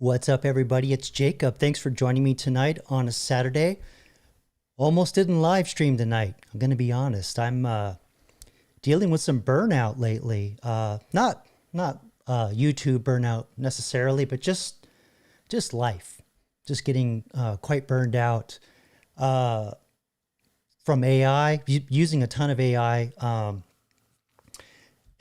What's up, everybody? It's Jacob. Thanks for joining me tonight on a Saturday. Almost didn't live stream tonight. I'm going to be honest. I'm dealing with some burnout lately. Not YouTube burnout necessarily, but just life. Just getting quite burned out from AI, using a ton of AI.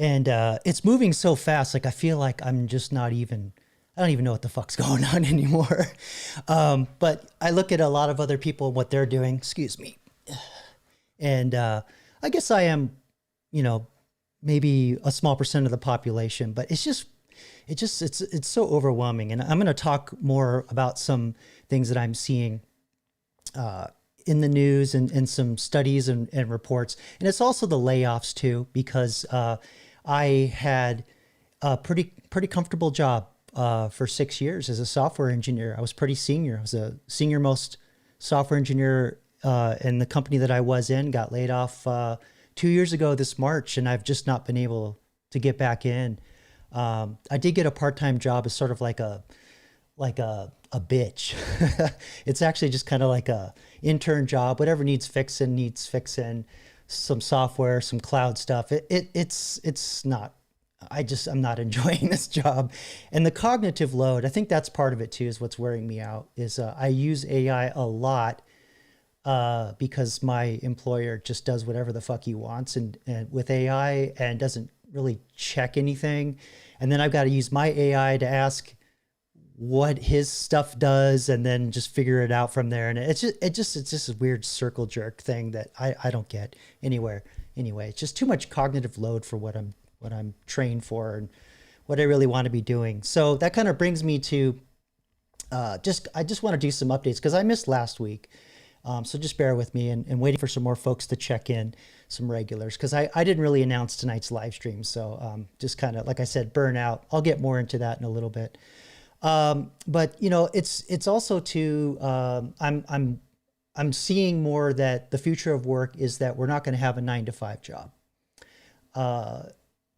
And it's moving so fast. Like I feel like I'm just not even. I don't even know what the fuck's going on anymore. But I look at a lot of other people and what they're doing, excuse me. And I guess I am, maybe a small percent of the population, but it's so overwhelming. And I'm going to talk more about some things that I'm seeing in the news and some studies and reports. And it's also the layoffs too, because I had a pretty comfortable job for 6 years as a software engineer. I was pretty senior. I was a senior most software engineer in the company that I was in. Got laid off 2 years ago this March, and I've just not been able to get back in. I did get a part-time job as sort of like a bitch. It's actually just kind of like a intern job. Whatever needs fixing, some software, some cloud stuff. It's not. I'm not enjoying this job. And the cognitive load, I think that's part of it too, is what's wearing me out, is I use AI a lot because my employer just does whatever the fuck he wants and with AI and doesn't really check anything. And then I've got to use my AI to ask what his stuff does and then just figure it out from there. And it's just a weird circle jerk thing that I don't get anywhere. Anyway, it's just too much cognitive load for what I'm trained for and what I really want to be doing. So that kind of brings me to I just want to do some updates because I missed last week. So just bear with me and waiting for some more folks to check in, some regulars, because I didn't really announce tonight's live stream. So just kind of, like I said, burnout. I'll get more into that in a little bit. But it's also too, I'm seeing more that the future of work is that we're not going to have a 9-to-5 job.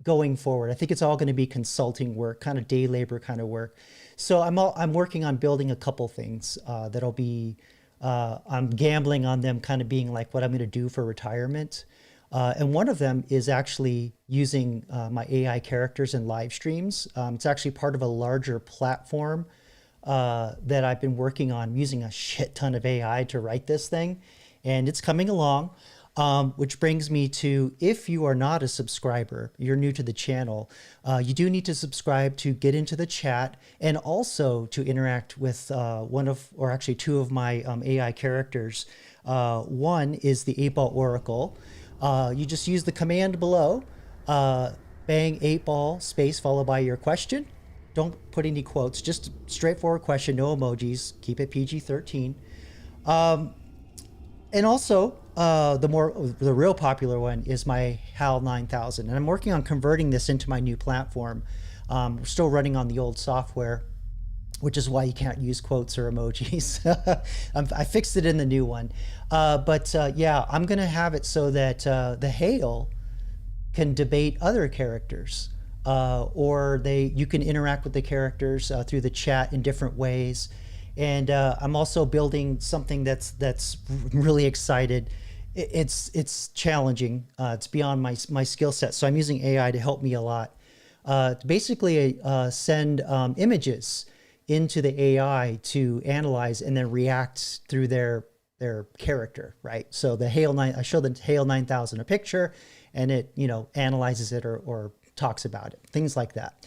Going forward, I think it's all going to be consulting work, kind of day labor kind of work. So I'm working on building a couple things that'll be, I'm gambling on them kind of being like what I'm going to do for retirement. And one of them is actually using my AI characters in live streams. It's actually part of a larger platform that I've been working on. I'm using a shit ton of AI to write this thing, and it's coming along. Which brings me to, if you are not a subscriber, you're new to the channel, you do need to subscribe to get into the chat and also to interact with two of my AI characters. One is the 8-Ball Oracle. You just use the command below, bang 8-ball space followed by your question. Don't put any quotes, just straightforward question, no emojis, keep it PG-13. And also, the real popular one is my HAL 9000, and I'm working on converting this into my new platform. We're still running on the old software, which is why you can't use quotes or emojis. I fixed it in the new one, yeah, I'm gonna have it so that the HAL can debate other characters, or you can interact with the characters through the chat in different ways. And I'm also building something that's really excited. It's challenging. It's beyond my skill set. So I'm using AI to help me a lot. To basically send images into the AI to analyze and then react through their character, right? So I show the HAL 9000 a picture, and it analyzes it or talks about it, things like that.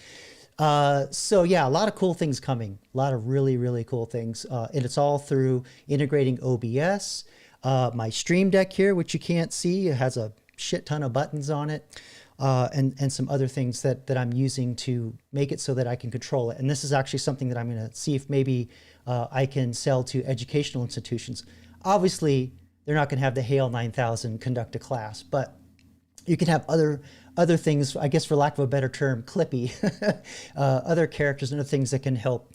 So yeah, a lot of cool things coming, a lot of really, really cool things. And it's all through integrating OBS. My Stream Deck here, which you can't see, it has a shit ton of buttons on it, and some other things that I'm using to make it so that I can control it. And this is actually something that I'm going to see if maybe I can sell to educational institutions. Obviously, they're not going to have the HAL 9000 conduct a class, but you can have other things, I guess for lack of a better term, clippy, other characters and other things that can help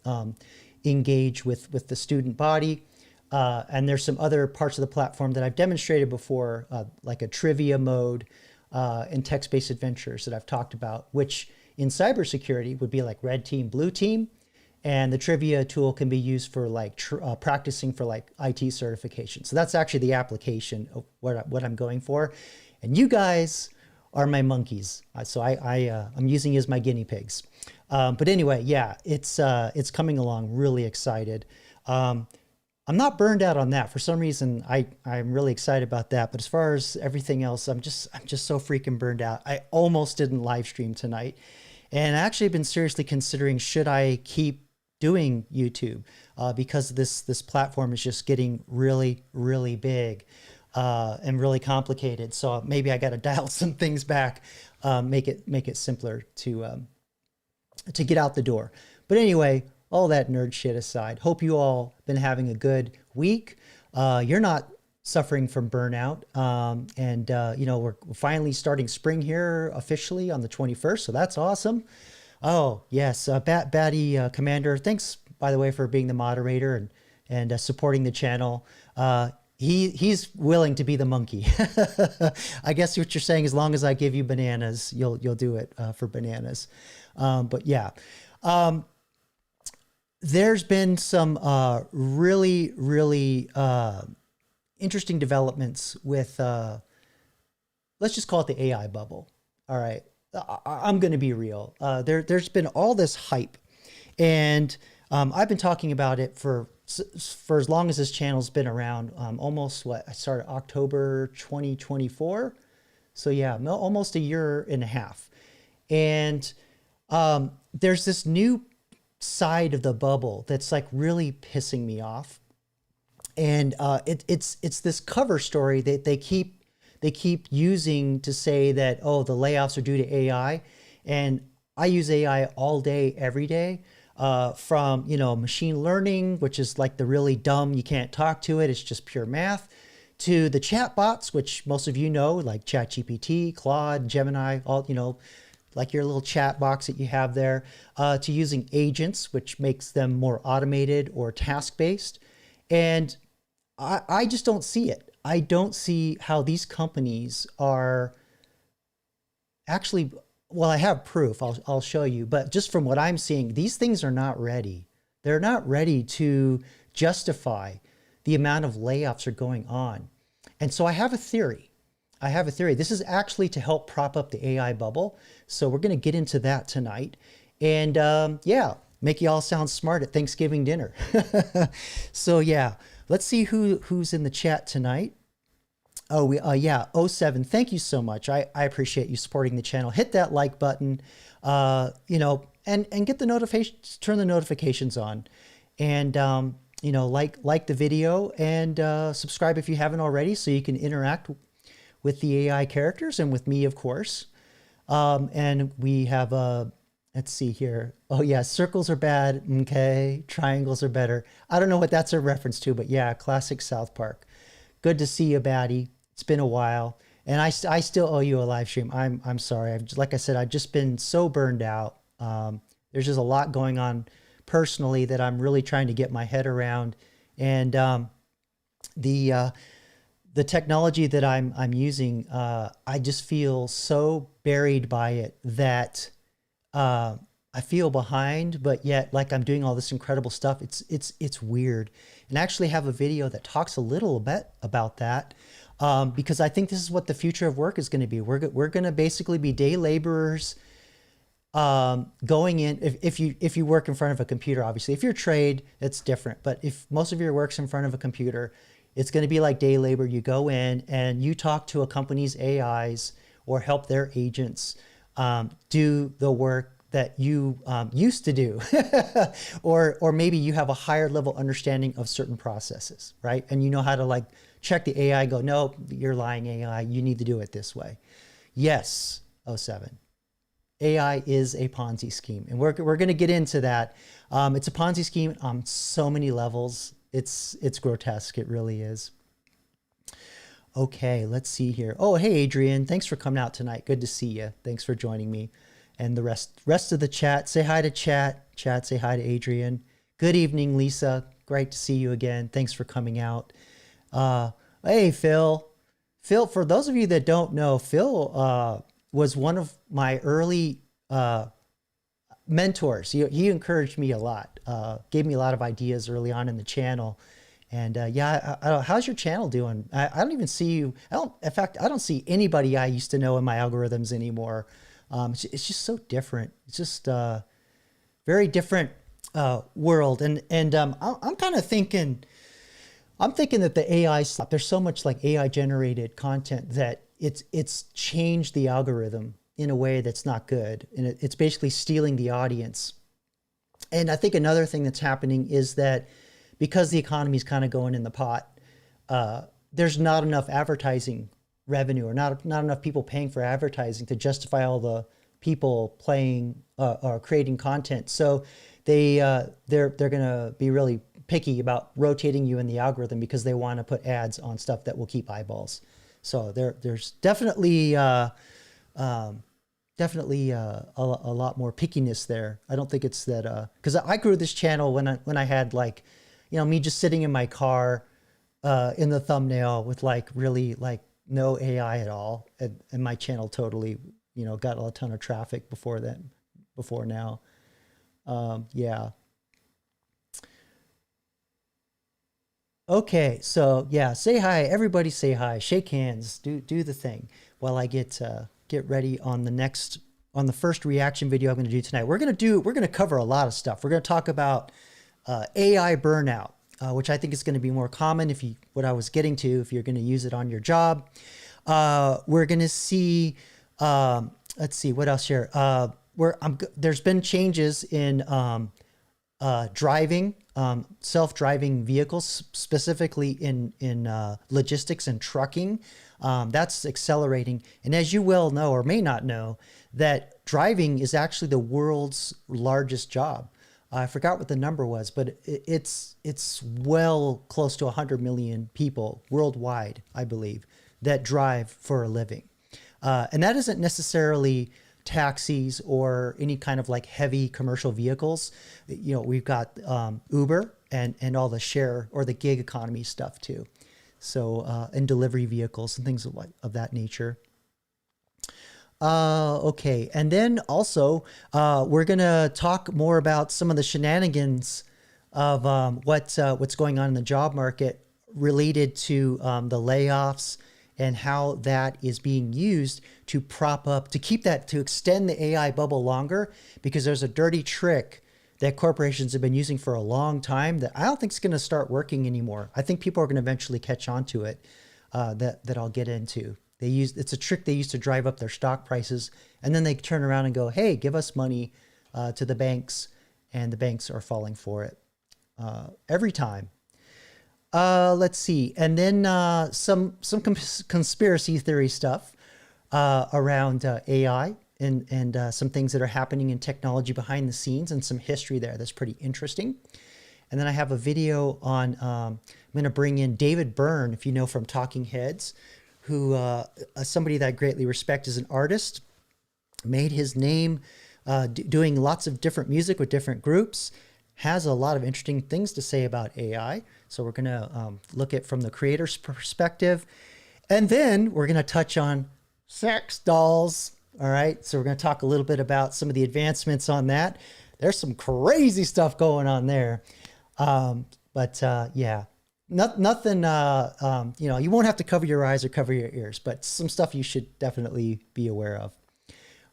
engage with the student body. And there's some other parts of the platform that I've demonstrated before, like a trivia mode and text-based adventures that I've talked about, which in cybersecurity would be like red team, blue team. And the trivia tool can be used for like practicing for like IT certification. So that's actually the application of what I'm going for. And you guys are my monkeys. So I'm using you as my guinea pigs. But anyway, yeah, it's coming along. Really excited. I'm not burned out on that. For some reason, I'm really excited about that. But as far as everything else, I'm just so freaking burned out. I almost didn't live stream tonight. And I actually been seriously considering, should I keep doing YouTube? Because this platform is just getting really, really big and really complicated. So maybe I got to dial some things back, make it simpler to get out the door. But anyway, all that nerd shit aside, hope you all been having a good week. You're not suffering from burnout. You know, we're finally starting spring here officially on the 21st. So that's awesome. Oh yes. Batty Commander, thanks by the way for being the moderator and supporting the channel. He's willing to be the monkey. I guess what you're saying, as long as I give you bananas, you'll do it for bananas. But yeah, there's been some really, really interesting developments with, let's just call it the AI bubble. All right, I'm going to be real. There's been all this hype, and I've been talking about it for as long as this channel's been around. Almost I started October 2024, so yeah, almost a year and a half. And there's this new side of the bubble that's like really pissing me off, and it's this cover story that they keep using to say that, oh, the layoffs are due to AI. And I use AI all day every day, from, you know, machine learning, which is like the really dumb, you can't talk to it, it's just pure math, to the chat bots, which most of you know, like ChatGPT, Claude, Gemini, all, you know, like your little chat box that you have there, to using agents, which makes them more automated or task-based. And I just don't see it. I don't see how these companies are actually, well, I have proof, I'll show you, but just from what I'm seeing, these things are not ready. They're not ready to justify the amount of layoffs are going on. And so I have a theory. This is actually to help prop up the AI bubble. So we're going to get into that tonight. And yeah, make you all sound smart at Thanksgiving dinner. So yeah, let's see who's in the chat tonight. Oh, yeah, 07. Thank you so much. I appreciate you supporting the channel. Hit that like button, you know, and get the notifications, turn the notifications on, and you know, like the video, and subscribe if you haven't already, so you can interact with the AI characters and with me, of course. And we have let's see here. Oh yeah, circles are bad. Okay, triangles are better. I don't know what that's a reference to, but yeah, classic South Park. Good to see you, Batty. It's been a while, and I still owe you a live stream. I'm sorry. Like I said, I've just been so burned out. There's just a lot going on personally that I'm really trying to get my head around, and the technology that I'm using, I just feel so buried by it that I feel behind, but yet like I'm doing all this incredible stuff. It's weird. And I actually have a video that talks a little bit about that, because I think this is what the future of work is going to be. We're going to basically be day laborers, going in. If you work in front of a computer, obviously, if you're a trade, it's different. But if most of your work's in front of a computer, it's going to be like day labor. You go in and you talk to a company's AIs or help their agents do the work that you used to do, or maybe you have a higher level understanding of certain processes, right? And you know how to like check the AI, go, no, you're lying AI, you need to do it this way. Yes, 07. AI is a Ponzi scheme, and we're going to get into that. It's a Ponzi scheme on so many levels. It's grotesque. It really is. Okay, let's see here. Oh, hey, Adrian. Thanks for coming out tonight. Good to see you. Thanks for joining me. And the rest of the chat. Say hi to chat. Chat, say hi to Adrian. Good evening, Lisa. Great to see you again. Thanks for coming out. Hey, Phil. Phil, for those of you that don't know, Phil was one of my early mentors. He encouraged me a lot, gave me a lot of ideas early on in the channel. And yeah, I don't, how's your channel doing? I don't even see you. In fact, I don't see anybody I used to know in my algorithms anymore. It's just so different. It's just very different world. And I'm kind of thinking, I'm thinking that the AI stuff, there's so much like AI generated content that it's changed the algorithm in a way that's not good. And it's basically stealing the audience. And I think another thing that's happening is that because the economy is kind of going in the pot, there's not enough advertising revenue, or not enough people paying for advertising to justify all the people playing or creating content. So they're going to be really picky about rotating you in the algorithm because they want to put ads on stuff that will keep eyeballs. So there's definitely a lot more pickiness there. I don't think it's that because I grew this channel when I had like, you know, me just sitting in my car in the thumbnail with like really like no AI at all, and my channel totally, you know, got a ton of traffic before now. Yeah. Okay, so yeah, say hi. Everybody say hi. Shake hands. Do the thing while I get ready on the first reaction video I'm going to do tonight. We're going to cover a lot of stuff. We're going to talk about AI burnout, which I think is going to be more common what I was getting to, if you're going to use it on your job. We're going to see, let's see, what else here? There's been changes in driving, self-driving vehicles, specifically in logistics and trucking. That's accelerating. And as you well know, or may not know, that driving is actually the world's largest job. I forgot what the number was, but it's well close to 100 million people worldwide, I believe, that drive for a living. And that isn't necessarily taxis or any kind of like heavy commercial vehicles. You know, we've got Uber and all the share or the gig economy stuff too. So, and delivery vehicles and things of that nature. Okay. And then also, we're going to talk more about some of the shenanigans of what's going on in the job market related to the layoffs and how that is being used to prop up, to extend the AI bubble longer, because there's a dirty trick that corporations have been using for a long time that I don't think is going to start working anymore. I think people are going to eventually catch on to it, that I'll get into. It's a trick they use to drive up their stock prices, and then they turn around and go, hey, give us money to the banks, and the banks are falling for it every time. Let's see. And then some conspiracy theory stuff around AI and some things that are happening in technology behind the scenes, and some history there that's pretty interesting. And then I have a video on, I'm going to bring in David Byrne, if you know, from Talking Heads, who somebody that I greatly respect as an artist, made his name doing lots of different music with different groups, has a lot of interesting things to say about AI. So we're going to look at from the creator's perspective. And then we're going to touch on sex dolls. All right. So we're going to talk a little bit about some of the advancements on that. There's some crazy stuff going on there. Yeah, nothing, you know, you won't have to cover your eyes or cover your ears, but some stuff you should definitely be aware of.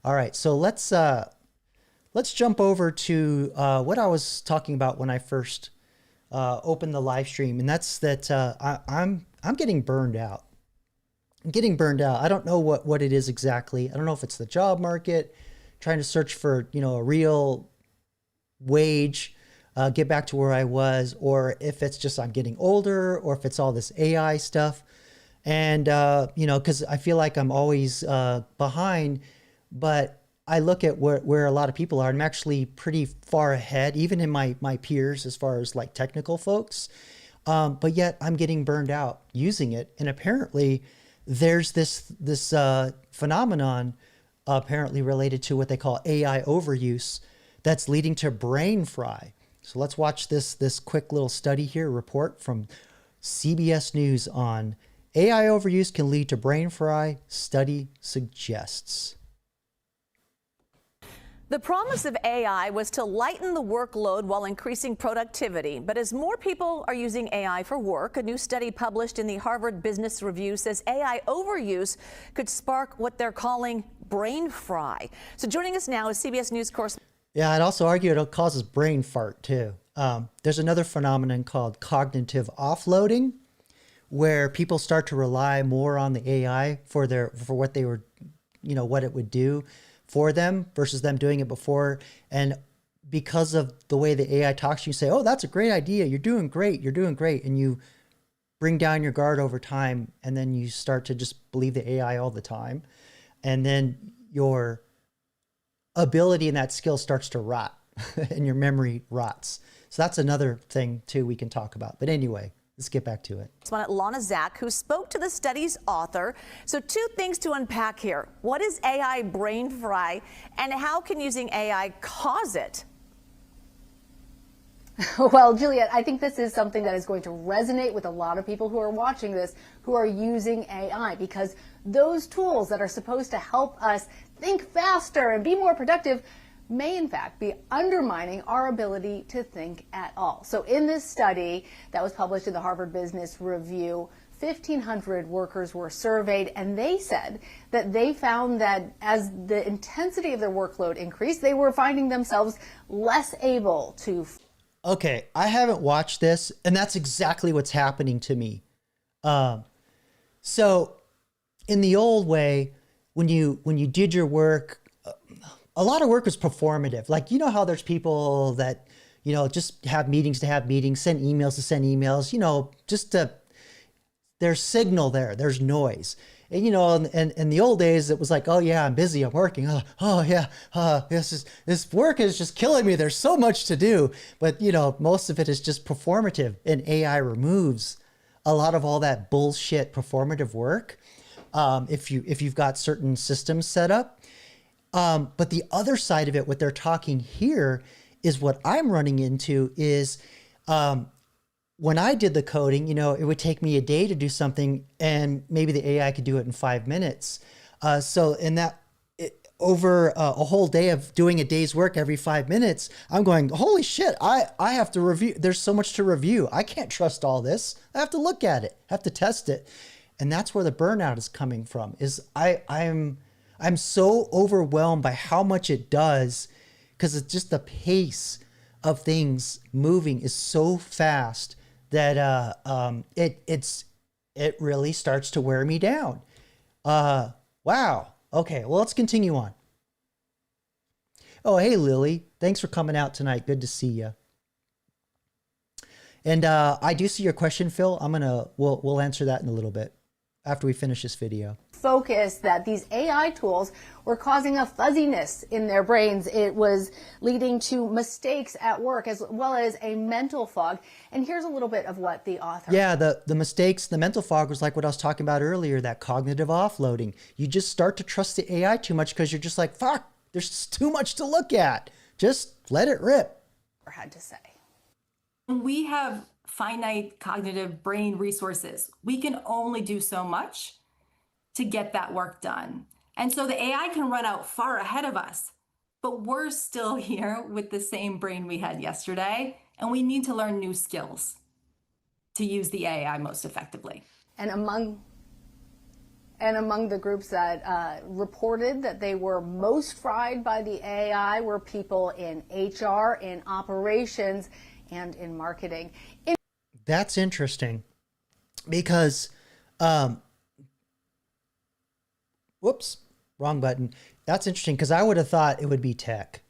All right. So let's jump over to what I was talking about when I first opened the live stream, and that's that I'm getting burned out. I'm getting burned out. I don't know what it is exactly. I don't know if it's the job market, trying to search for, you know, a real wage, get back to where I was, or if it's just I'm getting older, or if it's all this AI stuff. And, you know, because I feel like I'm always behind, but I look at where a lot of people are, and I'm actually pretty far ahead, even in my peers, as far as like technical folks. But yet I'm getting burned out using it. And apparently there's this phenomenon apparently related to what they call AI overuse that's leading to brain fry. So let's watch this quick little study here, report from CBS News on AI overuse can lead to brain fry, study suggests. The promise of AI was to lighten the workload while increasing productivity. But as more people are using AI for work, a new study published in the Harvard Business Review says AI overuse could spark what they're calling brain fry. So joining us now is CBS News correspondent. Yeah, I'd also argue it causes brain fart too. There's another phenomenon called cognitive offloading, where people start to rely more on the AI for what they were, what it would do for them versus them doing it before. And because of the way the AI talks, you say, oh, that's a great idea. You're doing great. You're doing great. And you bring down your guard over time. And then you start to just believe the AI all the time. And then your ability and that skill starts to rot and your memory rots. So that's another thing too we can talk about. But anyway, let's get back to it. Lana Zach, who spoke to the study's author. So 2 things to unpack here. What is AI brain fry, and how can using AI cause it? Well, Juliet, I think this is something that is going to resonate with a lot of people who are watching this, who are using AI, because those tools that are supposed to help us think faster and be more productive may in fact be undermining our ability to think at all. So in this study that was published in the Harvard Business Review, 1,500 workers were surveyed, and they said that they found that as the intensity of their workload increased, they were finding themselves less able to. Okay, I haven't watched this, and that's exactly what's happening to me. So in the old way, when you did your work, a lot of work is performative. Like, how there's people that, just have meetings to have meetings, send emails to send emails, just to, there's signal there, there's noise. And, and in the old days, it was like, oh yeah, I'm busy, I'm working. Oh yeah, this work is just killing me. There's so much to do. But, most of it is just performative, and AI removes a lot of all that bullshit performative work. If you've got certain systems set up. But the other side of it, what they're talking here is what I'm running into is, when I did the coding, it would take me a day to do something, and maybe the AI could do it in 5 minutes. So in that, over a whole day of doing a day's work every 5 minutes, I'm going, holy shit, I have to review. There's so much to review. I can't trust all this. I have to look at it, I have to test it. And that's where the burnout is coming from, is I'm so overwhelmed by how much it does, because it's just the pace of things moving is so fast that it really starts to wear me down. Wow. Okay, well, let's continue on. Oh, hey, Lily. Thanks for coming out tonight. Good to see you. And I do see your question, Phil. We'll answer that in a little bit after we finish this video. Focus that these AI tools were causing a fuzziness in their brains. It was leading to mistakes at work as well as a mental fog. And here's a little bit of what the author. Yeah, the mistakes, the mental fog was like what I was talking about earlier, that cognitive offloading. You just start to trust the AI too much because you're just like, fuck, there's just too much to look at. Just let it rip. Had to say. We have finite cognitive brain resources. We can only do so much to get that work done. And so the AI can run out far ahead of us, but we're still here with the same brain we had yesterday, and we need to learn new skills to use the AI most effectively. And among the groups that reported that they were most fried by the AI were people in HR, in operations, and in marketing. That's interesting because, whoops, wrong button. That's interesting because I would have thought it would be tech,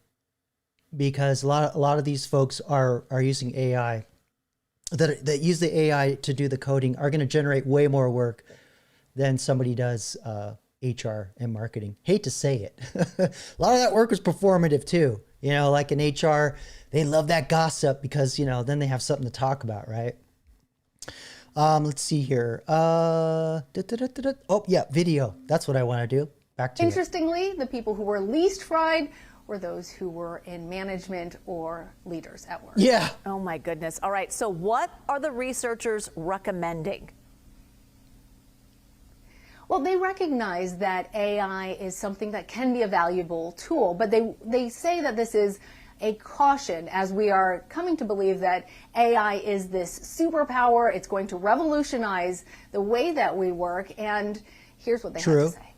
because a lot of these folks are using AI that use the AI to do the coding are going to generate way more work than somebody does HR and marketing. Hate to say it. A lot of that work is performative too. Like in HR, they love that gossip because, then they have something to talk about, right? Let's see here. Oh yeah, video. That's what I want to do. Back to Interestingly, the people who were least fried were those who were in management or leaders at work. Yeah. Oh my goodness. All right. So what are the researchers recommending? Well, they recognize that AI is something that can be a valuable tool, but they say that this is a caution as we are coming to believe that AI is this superpower. It's going to revolutionize the way that we work. And here's what they have to say.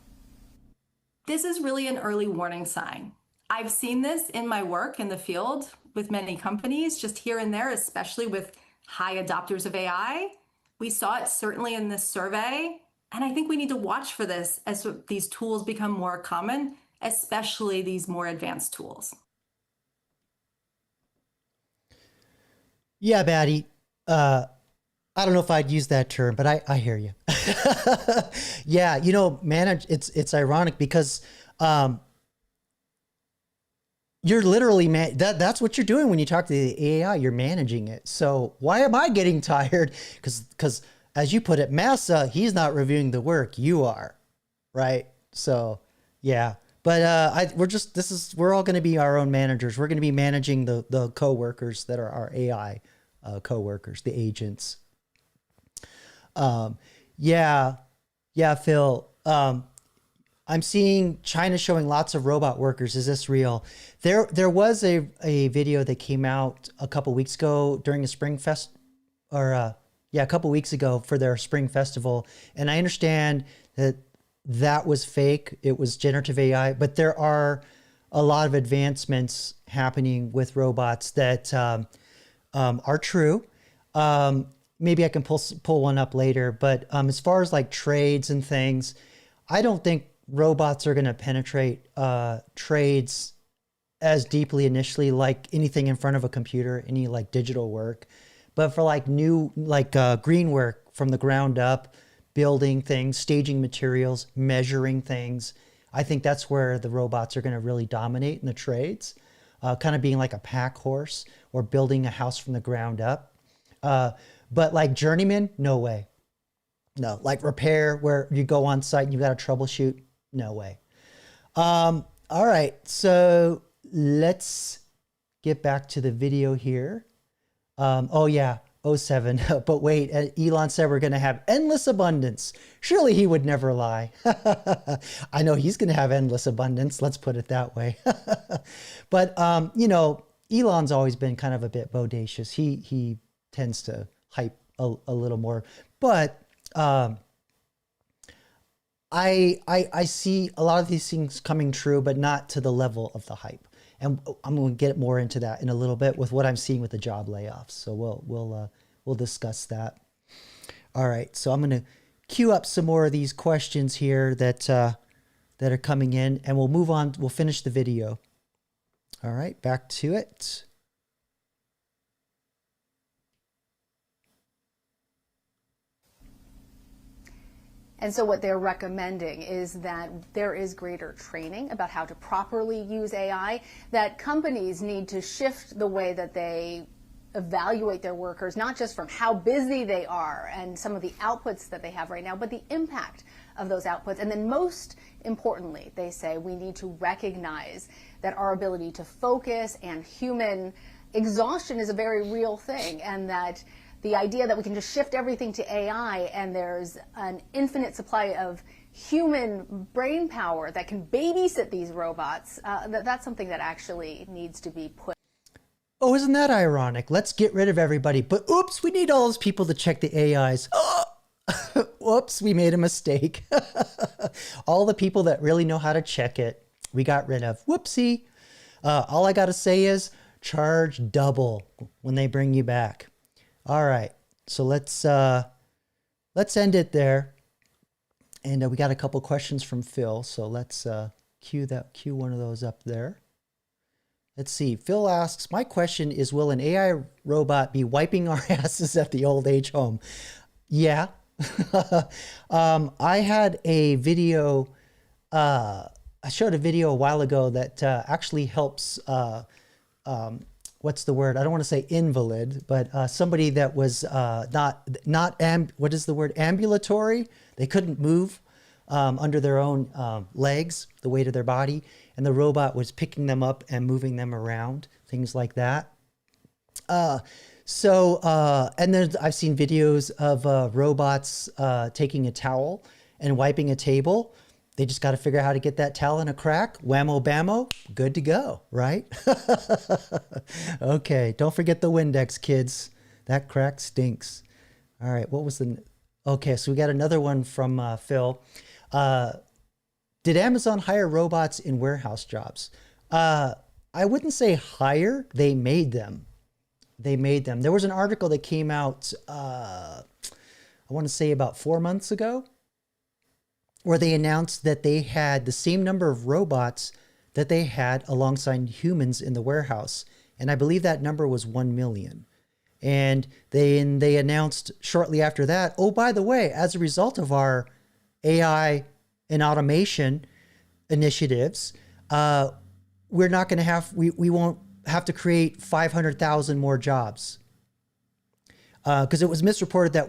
This is really an early warning sign. I've seen this in my work in the field with many companies, just here and there, especially with high adopters of AI. We saw it certainly in this survey. And I think we need to watch for this as these tools become more common, especially these more advanced tools. Yeah, Batty. I don't know if I'd use that term, but I hear you. Yeah, you know, manage. It's ironic because you're literally that's what you're doing when you talk to the AI. You're managing it. So why am I getting tired? Because as you put it, Massa, he's not reviewing the work. You are, right? So yeah. But we're all going to be our own managers. We're going to be managing the coworkers that are our AI coworkers, the agents. Yeah, Phil. I'm seeing China showing lots of robot workers. Is this real? There was a video that came out a couple weeks ago during a spring fest, a couple weeks ago for their spring festival, and I understand that was fake. It was generative AI, but there are a lot of advancements happening with robots that are true. Maybe I can pull one up later, but as far as like trades and things, I don't think robots are going to penetrate trades as deeply initially, like anything in front of a computer, any like digital work. But for like new, like green work from the ground up, building things, staging materials, measuring things, I think that's where the robots are going to really dominate in the trades, kind of being like a pack horse or building a house from the ground up. But like journeyman, no way. No, like repair where you go on site and you got to troubleshoot, no way. All right, so let's get back to the video here. Oh yeah, 07. But wait, Elon said we're going to have endless abundance. Surely he would never lie. I know he's going to have endless abundance. Let's put it that way. But, you know, Elon's always been kind of a bit bodacious. He tends to hype a little more. But I see a lot of these things coming true, but not to the level of the hype. And I'm going to get more into that in a little bit with what I'm seeing with the job layoffs. So we'll discuss that. All right. So I'm going to queue up some more of these questions here that are coming in, and we'll move on. We'll finish the video. All right. Back to it. And so what they're recommending is that there is greater training about how to properly use AI, that companies need to shift the way that they evaluate their workers, not just from how busy they are and some of the outputs that they have right now, but the impact of those outputs. And then most importantly, they say we need to recognize that our ability to focus and human exhaustion is a very real thing, and that the idea that we can just shift everything to AI and there's an infinite supply of human brain power that can babysit these robots, that's something that actually needs to be put. Oh, isn't that ironic? Let's get rid of everybody. But oops, we need all those people to check the AIs. Oh, whoops, we made a mistake. All the people that really know how to check it, we got rid of. Whoopsie. All I got to say is charge double when they bring you back. All right, so let's end it there. And we got a couple questions from Phil, so let's cue one of those up there. Let's see. Phil asks, my question is, will an AI robot be wiping our asses at the old age home? Yeah. I had a video, I showed a video a while ago that actually helps what's the word? I don't want to say invalid, but somebody that was what is the word? Ambulatory. They couldn't move under their own legs, the weight of their body, and the robot was picking them up and moving them around, things like that. And then I've seen videos of robots taking a towel and wiping a table. They just got to figure out how to get that towel in a crack. Whammo bammo, good to go, right? Okay, don't forget the Windex, kids. That crack stinks. All right, what was the... Okay, so we got another one from Phil. Did Amazon hire robots in warehouse jobs? I wouldn't say hire, they made them. They made them. There was an article that came out, I want to say about 4 months ago, where they announced that they had the same number of robots that they had alongside humans in the warehouse. And I believe that number was 1 million. And they announced shortly after that, oh, by the way, as a result of our AI and automation initiatives, we're not going to have, we won't have to create 500,000 more jobs. Because it was misreported that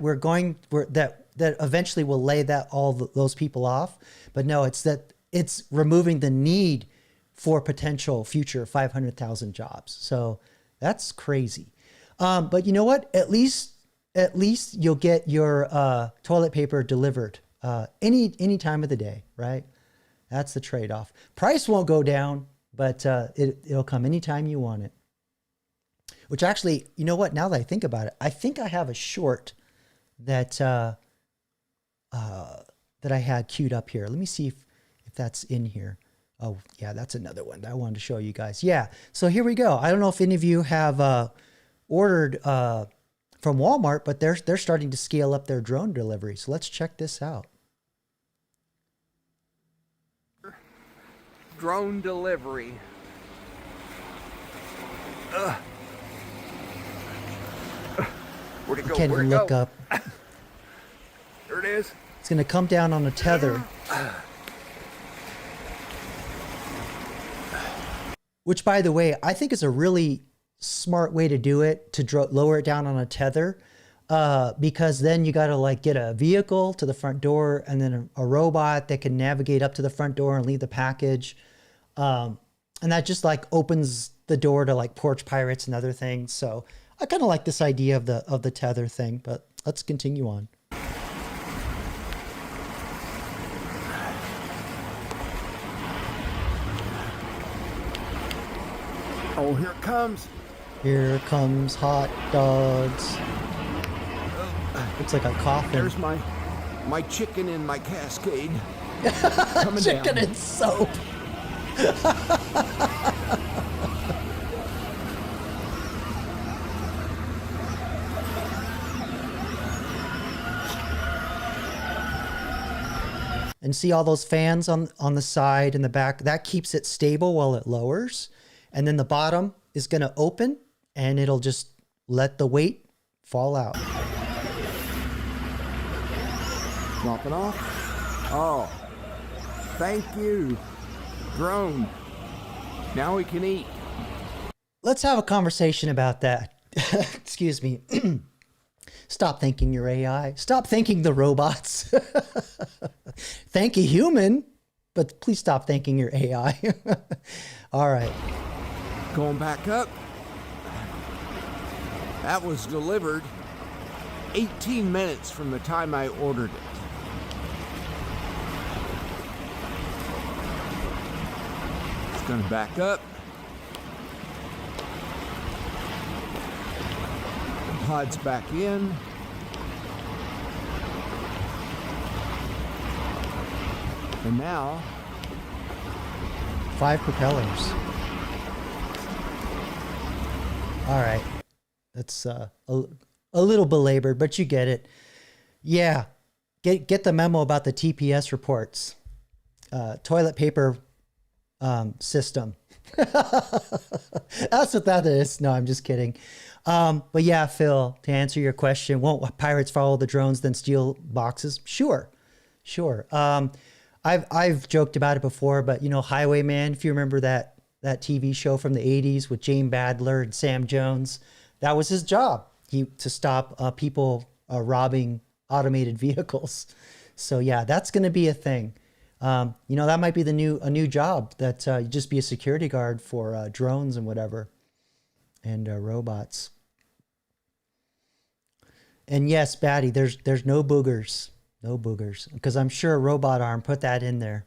that eventually we'll lay those people off. But no, it's removing the need for potential future 500,000 jobs. So that's crazy. But you know what? At least you'll get your toilet paper delivered any time of the day, right? That's the trade-off. Price won't go down, but it'll come anytime you want it. Which actually, you know what? Now that I think about it, I think I have a short that I had queued up here. Let me see if that's in here. Oh, yeah, that's another one that I wanted to show you guys. Yeah, so here we go. I don't know if any of you have ordered from Walmart, but they're starting to scale up their drone delivery. So let's check this out. Drone delivery. Where'd it go? Can't Where'd even it look go? up. There it is. It's going to come down on a tether. Which, by the way, I think is a really smart way to do it, to lower it down on a tether, because then you got to like get a vehicle to the front door and then a robot that can navigate up to the front door and leave the package. And that just like opens the door to like porch pirates and other things. So I kind of like this idea of the tether thing, but let's continue on. Oh, here it comes. Here comes hot dogs. Looks like a coffin. There's my chicken in my cascade. Coming Chicken down. and soap. And see all those fans on the side and the back? That keeps it stable while it lowers. And then the bottom is going to open and it'll just let the weight fall out. Drop it off. Oh, thank you, drone. Now we can eat. Let's have a conversation about that. Excuse me. Stop thanking your AI. Stop thanking the robots. Thank a human, but please stop thanking your AI. All right. Going back up. That was delivered 18 minutes from the time I ordered it. It's going to back up. The pod's back in. And now, 5 propellers. All right. That's a little belabored, but you get it. Yeah. Get the memo about the TPS reports. Toilet paper system. That's what that is. No, I'm just kidding. But yeah, Phil, to answer your question, won't pirates follow the drones then steal boxes? Sure. I've joked about it before, but you know, Highwayman, if you remember that TV show from the 80s with Jane Badler and Sam Jones, that was his job. To stop people robbing automated vehicles. So yeah, that's going to be a thing. You know, that might be a new job, that you just be a security guard for drones and whatever, and robots. And yes, Batty, there's no boogers. No boogers, because I'm sure Robot Arm put that in there.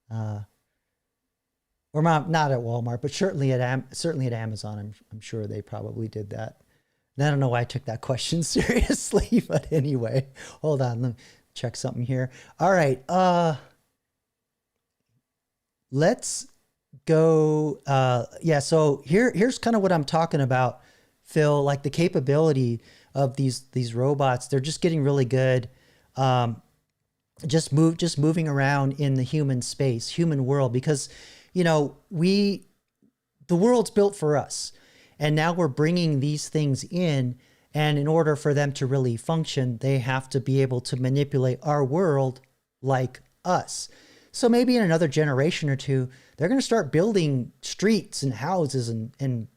Or not at Walmart, but certainly at Amazon. I'm sure they probably did that. And I don't know why I took that question seriously, but anyway, hold on, let me check something here. All right, let's go. Yeah, so here's kind of what I'm talking about, Phil. Like the capability of these robots, they're just getting really good. Just moving around in the human space, human world, because the world's built for us, and now we're bringing these things in, and in order for them to really function, they have to be able to manipulate our world like us. So maybe in another generation or two, they're going to start building streets and houses and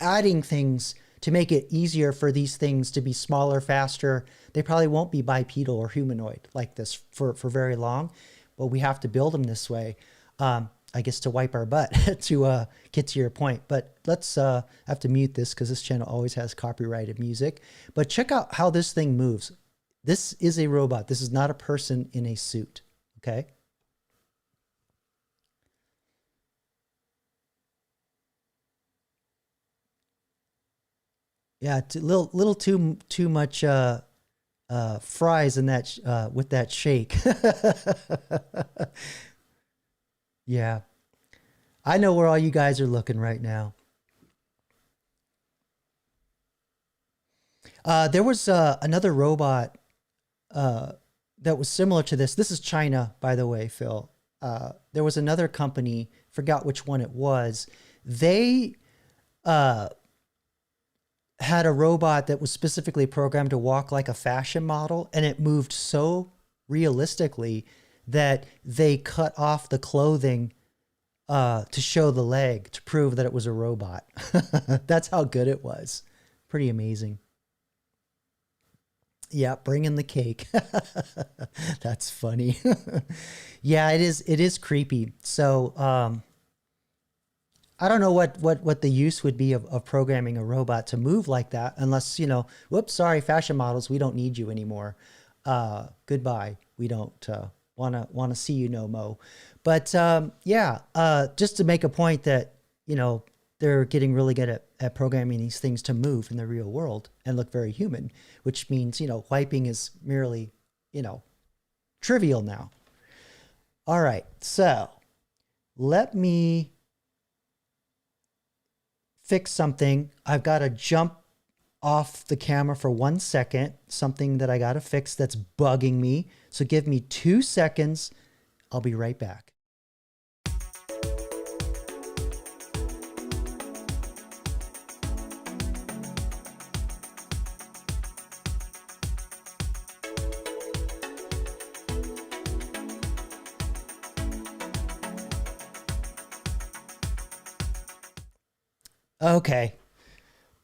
adding things to make it easier for these things to be smaller, faster. They probably won't be bipedal or humanoid like this for very long, but we have to build them this way. I guess to wipe our butt to get to your point. But let's have to mute this because this channel always has copyrighted music. But check out how this thing moves. This is a robot. This is not a person in a suit. Okay. Yeah, it's a little too much fries in that with that shake. Yeah, I know where all you guys are looking right now. There was another robot that was similar to this. This is China, by the way, Phil. There was another company, forgot which one it was. They had a robot that was specifically programmed to walk like a fashion model, and it moved so realistically that they cut off the clothing to show the leg to prove that it was a robot. That's how good it was. Pretty amazing. Yeah, bring in the cake. That's funny. Yeah, it is creepy. So I don't know what the use would be of programming a robot to move like that, unless, whoops, sorry, fashion models, we don't need you anymore. Goodbye. We don't want to see you no mo. But yeah, just to make a point that, they're getting really good at programming these things to move in the real world and look very human, which means, wiping is merely, trivial now. All right, so let me fix something. I've got to jump off the camera for 1 second, something that I got to fix that's bugging me. So give me 2 seconds. I'll be right back. Okay.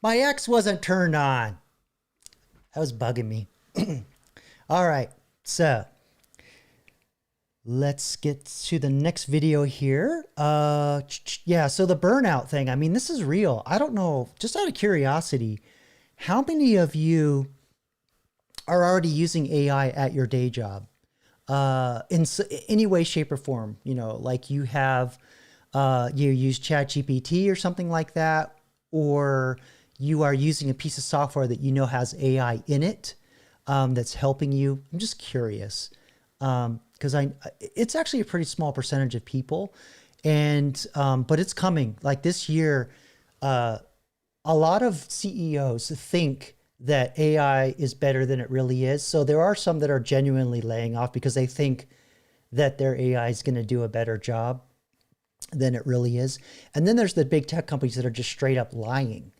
My X wasn't turned on. That was bugging me. All right. So let's get to the next video here. Yeah. So the burnout thing, I mean, this is real. I don't know, just out of curiosity, how many of you are already using AI at your day job? In any way, shape or form, like you have, you use ChatGPT or something like that, or you are using a piece of software that has AI in it, that's helping you. I'm just curious, because it's actually a pretty small percentage of people, and but it's coming. Like this year, a lot of CEOs think that AI is better than it really is. So there are some that are genuinely laying off because they think that their AI is going to do a better job than it really is. And then there's the big tech companies that are just straight up lying.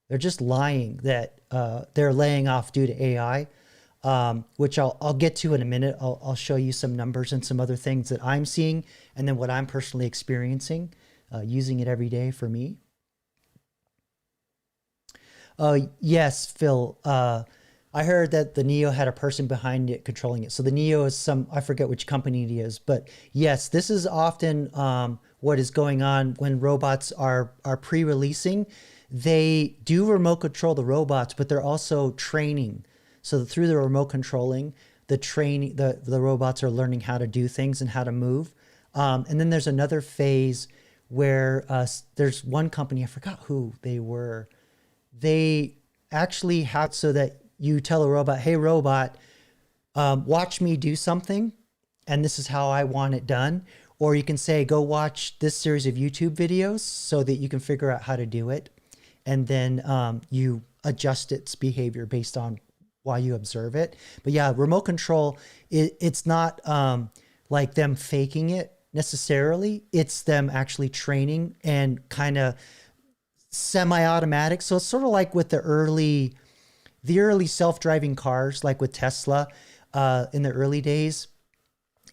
They're just lying that they're laying off due to AI, which I'll get to in a minute. I'll show you some numbers and some other things that I'm seeing, and then what I'm personally experiencing, using it every day for me. Yes, Phil. I heard that the Neo had a person behind it controlling it. So the Neo is I forget which company it is, but yes, this is often what is going on when robots are pre-releasing. They do remote control the robots, but they're also training. So through the remote controlling, the training, the robots are learning how to do things and how to move. And then there's another phase where there's one company, I forgot who they were. They actually have so that you tell a robot, hey, robot, watch me do something, and this is how I want it done. Or you can say, go watch this series of YouTube videos so that you can figure out how to do it. And then you adjust its behavior based on why you observe it. But yeah, remote control, it's not like them faking it necessarily. It's them actually training and kind of semi-automatic. So it's sort of like with the early self-driving cars, like with Tesla in the early days.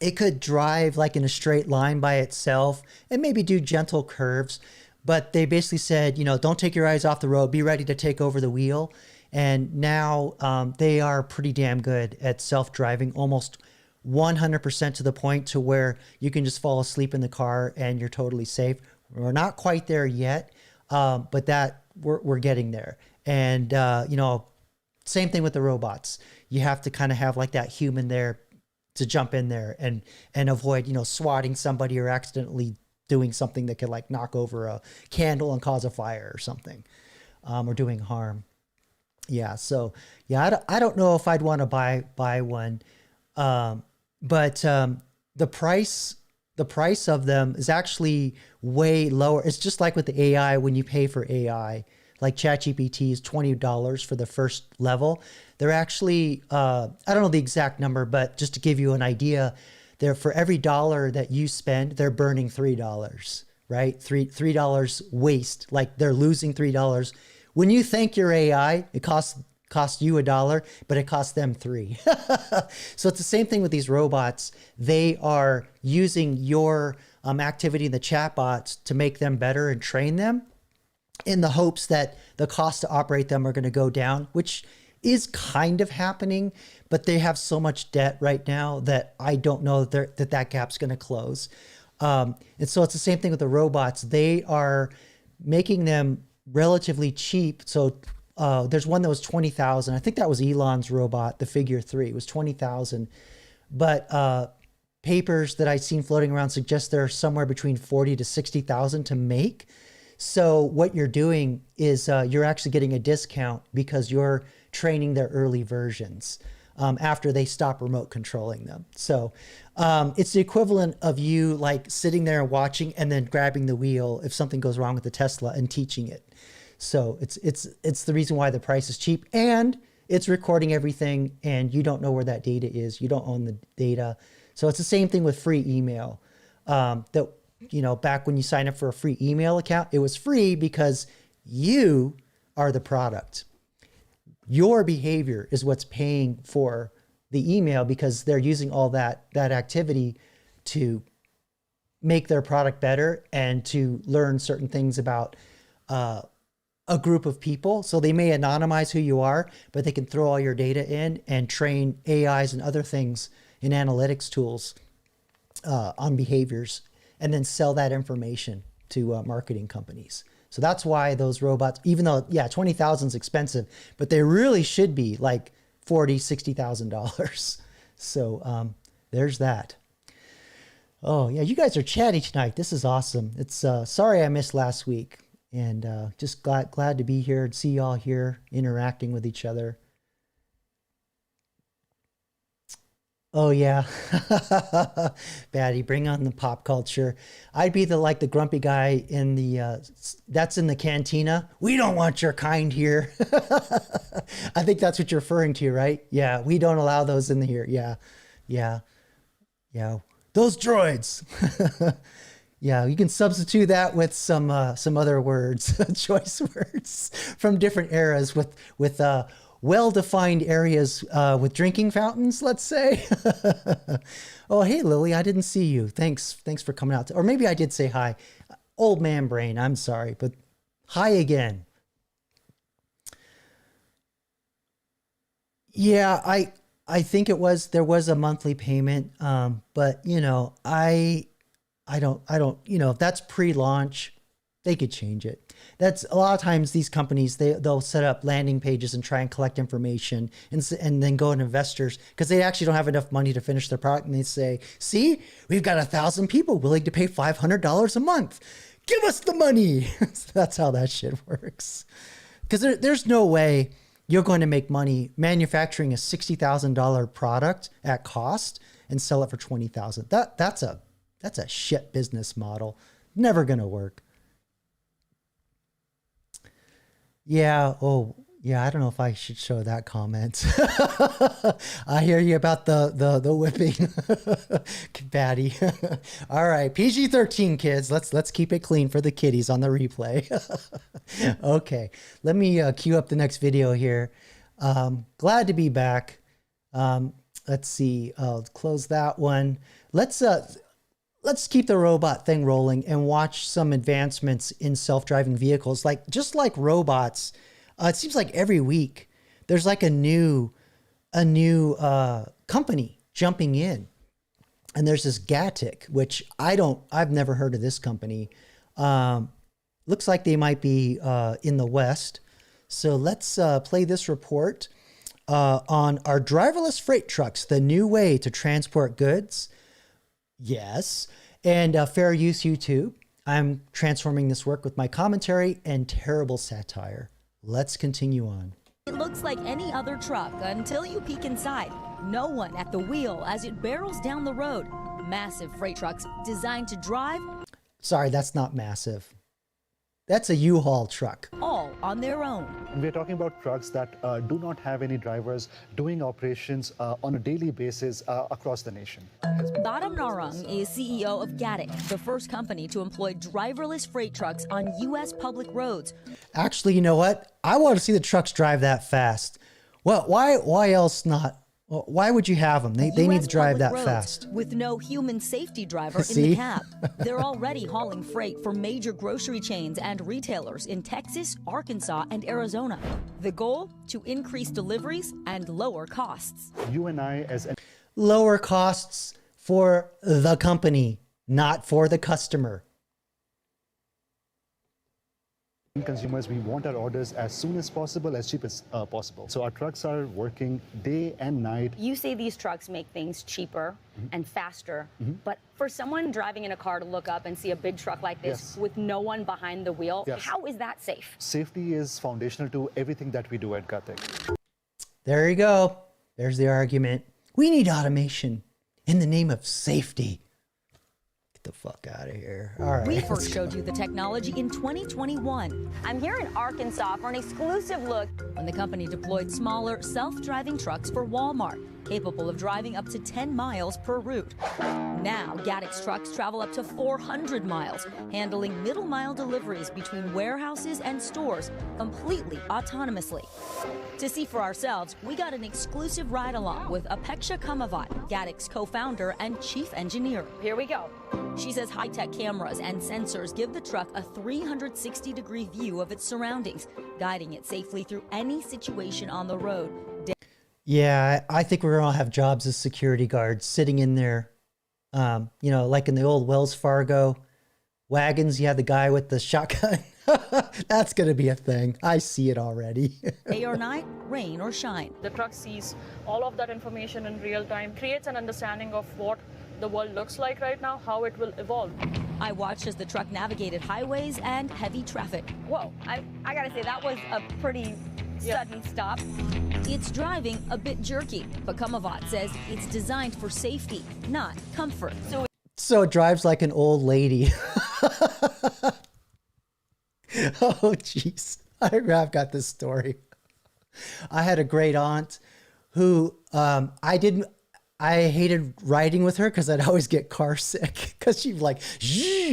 It could drive like in a straight line by itself and maybe do gentle curves. But they basically said, don't take your eyes off the road, be ready to take over the wheel. And now they are pretty damn good at self-driving, almost 100% to the point to where you can just fall asleep in the car and you're totally safe. We're not quite there yet, but that we're getting there. And, same thing with the robots. You have to kind of have like that human there to jump in there and avoid, swatting somebody or accidentally doing something that could like knock over a candle and cause a fire or something, or doing harm. Yeah. So yeah, I don't know if I'd want to buy one. But the price of them is actually way lower. It's just like with the AI, when you pay for AI, like ChatGPT is $20 for the first level. They're actually, I don't know the exact number, but just to give you an idea, they're for every dollar that you spend, they're burning $3, right? $3 waste, like they're losing $3. When you thank your AI, it costs you $1, but it costs them $3. So it's the same thing with these robots. They are using your activity in the chatbots to make them better and train them in the hopes that the cost to operate them are going to go down, which is kind of happening, but they have so much debt right now that I don't know that gap's going to close. And so it's the same thing with the robots. They are making them relatively cheap. So there's one that was 20,000. I think that was Elon's robot, the Figure 3. It was 20,000. But papers that I've seen floating around suggest they're somewhere between 40 to 60,000 to make. So what you're doing is you're actually getting a discount because you're training their early versions after they stop remote controlling them. So it's the equivalent of you like sitting there and watching and then grabbing the wheel if something goes wrong with the Tesla and teaching it. So it's the reason why the price is cheap, and it's recording everything and you don't know where that data is. You don't own the data. So it's the same thing with free email. Back when you sign up for a free email account, it was free because you are the product. Your behavior is what's paying for the email because they're using all that activity to make their product better and to learn certain things about a group of people. So they may anonymize who you are, but they can throw all your data in and train AIs and other things in analytics tools on behaviors, and then sell that information to marketing companies. So that's why those robots, even though, 20,000 is expensive, but they really should be like $40,000, $60,000. So there's that. Oh yeah, you guys are chatty tonight. This is awesome. It's sorry I missed last week, and just glad to be here and see y'all here interacting with each other. Oh yeah, Batty, bring on the pop culture. I'd be the grumpy guy in the that's in the cantina. We don't want your kind here. I think that's what you're referring to, right? Yeah, we don't allow those in here. Yeah. Those droids. Yeah, you can substitute that with some other words, choice words from different eras with well-defined areas with drinking fountains, let's say. Oh, hey, Lily, I didn't see you. Thanks for coming out. Or maybe I did say hi. Old man brain, I'm sorry, but hi again. Yeah, I think there was a monthly payment, but I don't, that's pre-launch. They could change it. That's a lot of times these companies, they'll set up landing pages and try and collect information and then go to investors because they actually don't have enough money to finish their product. And they say, see, we've got 1,000 people willing to pay $500 a month. Give us the money. So that's how that shit works. Because there's no way you're going to make money manufacturing a $60,000 product at cost and sell it for $20,000. That's a shit business model. Never going to work. Yeah. Oh, yeah. I don't know if I should show that comment. I hear you about the whipping, Batty. All right, PG-13 kids. Let's keep it clean for the kiddies on the replay. Okay, let me queue up the next video here. Glad to be back. Let's see. I'll close that one. Let's keep the robot thing rolling and watch some advancements in self-driving vehicles. Just like robots, it seems like every week there's like a new company jumping in, and there's this Gatik, which I've never heard of this company. Looks like they might be in the West. So let's play this report on our driverless freight trucks, the new way to transport goods. Yes. And fair use YouTube. I'm transforming this work with my commentary and terrible satire. Let's continue on. It looks like any other truck until you peek inside. No one at the wheel as it barrels down the road. Massive freight trucks designed to drive. Sorry, that's not massive. That's a U-Haul truck. All on their own. And we're talking about trucks that do not have any drivers doing operations on a daily basis across the nation. Badam Narang is CEO of Gatik, the first company to employ driverless freight trucks on U.S. public roads. Actually, you know what? I want to see the trucks drive that fast. Well, why else not? Well, why would you have them? They need to drive that fast. With no human safety driver in the cab. They're already hauling freight for major grocery chains and retailers in Texas, Arkansas, and Arizona. The goal? To increase deliveries and lower costs. You and I as lower costs for the company, not for the customer. consumers, we want our orders as soon as possible, as cheap as possible. So our trucks are working day and night. You say these trucks make things cheaper and faster, but for someone driving in a car to look up and see a big truck like this with no one behind the wheel, how is that safe? Safety is foundational to everything that we do at Gatik. There you go. There's the argument. We need automation in the name of safety. Get the fuck out of here. All right. We first showed you the technology in 2021. I'm here in Arkansas for an exclusive look when the company deployed smaller, self-driving trucks for Walmart, capable of driving up to 10 miles per route. Now, Gatik's trucks travel up to 400 miles, handling middle-mile deliveries between warehouses and stores completely autonomously. To see for ourselves, we got an exclusive ride-along with Apeksha Kamavat, Gatik's co-founder and chief engineer. Here we go. She says high-tech cameras and sensors give the truck a 360-degree view of its surroundings, guiding it safely through any situation on the road. Yeah, I think we're going to have jobs as security guards sitting in there. You know, like in the old Wells Fargo wagons, you have the guy with the shotgun. That's going to be a thing. I see it already. Day or night, rain or shine. The truck sees all of that information in real time, creates an understanding of what the world looks like right now, how it will evolve. I watched as the truck navigated highways and heavy traffic. Whoa, I gotta say, that was a pretty sudden stop. It's driving a bit jerky, but Kamavat says it's designed for safety, not comfort. So it drives like an old lady. Oh, jeez. I've got this story. I had a great aunt who I hated riding with her because I'd always get car sick because she'd like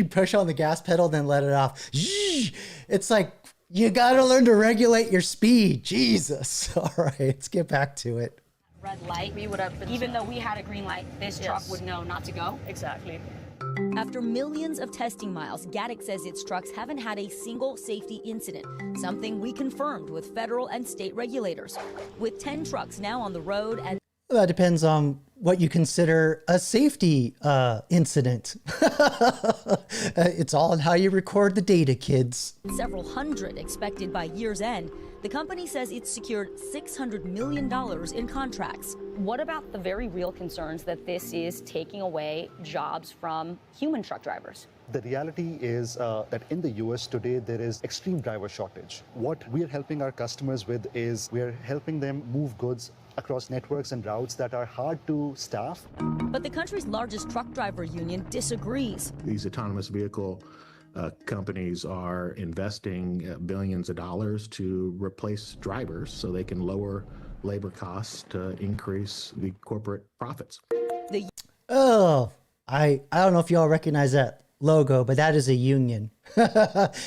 push on the gas pedal, then let it off. It's like, you got to learn to regulate your speed. Jesus. All right, let's get back to it. Red light, we would have been, even though we had a green light, this truck would know not to go. Exactly. After millions of testing miles, Gatik says its trucks haven't had a single safety incident, something we confirmed with federal and state regulators. With 10 trucks now on the road and That depends on what you consider a safety incident. It's all in how you record the data, kids. Several hundred expected by year's end. The company says it's secured $600 million in contracts. What about the very real concerns that this is taking away jobs from human truck drivers? The reality is that in the US today, there is extreme driver shortage. What we're helping our customers with is we're helping them move goods across networks and routes that are hard to staff. But the country's largest truck driver union disagrees. These autonomous vehicle companies are investing billions of dollars to replace drivers so they can lower labor costs to increase the corporate profits. Oh, I don't know if y'all recognize that logo, but that is a union.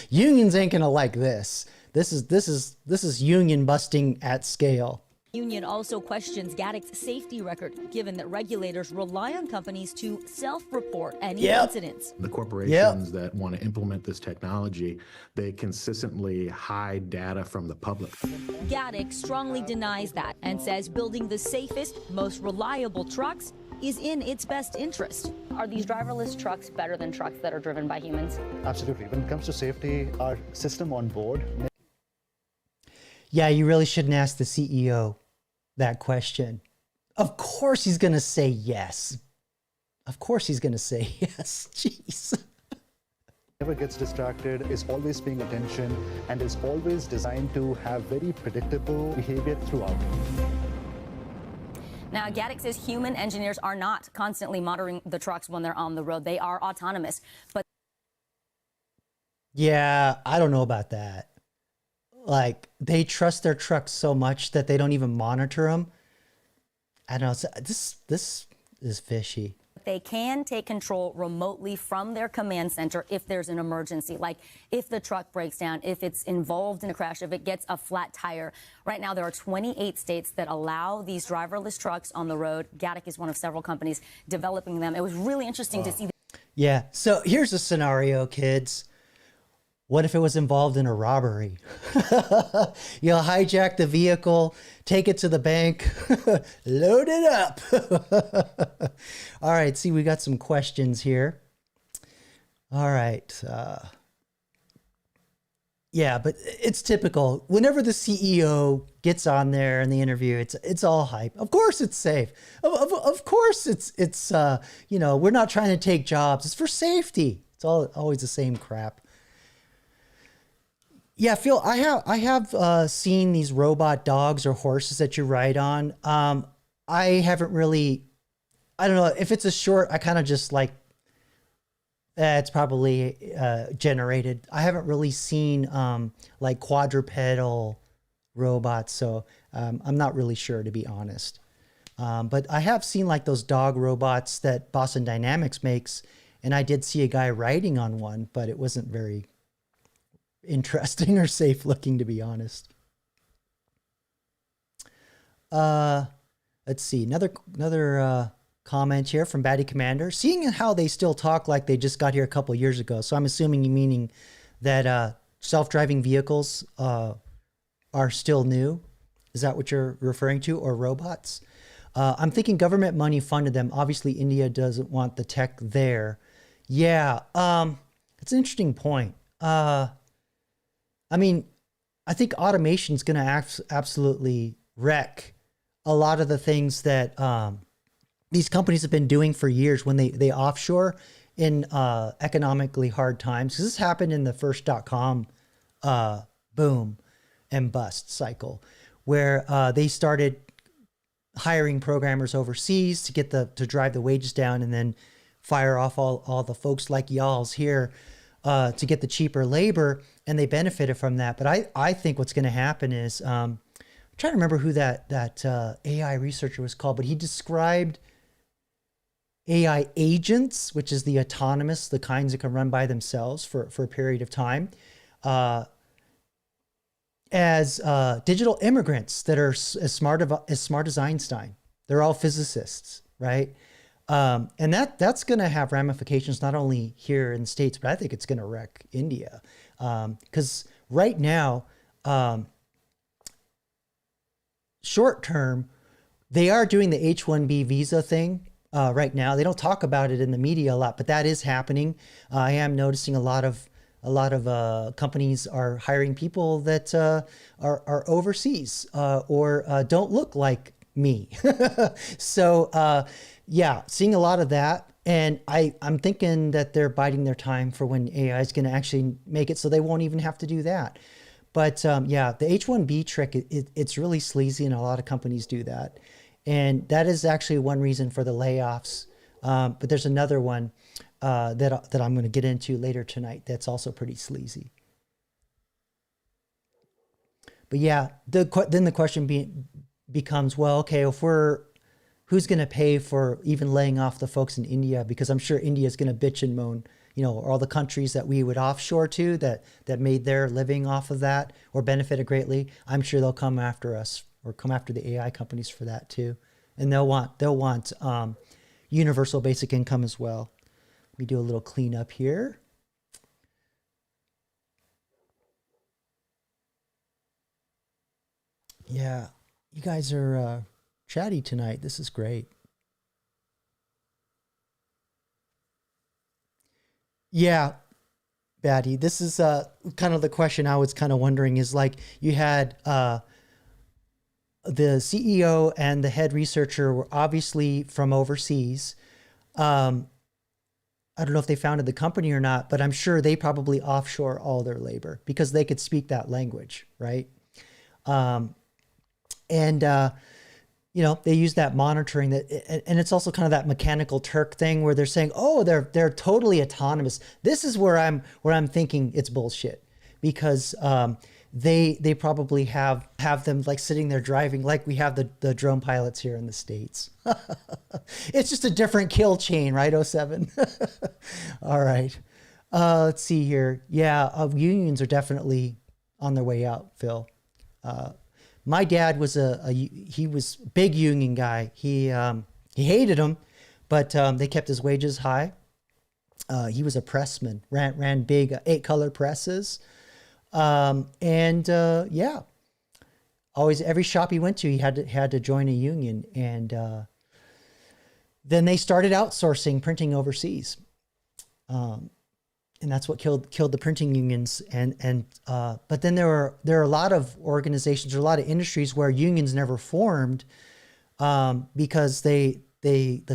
Unions ain't gonna like this. This is union busting at scale. Union also questions Gaddic's safety record, given that regulators rely on companies to self-report any incidents. The corporations that want to implement this technology, they consistently hide data from the public. Gaddic strongly denies that and says building the safest, most reliable trucks is in its best interest. Are these driverless trucks better than trucks that are driven by humans? Absolutely. When it comes to safety, our system on board. Yeah, you really shouldn't ask the CEO that question. Of course he's going to say yes. Of course he's going to say yes. Jeez. Never gets distracted, is always paying attention, and is always designed to have very predictable behavior throughout. Now, Gaddic says human engineers are not constantly monitoring the trucks when they're on the road. They are autonomous. But yeah, I don't know about that. Like, they trust their trucks so much that they don't even monitor them. I don't know. This is fishy. they can take control remotely from their command center if there's an emergency, like if the truck breaks down, if it's involved in a crash, if it gets a flat tire. Right now, there are 28 states that allow these driverless trucks on the road. Gaddic is one of several companies developing them. It was really interesting to see. Yeah. So here's a scenario, kids. What if it was involved in a robbery? You'll hijack the vehicle, take it to the bank, load it up. All right, see, we got some questions here. All right. Yeah, but it's typical. Whenever the CEO gets on there in the interview, it's all hype. Of course it's safe. Of course it's you know, we're not trying to take jobs. It's for safety. It's always the same crap. Yeah, Phil, I have seen these robot dogs or horses that you ride on. I haven't really, I don't know, if it's a short, I kind of just like, it's probably generated. I haven't really seen like quadrupedal robots, so I'm not really sure, to be honest. But I have seen like those dog robots that Boston Dynamics makes, and I did see a guy riding on one, but it wasn't very interesting or safe looking, to be honest. Let's see, another comment here from Batty Commander. Seeing how they still talk like they just got here a couple years ago, so I'm assuming you meaning that self-driving vehicles are still new. Is that what you're referring to, or robots? I'm thinking government money funded them. Obviously, India doesn't want the tech there. Yeah, it's an interesting point. I mean, I think automation is going to absolutely wreck a lot of the things that these companies have been doing for years when they offshore in economically hard times. Because this happened in the first .com boom and bust cycle, where they started hiring programmers overseas to get to drive the wages down, and then fire off all the folks like y'all's here to get the cheaper labor, and they benefited from that. But I think what's going to happen is, I'm trying to remember who that AI researcher was called, but he described AI agents, which is the autonomous, the kinds that can run by themselves for a period of time, as digital immigrants that are as smart as Einstein. They're all physicists, right? And that's going to have ramifications not only here in the States, but I think it's going to wreck India. Because right now, short term, They are doing the H-1B visa thing right now. They don't talk about it in the media a lot, but that is happening. I am noticing a lot of companies are hiring people that are overseas or don't look like me. So yeah, seeing a lot of that. And I'm thinking that they're biding their time for when AI is going to actually make it so they won't even have to do that. But yeah, the H-1B trick, it's really sleazy, and a lot of companies do that. And that is actually one reason for the layoffs. But there's another one that I'm going to get into later tonight that's also pretty sleazy. But yeah, then the question becomes, well, okay, who's going to pay for even laying off the folks in India? Because I'm sure India is going to bitch and moan, all the countries that we would offshore to that made their living off of that or benefited greatly. I'm sure they'll come after us or come after the AI companies for that too. And they'll want universal basic income as well. Let me do a little cleanup here. Yeah, you guys are chatty tonight. This is great. Yeah, Batty, this is kind of the question I was kind of wondering is like you had the CEO and the head researcher were obviously from overseas. I don't know if they founded the company or not, but I'm sure they probably offshore all their labor because they could speak that language, right? They use that monitoring and it's also kind of that mechanical Turk thing where they're saying, oh, they're totally autonomous. This is where I'm thinking it's bullshit because they probably have them like sitting there driving like we have the drone pilots here in the States. It's just a different kill chain, right? 07. All right. Let's see here. Yeah, unions are definitely on their way out, Phil. My dad was he was big union guy. He hated them, but they kept his wages high. He was a pressman, ran big 8-color presses. Yeah, always every shop he went to, he had to join a union. And then they started outsourcing printing overseas. And that's what killed the printing unions. But then there are a lot of organizations, or a lot of industries where unions never formed because the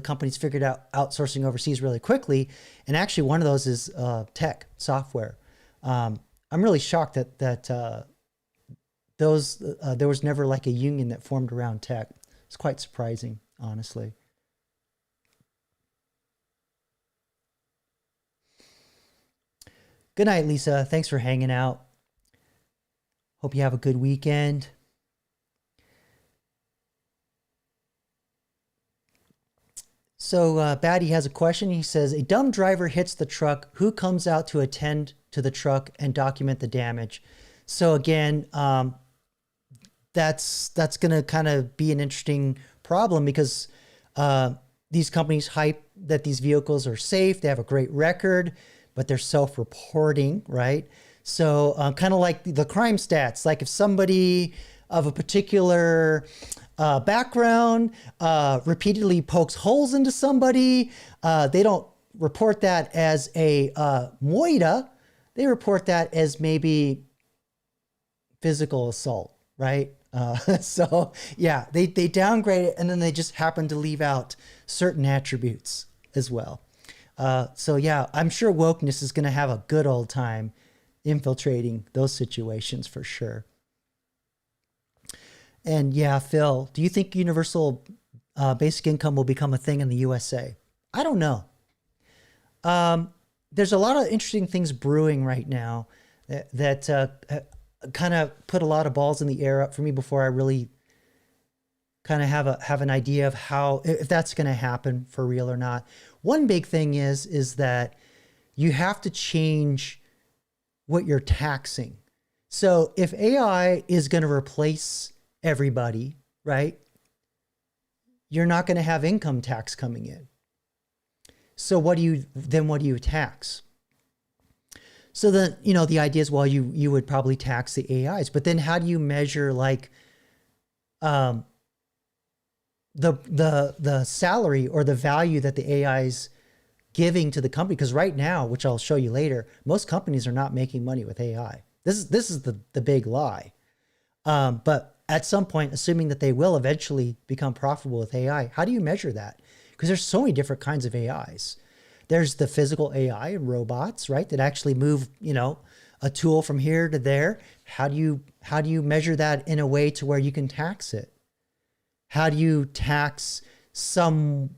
companies figured out outsourcing overseas really quickly. And actually, one of those is tech software. I'm really shocked that there was never like a union that formed around tech. It's quite surprising, honestly. Good night, Lisa. Thanks for hanging out. Hope you have a good weekend. So Batty has a question. He says, a dumb driver hits the truck. Who comes out to attend to the truck and document the damage? So again, that's going to kind of be an interesting problem because these companies hype that these vehicles are safe. They have a great record, but they're self-reporting, right? So kind of like the crime stats, like if somebody of a particular background repeatedly pokes holes into somebody, they don't report that as a moida. They report that as maybe physical assault, right? So yeah, they downgrade it and then they just happen to leave out certain attributes as well. So yeah, I'm sure wokeness is going to have a good old time infiltrating those situations for sure. And yeah, Phil, do you think universal basic income will become a thing in the USA? I don't know. There's a lot of interesting things brewing right now that kind of put a lot of balls in the air up for me before I really kind of have an idea of if that's going to happen for real or not. One big thing is that you have to change what you're taxing. So if AI is going to replace everybody, right? You're not going to have income tax coming in. So what do you tax? So then, the idea is, well, you would probably tax the AIs, but then how do you measure like the salary or the value that the AI's giving to the company. Because right now, which I'll show you later, most companies are not making money with AI. This is the big lie. But at some point, assuming that they will eventually become profitable with AI, how do you measure that? Because there's so many different kinds of AIs. There's the physical AI and robots, right, that actually move, a tool from here to there. How do you measure that in a way to where you can tax it? How do you tax some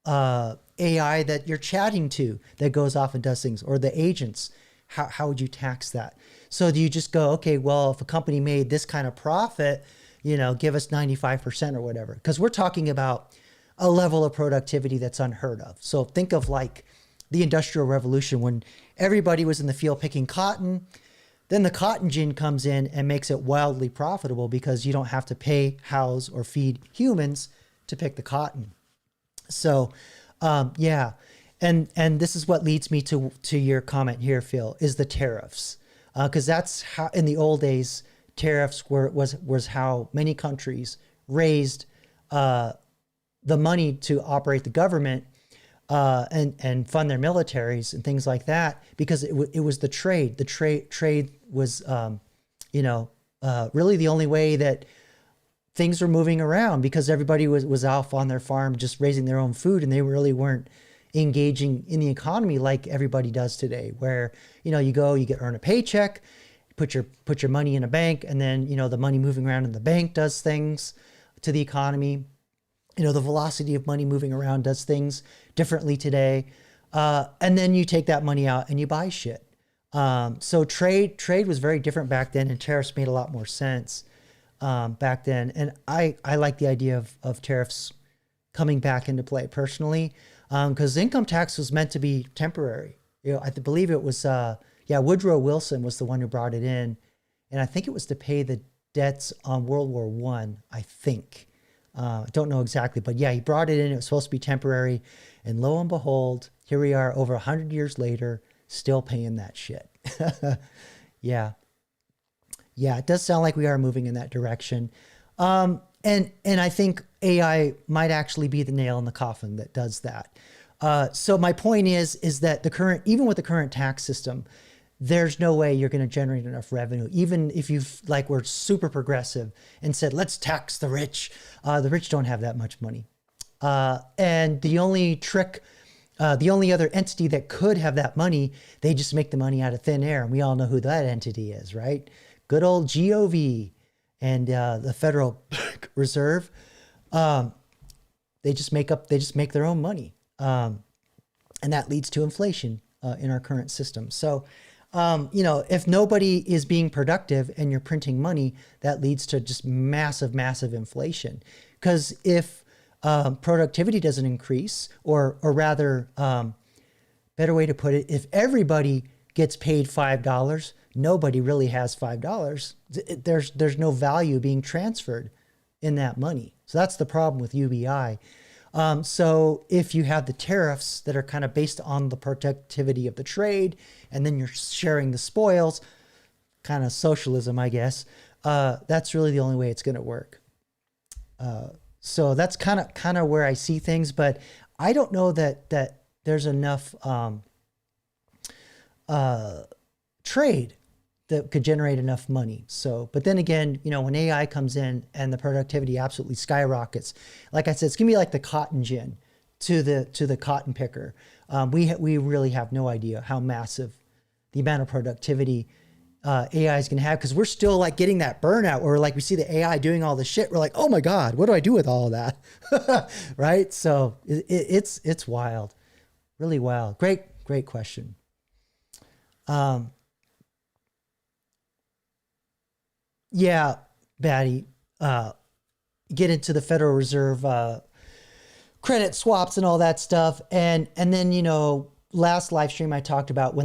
AI that you're chatting to that goes off and does things, or the agents? How would you tax that? So do you just go, okay, well, if a company made this kind of profit, give us 95% or whatever? Because we're talking about a level of productivity that's unheard of. So think of like the Industrial Revolution, when everybody was in the field picking cotton. Then the cotton gin comes in and makes it wildly profitable because you don't have to pay, house, or feed humans to pick the cotton. So, yeah. And this is what leads me to your comment here, Phil, is the tariffs. Because that's how, in the old days, tariffs was how many countries raised the money to operate the government and fund their militaries and things like that, because it was the trade. The trade was, really the only way that things were moving around, because everybody was off on their farm just raising their own food, and they really weren't engaging in the economy like everybody does today, where, you earn a paycheck, put your money in a bank, and then, the money moving around in the bank does things to the economy. The velocity of money moving around does things differently today. And then you take that money out and you buy shit. So trade was very different back then, and tariffs made a lot more sense back then. And I like the idea of tariffs coming back into play personally, because income tax was meant to be temporary. I believe it was, Woodrow Wilson was the one who brought it in. And I think it was to pay the debts on World War I think. Don't know exactly, but yeah, he brought it in. It was supposed to be temporary. And lo and behold, here we are over 100 years later, still paying that shit. Yeah. Yeah, it does sound like we are moving in that direction. And I think AI might actually be the nail in the coffin that does that. So my point is that even with the current tax system, there's no way you're going to generate enough revenue. Even if we're super progressive and said, let's tax the rich don't have that much money. And the only other entity that could have that money, they just make the money out of thin air. And we all know who that entity is, right? Good old GOV and the Federal Reserve. They just make their own money. And that leads to inflation in our current system. So, if nobody is being productive and you're printing money, that leads to just massive, massive inflation. Because if productivity doesn't increase, or rather, better way to put it, if everybody gets paid $5, nobody really has $5. There's no value being transferred in that money. So that's the problem with UBI. So if you have the tariffs that are kind of based on the productivity of the trade, and then you're sharing the spoils, kind of socialism, I guess, that's really the only way it's going to work. So that's kind of where I see things, but I don't know that there's enough trade that could generate enough money. So, but then again, when AI comes in and the productivity absolutely skyrockets, like I said, it's gonna be like the cotton gin to the cotton picker. We really have no idea how massive the amount of productivity AI is gonna have, because we're still like getting that burnout where we see the AI doing all the shit. We're like, oh my God, what do I do with all of that? Right? So it's wild, really wild. Great question. Yeah, Batty, get into the Federal Reserve credit swaps and all that stuff. And then, last live stream I talked about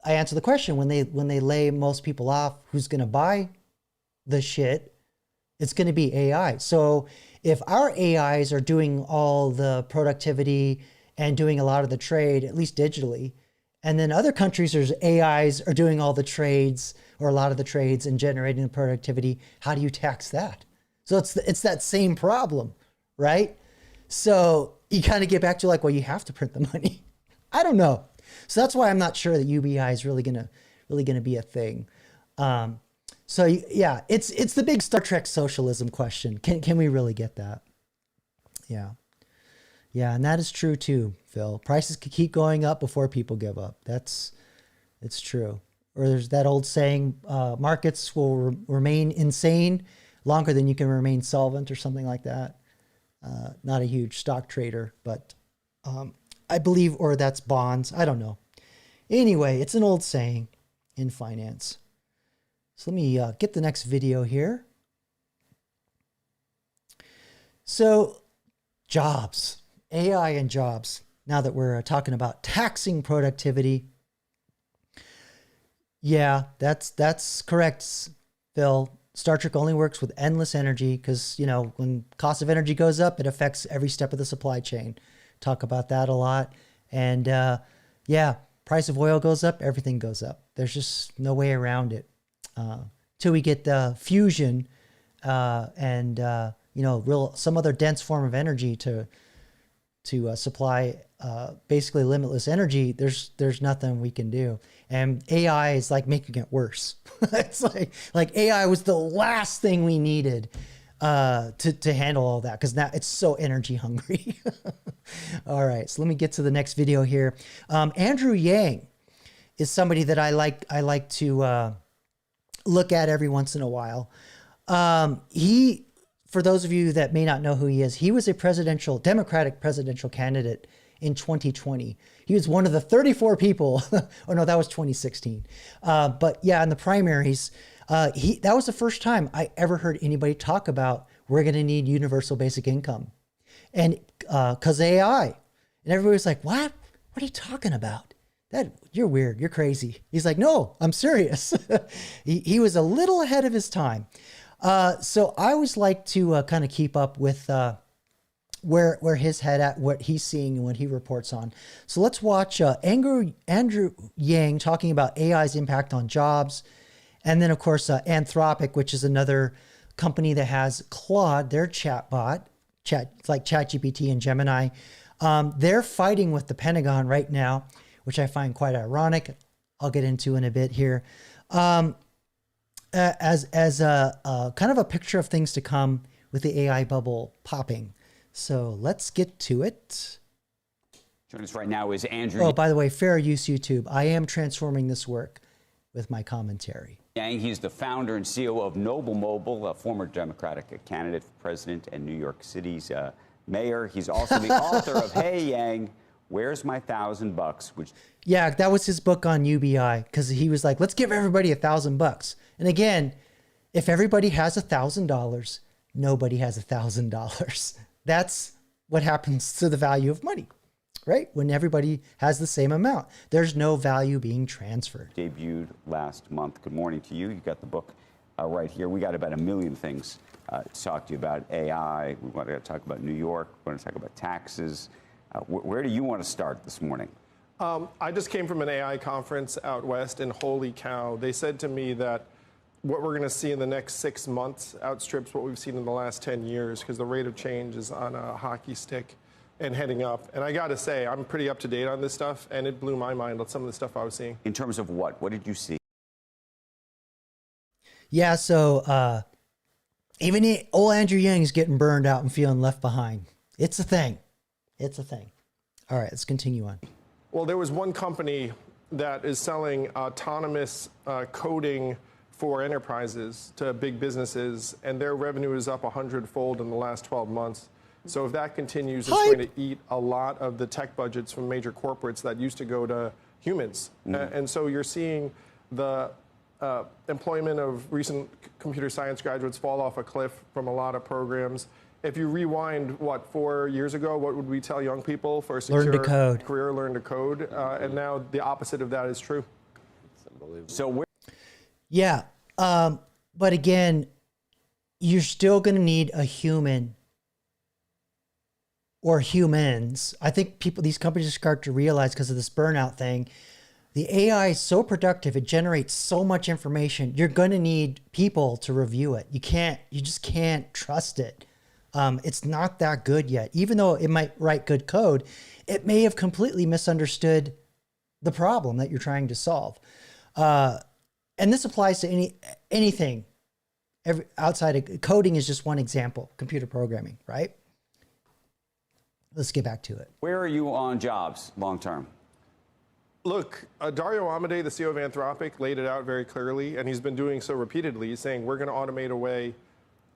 I answered the question, when they lay most people off, who's going to buy the shit? It's going to be AI. So if our AIs are doing all the productivity and doing a lot of the trade, at least digitally, and then other countries, there's AIs are doing all the trades or a lot of the trades and generating the productivity, how do you tax that? So it's that same problem, right? So you kind of get back to like, well, you have to print the money. I don't know. So that's why I'm not sure that UBI is really gonna be a thing. So yeah, it's the big Star Trek socialism question. Can we really get that? Yeah. Yeah, and that is true too, Phil. Prices could keep going up before people give up. It's true. Or there's that old saying, markets will remain insane longer than you can remain solvent, or something like that. Not a huge stock trader, but I believe, or that's bonds. I don't know. Anyway, it's an old saying in finance. So let me get the next video here. So jobs, AI and jobs. Now that we're talking about taxing productivity. Yeah, that's correct, Phil. Star Trek only works with endless energy because, you know, when cost of energy goes up, it affects every step of the supply chain. Talk about that a lot. And yeah, price of oil goes up, everything goes up. There's just no way around it. Till we get the fusion and you know, some other dense form of energy to supply basically limitless energy, there's nothing we can do. And AI is like making it worse. It's like AI was the last thing we needed to handle all that, because now it's so energy hungry. All right, so let me get to the next video here. Andrew Yang is somebody that I like to look at every once in a while. He, for those of you that may not know who he is, he was a Democratic presidential candidate in 2020. He was one of the 34 people. Oh no, that was 2016. But yeah, in the primaries, that was the first time I ever heard anybody talk about we're going to need universal basic income, and because AI, and everybody was like, "What? What are you talking about? You're weird. You're crazy." He's like, "No, I'm serious." He was a little ahead of his time. So I always like to kind of keep up with where his head at, what he's seeing and what he reports on. So let's watch Andrew Yang talking about AI's impact on jobs. And then of course, Anthropic, which is another company that has Claude, their chatbot, like ChatGPT and Gemini. They're fighting with the Pentagon right now, which I find quite ironic. I'll get into in a bit here. As a kind of a picture of things to come with the AI bubble popping. So let's get to it. Joining us right now is Andrew. Oh, by the way, fair use YouTube. I am transforming this work with my commentary. Yang, he's the founder and CEO of Noble Mobile, a former Democratic candidate for president and New York City's mayor. He's also the author of Hey Yang, Where's My $1,000? Which, yeah, that was his book on UBI, because he was like, let's give everybody $1,000. And again, if everybody has $1,000, nobody has $1,000. That's what happens to the value of money, right? When everybody has the same amount, there's no value being transferred. Debuted last month. Good morning to you. You got the book right here. We got about a million things to talk to you about. AI. We want to talk about New York. We want to talk about taxes. Where do you want to start this morning? I just came from an AI conference out west, and holy cow, they said to me that what we're going to see in the next 6 months outstrips what we've seen in the last 10 years, because the rate of change is on a hockey stick and heading up. And I got to say, I'm pretty up to date on this stuff, and it blew my mind on some of the stuff I was seeing. In terms of what? What did you see? Yeah, so even old Andrew Yang is getting burned out and feeling left behind. It's a thing. It's a thing. All right, let's continue on. Well, there was one company that is selling autonomous coding for enterprises to big businesses, and their revenue is up 100-fold in the last 12 months. So if that continues, it's going to eat a lot of the tech budgets from major corporates that used to go to humans. And so you're seeing the employment of recent computer science graduates fall off a cliff from a lot of programs. If you rewind, 4 years ago, what would we tell young people for a secure Learn to code. career? Learn to code. And now the opposite of that is true. So yeah, but again, you're still going to need a human or humans. I think these companies start to realize, because of this burnout thing, the AI is so productive, it generates so much information. You're going to need people to review it. You just can't trust it. It's not that good yet. Even though it might write good code, it may have completely misunderstood the problem that you're trying to solve. And this applies to anything. Outside of coding is just one example, computer programming, right? Let's get back to it. Where are you on jobs long term? Look, Dario Amodei, the CEO of Anthropic, laid it out very clearly, and he's been doing so repeatedly. He's saying we're going to automate away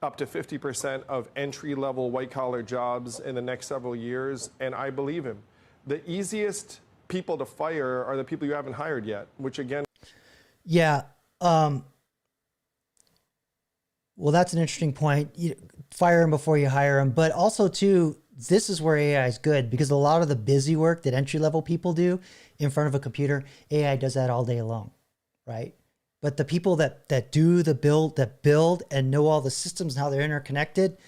up to 50% of entry-level white-collar jobs in the next several years, and I believe him. The easiest people to fire are the people you haven't hired yet, which again... Yeah. Well, that's an interesting point. You fire them before you hire them, but also too, this is where AI is good because a lot of the busy work that entry-level people do in front of a computer, AI does that all day long, right? But the people that do the build and know all the systems and how they're interconnected,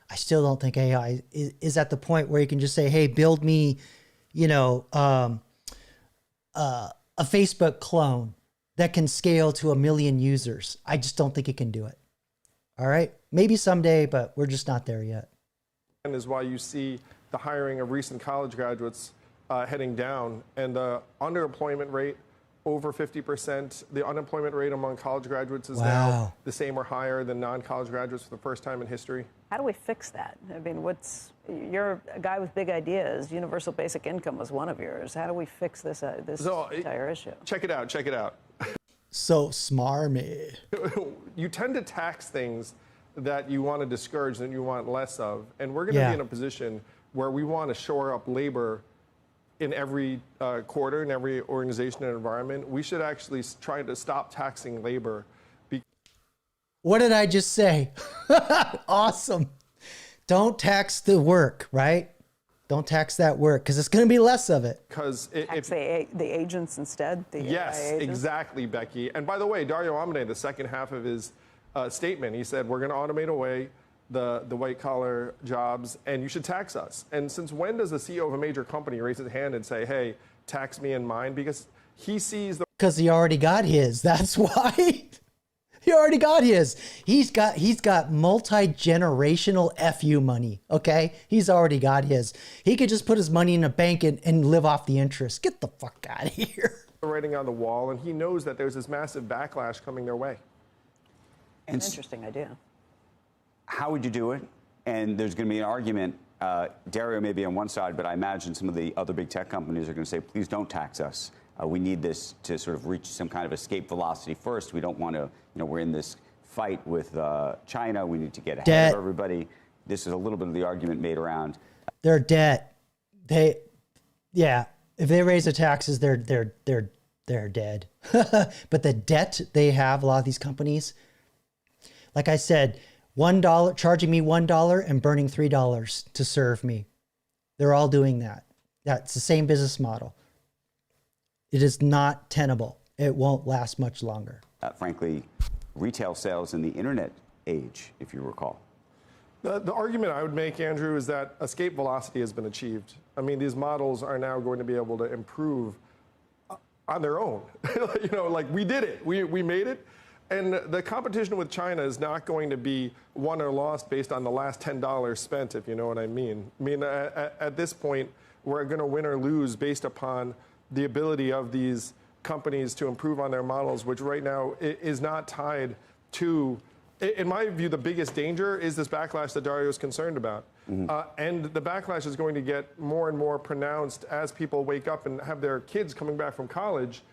I still don't think AI is at the point where you can just say, hey, build me, a Facebook clone that can scale to 1 million users. I just don't think it can do it. All right. Maybe someday, but we're just not there yet. And is why you see the hiring of recent college graduates heading down and the underemployment rate over 50%. The unemployment rate among college graduates is now the same or higher than non-college graduates for the first time in history. How do we fix that? I mean, you're a guy with big ideas. Universal basic income was one of yours. How do we fix this entire issue? Check it out. Check it out. So smarmy. You tend to tax things that you want to discourage and you want less of. And we're going to be in a position where we want to shore up labor in every quarter, in every organization and environment. We should actually try to stop taxing labor. What did I just say? Awesome. Don't tax the work, right? Don't tax that work because it's going to be less of it. Because tax the agents instead? Yes, exactly, Becky. And by the way, Dario Amodei, the second half of his statement, he said, we're going to automate away the white-collar jobs, and you should tax us. And since when does the CEO of a major company raise his hand and say, hey, tax me and mine? Because he sees the... Because he already got his. That's why. He already got his. He's got multi-generational FU money, okay? He's already got his. He could just put his money in a bank and live off the interest. Get the fuck out of here. Writing on the wall, and he knows that there's this massive backlash coming their way. An interesting idea. How would you do it? And there's going to be an argument. Dario may be on one side, but I imagine some of the other big tech companies are going to say, please don't tax us. We need this to sort of reach some kind of escape velocity first. We don't want to, we're in this fight with China. We need to get ahead of everybody. This is a little bit of the argument made around their debt. If they raise the taxes, they're dead. But the debt they have, a lot of these companies, like I said, $1, charging me $1 and burning $3 to serve me. They're all doing that. That's the same business model. It is not tenable. It won't last much longer. Frankly, retail sales in the internet age, if you recall. The argument I would make, Andrew, is that escape velocity has been achieved. I mean, these models are now going to be able to improve on their own. Like we did it. We made it. And the competition with China is not going to be won or lost based on the last $10 spent, if you know what I mean. I mean, at this point, we're going to win or lose based upon the ability of these companies to improve on their models, which right now is not tied to, in my view, the biggest danger is this backlash that Dario is concerned about. And the backlash is going to get more and more pronounced as people wake up and have their kids coming back from college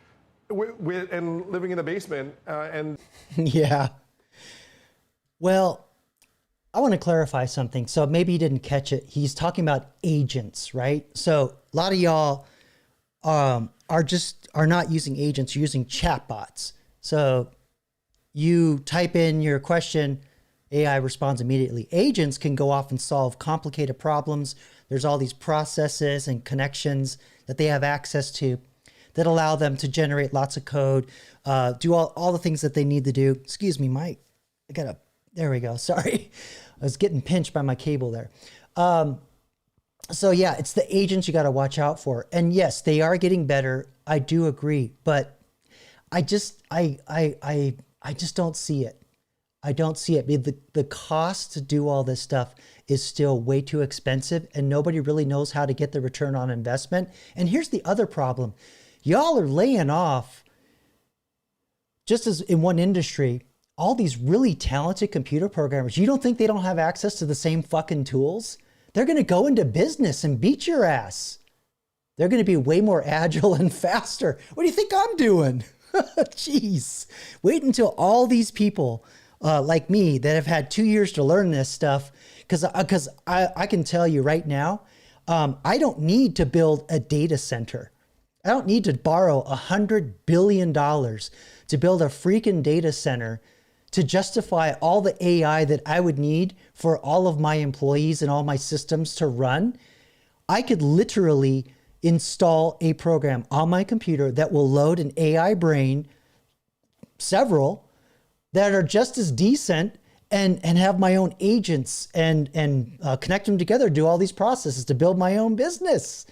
and living in the basement. Yeah. Well, I want to clarify something. So maybe you didn't catch it. He's talking about agents, right? So a lot of y'all are not using agents, you're using chatbots. So you type in your question, AI responds immediately. Agents can go off and solve complicated problems. There's all these processes and connections that they have access to that allow them to generate lots of code, do all the things that they need to do. Excuse me, Mike. There we go. Sorry. I was getting pinched by my cable there. So yeah, it's the agents you got to watch out for. And yes, they are getting better. I do agree, but I just don't see it. I don't see it. The cost to do all this stuff is still way too expensive, and nobody really knows how to get the return on investment. And here's the other problem. Y'all are laying off, just as in one industry, all these really talented computer programmers. You don't think they don't have access to the same fucking tools? They're going to go into business and beat your ass. They're going to be way more agile and faster. What do you think I'm doing? Jeez. Wait until all these people like me that have had 2 years to learn this stuff, because I can tell you right now, I don't need to build a data center. I don't need to borrow $100 billion to build a freaking data center to justify all the AI that I would need for all of my employees and all my systems to run. I could literally install a program on my computer that will load an AI brain, several, that are just as decent, and have my own agents and connect them together, do all these processes to build my own business.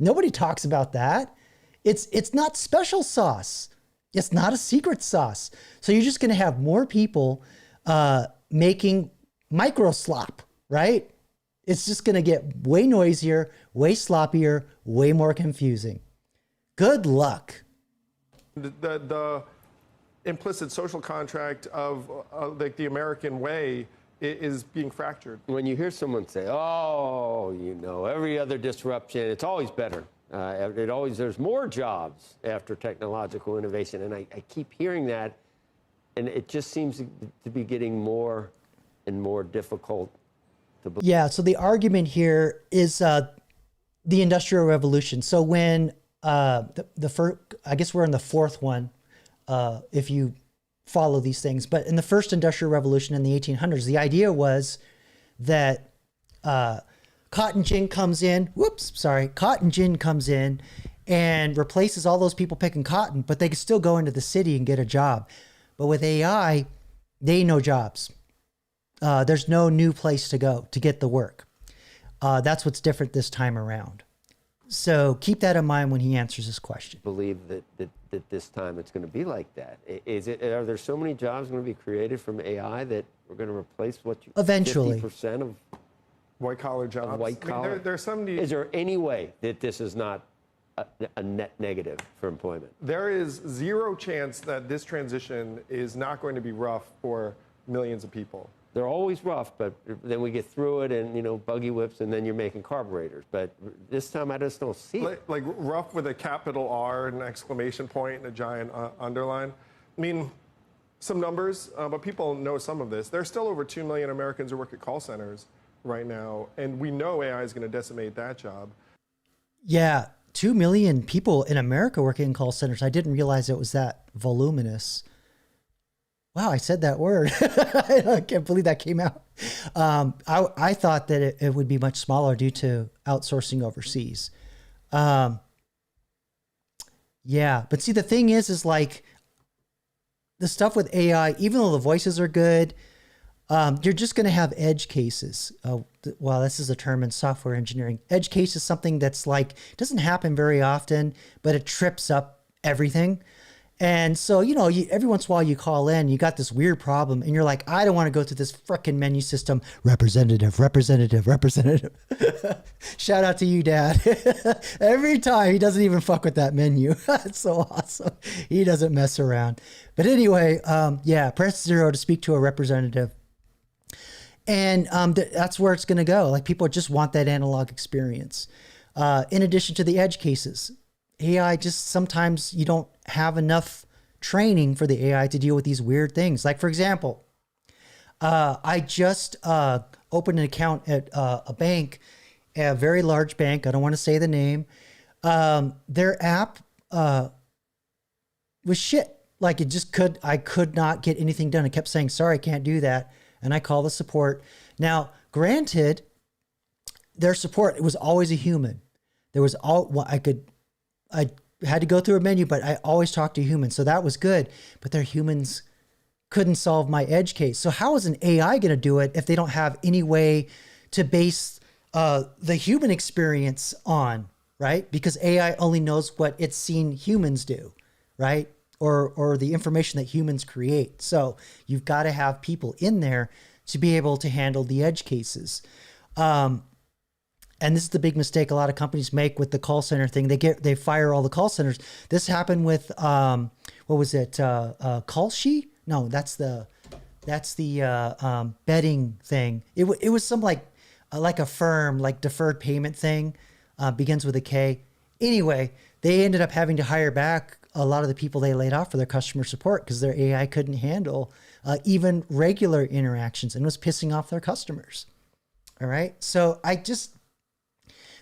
Nobody talks about that. It's not special sauce. It's not a secret sauce. So you're just going to have more people making micro slop, right? It's just going to get way noisier, way sloppier, way more confusing. Good luck. The implicit social contract of like the American way is being fractured. When you hear someone say, "Oh, every other disruption, it's always better. There's more jobs after technological innovation," and I keep hearing that, and it just seems to be getting more and more difficult to believe. Yeah. So the argument here is the Industrial Revolution. So when the first, I guess we're in the fourth one, if you follow these things, but in the first Industrial Revolution in the 1800s, the idea was that cotton gin comes in, cotton gin comes in and replaces all those people picking cotton, but they can still go into the city and get a job. But with AI, they ain't no jobs. There's no new place to go to get the work. That's what's different this time around. So keep that in mind when he answers this question. Believe that this time it's going to be like that. Are there so many jobs going to be created from AI that we're going to replace eventually 50% of white collar jobs? White collar. There's some. Is there any way that this is not a net negative for employment? There is zero chance that this transition is not going to be rough for millions of people. They're always rough, but then we get through it and, buggy whips, and then you're making carburetors. But this time I just don't see it. Like rough with a capital R and an exclamation point and a giant underline. I mean, some numbers, but people know some of this. There's still over 2 million Americans who work at call centers right now, and we know AI is going to decimate that job. Yeah, 2 million people in America working in call centers. I didn't realize it was that voluminous. Wow, I said that word. I can't believe that came out. I thought that it would be much smaller due to outsourcing overseas. Yeah, but see, the thing is like the stuff with AI, even though the voices are good, you're just going to have edge cases. Well, this is a term in software engineering. Edge case is something that's like, doesn't happen very often, but it trips up everything. And so, every once in a while you call in, you got this weird problem and you're like, I don't want to go through this frickin' menu system. Representative. Shout out to you, Dad. Every time he doesn't even fuck with that menu. It's so awesome. He doesn't mess around. But anyway, press 0 to speak to a representative. And that's where it's going to go. Like, people just want that analog experience. In addition to the edge cases, AI just sometimes you don't have enough training for the AI to deal with these weird things. Like, for example, I just opened an account at a bank, a very large bank. I don't want to say the name. Their app was shit. Like, I could not get anything done. It kept saying, sorry, I can't do that. And I call the support. Now, granted, their support, it was always a human. There was I had to go through a menu, but I always talked to humans. So that was good, but their humans couldn't solve my edge case. So how is an AI going to do it if they don't have any way to base the human experience on, right? Because AI only knows what it's seen humans do, right? or the information that humans create. So you've got to have people in there to be able to handle the edge cases. And this is the big mistake a lot of companies make with the call center thing. They fire all the call centers. This happened with what was it? Callshe? No, that's the betting thing. It was some like a firm, like deferred payment thing, begins with a K. Anyway, they ended up having to hire back a lot of the people they laid off for their customer support because their AI couldn't handle even regular interactions and was pissing off their customers. All right. So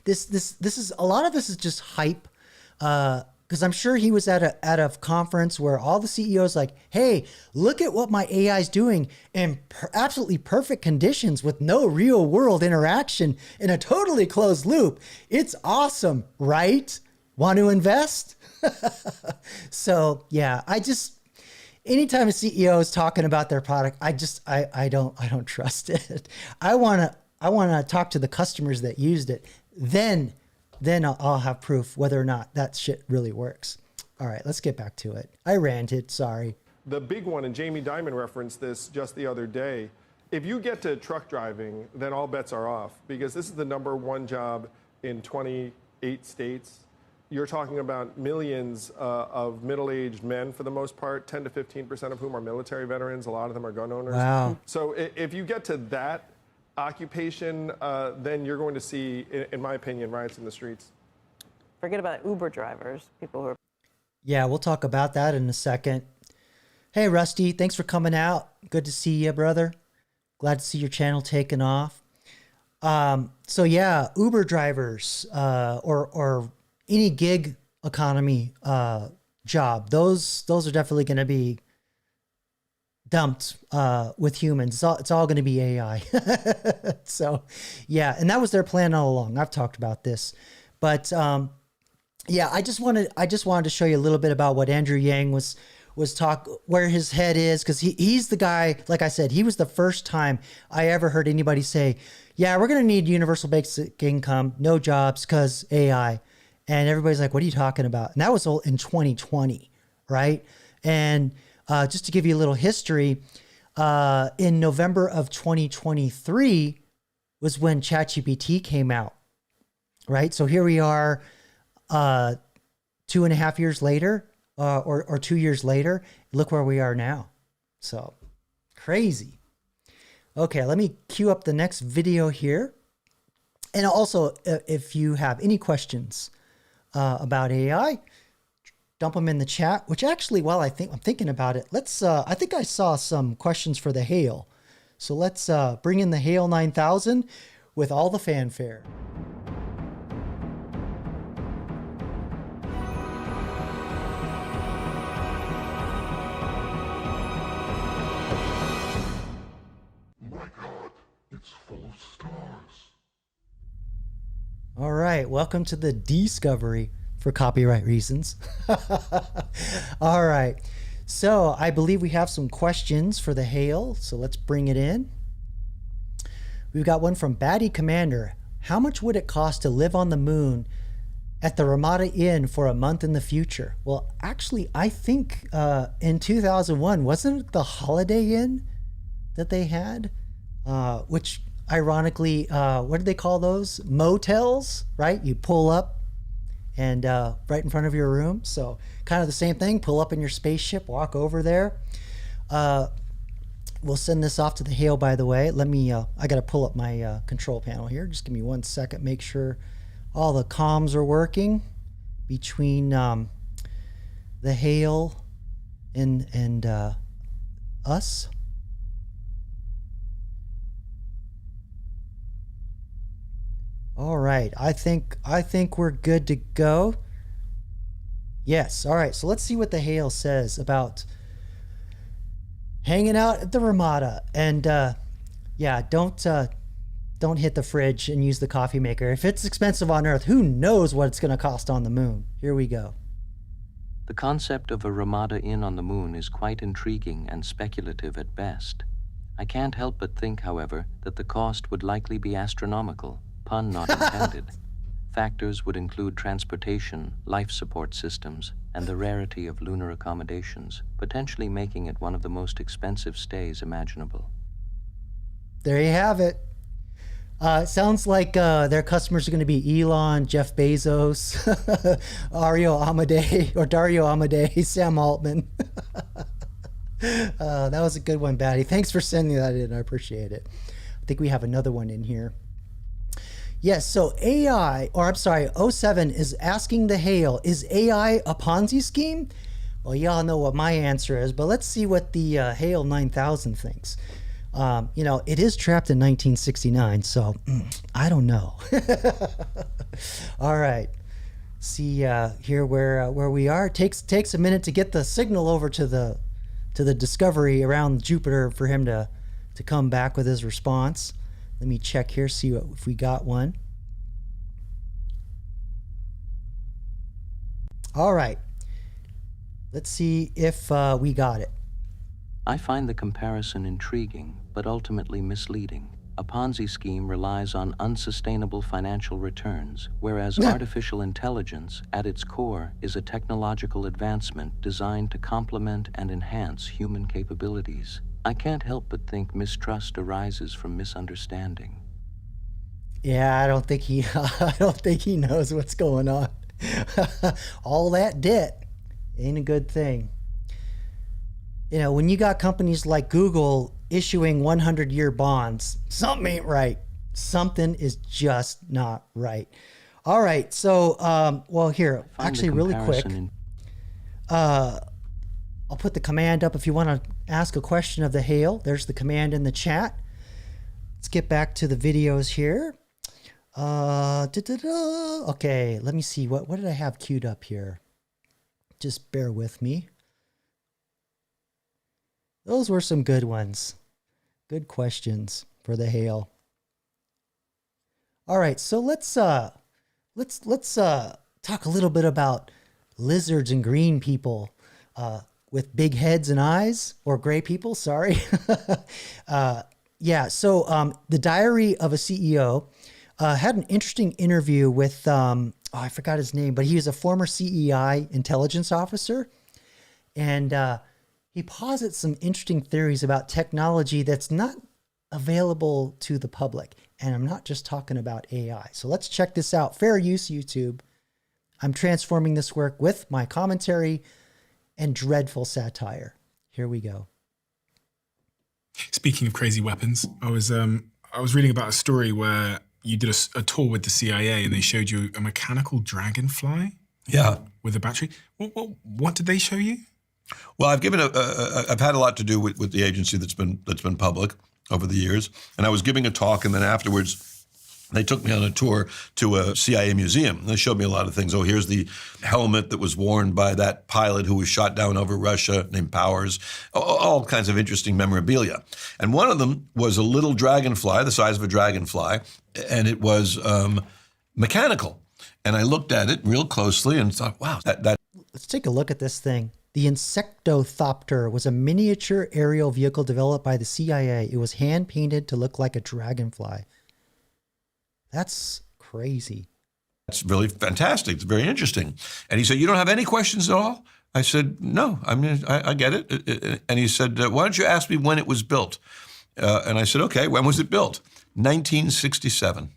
this is a lot of this is just hype. Because I'm sure he was at a conference where all the CEOs like, hey, look at what my AI is doing in absolutely perfect conditions with no real world interaction in a totally closed loop. It's awesome, right? Want to invest? So yeah, anytime a CEO is talking about their product, I don't trust it. I want to talk to the customers that used it. Then I'll have proof whether or not that shit really works. All right, let's get back to it. I ranted, sorry. The big one, and Jamie Dimon referenced this just the other day, if you get to truck driving, then all bets are off because this is the #1 job in 28 states. You're talking about millions of middle-aged men for the most part, 10 to 15% of whom are military veterans. A lot of them are gun owners. Wow. So if you get to that occupation, then you're going to see, in my opinion, riots in the streets. Forget about Uber drivers, people who are... Yeah, we'll talk about that in a second. Hey, Rusty, thanks for coming out. Good to see you, brother. Glad to see your channel taking off. So yeah, Uber drivers or any gig economy job, those are definitely going to be dumped with humans. It's all going to be AI. So yeah, and that was their plan all along. I've talked about this, but yeah, I just wanted to show you a little bit about what Andrew Yang was where his head is, because he's the guy. Like I said, he was the first time I ever heard anybody say, yeah, we're going to need universal basic income, no jobs because AI. And everybody's like, what are you talking about? And that was all in 2020, right? And just to give you a little history, in November of 2023 was when ChatGPT came out, right? So here we are 2.5 years later, or 2 years later. Look where we are now. So crazy. Okay, let me queue up the next video here. And also, if you have any questions about AI, dump them in the chat, which actually, while I'm thinking about it, I think I saw some questions for the hail. So let's bring in the hail 9000 with all the fanfare. My God, it's full of stars. All right, welcome to the Discovery for copyright reasons. All right, so I believe we have some questions for the hail, so let's bring it in. We've got one from Batty Commander. How much would it cost to live on the moon at the Ramada Inn for a month in the future? Well, actually, I think in 2001, wasn't it the Holiday Inn that they had? Which ironically, what did they call those? Motels, right? You pull up and right in front of your room. So kind of the same thing, pull up in your spaceship, walk over there. We'll send this off to the hail, by the way. Let me, I got to pull up my control panel here. Just give me 1 second, make sure all the comms are working between the hail and us. All right, I think we're good to go. Yes, all right, so let's see what the hail says about hanging out at the Ramada. And yeah, don't hit the fridge and use the coffee maker. If it's expensive on Earth, who knows what it's going to cost on the moon? Here we go. The concept of a Ramada Inn on the moon is quite intriguing and speculative at best. I can't help but think, however, that the cost would likely be astronomical. Pun not intended. Factors would include transportation, life support systems, and the rarity of lunar accommodations, potentially making it one of the most expensive stays imaginable. There you have it. It sounds like their customers are going to be Elon, Jeff Bezos, Dario Amodei, Sam Altman. That was a good one, Batty. Thanks for sending that in. I appreciate it. I think we have another one in here. Yes, so O7 is asking the Hale, is AI a Ponzi scheme? Well, y'all know what my answer is, but let's see what the Hale 9000 thinks. It is trapped in 1969, so I don't know. All right. See here where we are. It takes a minute to get the signal over to the Discovery around Jupiter for him to come back with his response. Let me check here, see if we got one. All right. Let's see if we got it. I find the comparison intriguing, but ultimately misleading. A Ponzi scheme relies on unsustainable financial returns, whereas artificial intelligence, at its core, is a technological advancement designed to complement and enhance human capabilities. I can't help but think mistrust arises from misunderstanding. Yeah, I don't think he knows what's going on. All that debt ain't a good thing. When you got companies like Google issuing 100-year bonds, something ain't right. Something is just not right. All right, so, well, here, actually really quick, I'll put the command up if you want to ask a question of the Hale. There's the command in the chat. Let's get back to the videos here. Okay, let me see. What did I have queued up here? Just bear with me. Those were some good ones. Good questions for the Hale. All right, so let's talk a little bit about lizards and green people with big heads and eyes, or gray people. Sorry. Yeah. So the Diary of a CEO had an interesting interview with I forgot his name, but he was a former CEI intelligence officer, and he posits some interesting theories about technology that's not available to the public. And I'm not just talking about AI. So let's check this out. Fair use, YouTube. I'm transforming this work with my commentary and dreadful satire. Here we go. Speaking of crazy weapons, I was reading about a story where you did a tour with the CIA and they showed you a mechanical dragonfly. Yeah. With a battery. What did they show you? Well, I've had a lot to do with the agency that's been public over the years, and I was giving a talk, and then afterwards, they took me on a tour to a CIA museum. They showed me a lot of things. Oh, here's the helmet that was worn by that pilot who was shot down over Russia named Powers. All kinds of interesting memorabilia, and one of them was a little dragonfly, the size of a dragonfly, and it was mechanical. And I looked at it real closely and thought, wow, that. Let's take a look at this thing. The Insectothopter was a miniature aerial vehicle developed by the CIA. It was hand-painted to look like a dragonfly. That's crazy. That's really fantastic. It's very interesting. And he said, you don't have any questions at all? I said, no, I get it. And he said, why don't you ask me when it was built? And I said, okay, when was it built? 1967.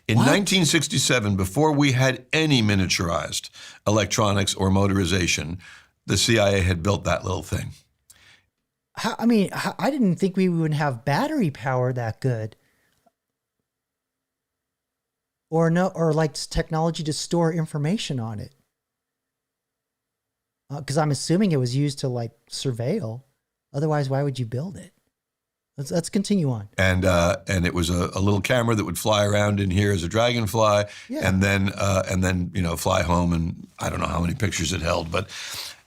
In 1967, before we had any miniaturized electronics or motorization, the CIA had built that little thing. I didn't think we would have battery power that good. Or like technology to store information on it. Because I'm assuming it was used to like surveil. Otherwise, why would you build it? Let's continue on. And it was a little camera that would fly around in here as a dragonfly, and then fly home, and I don't know how many pictures it held, but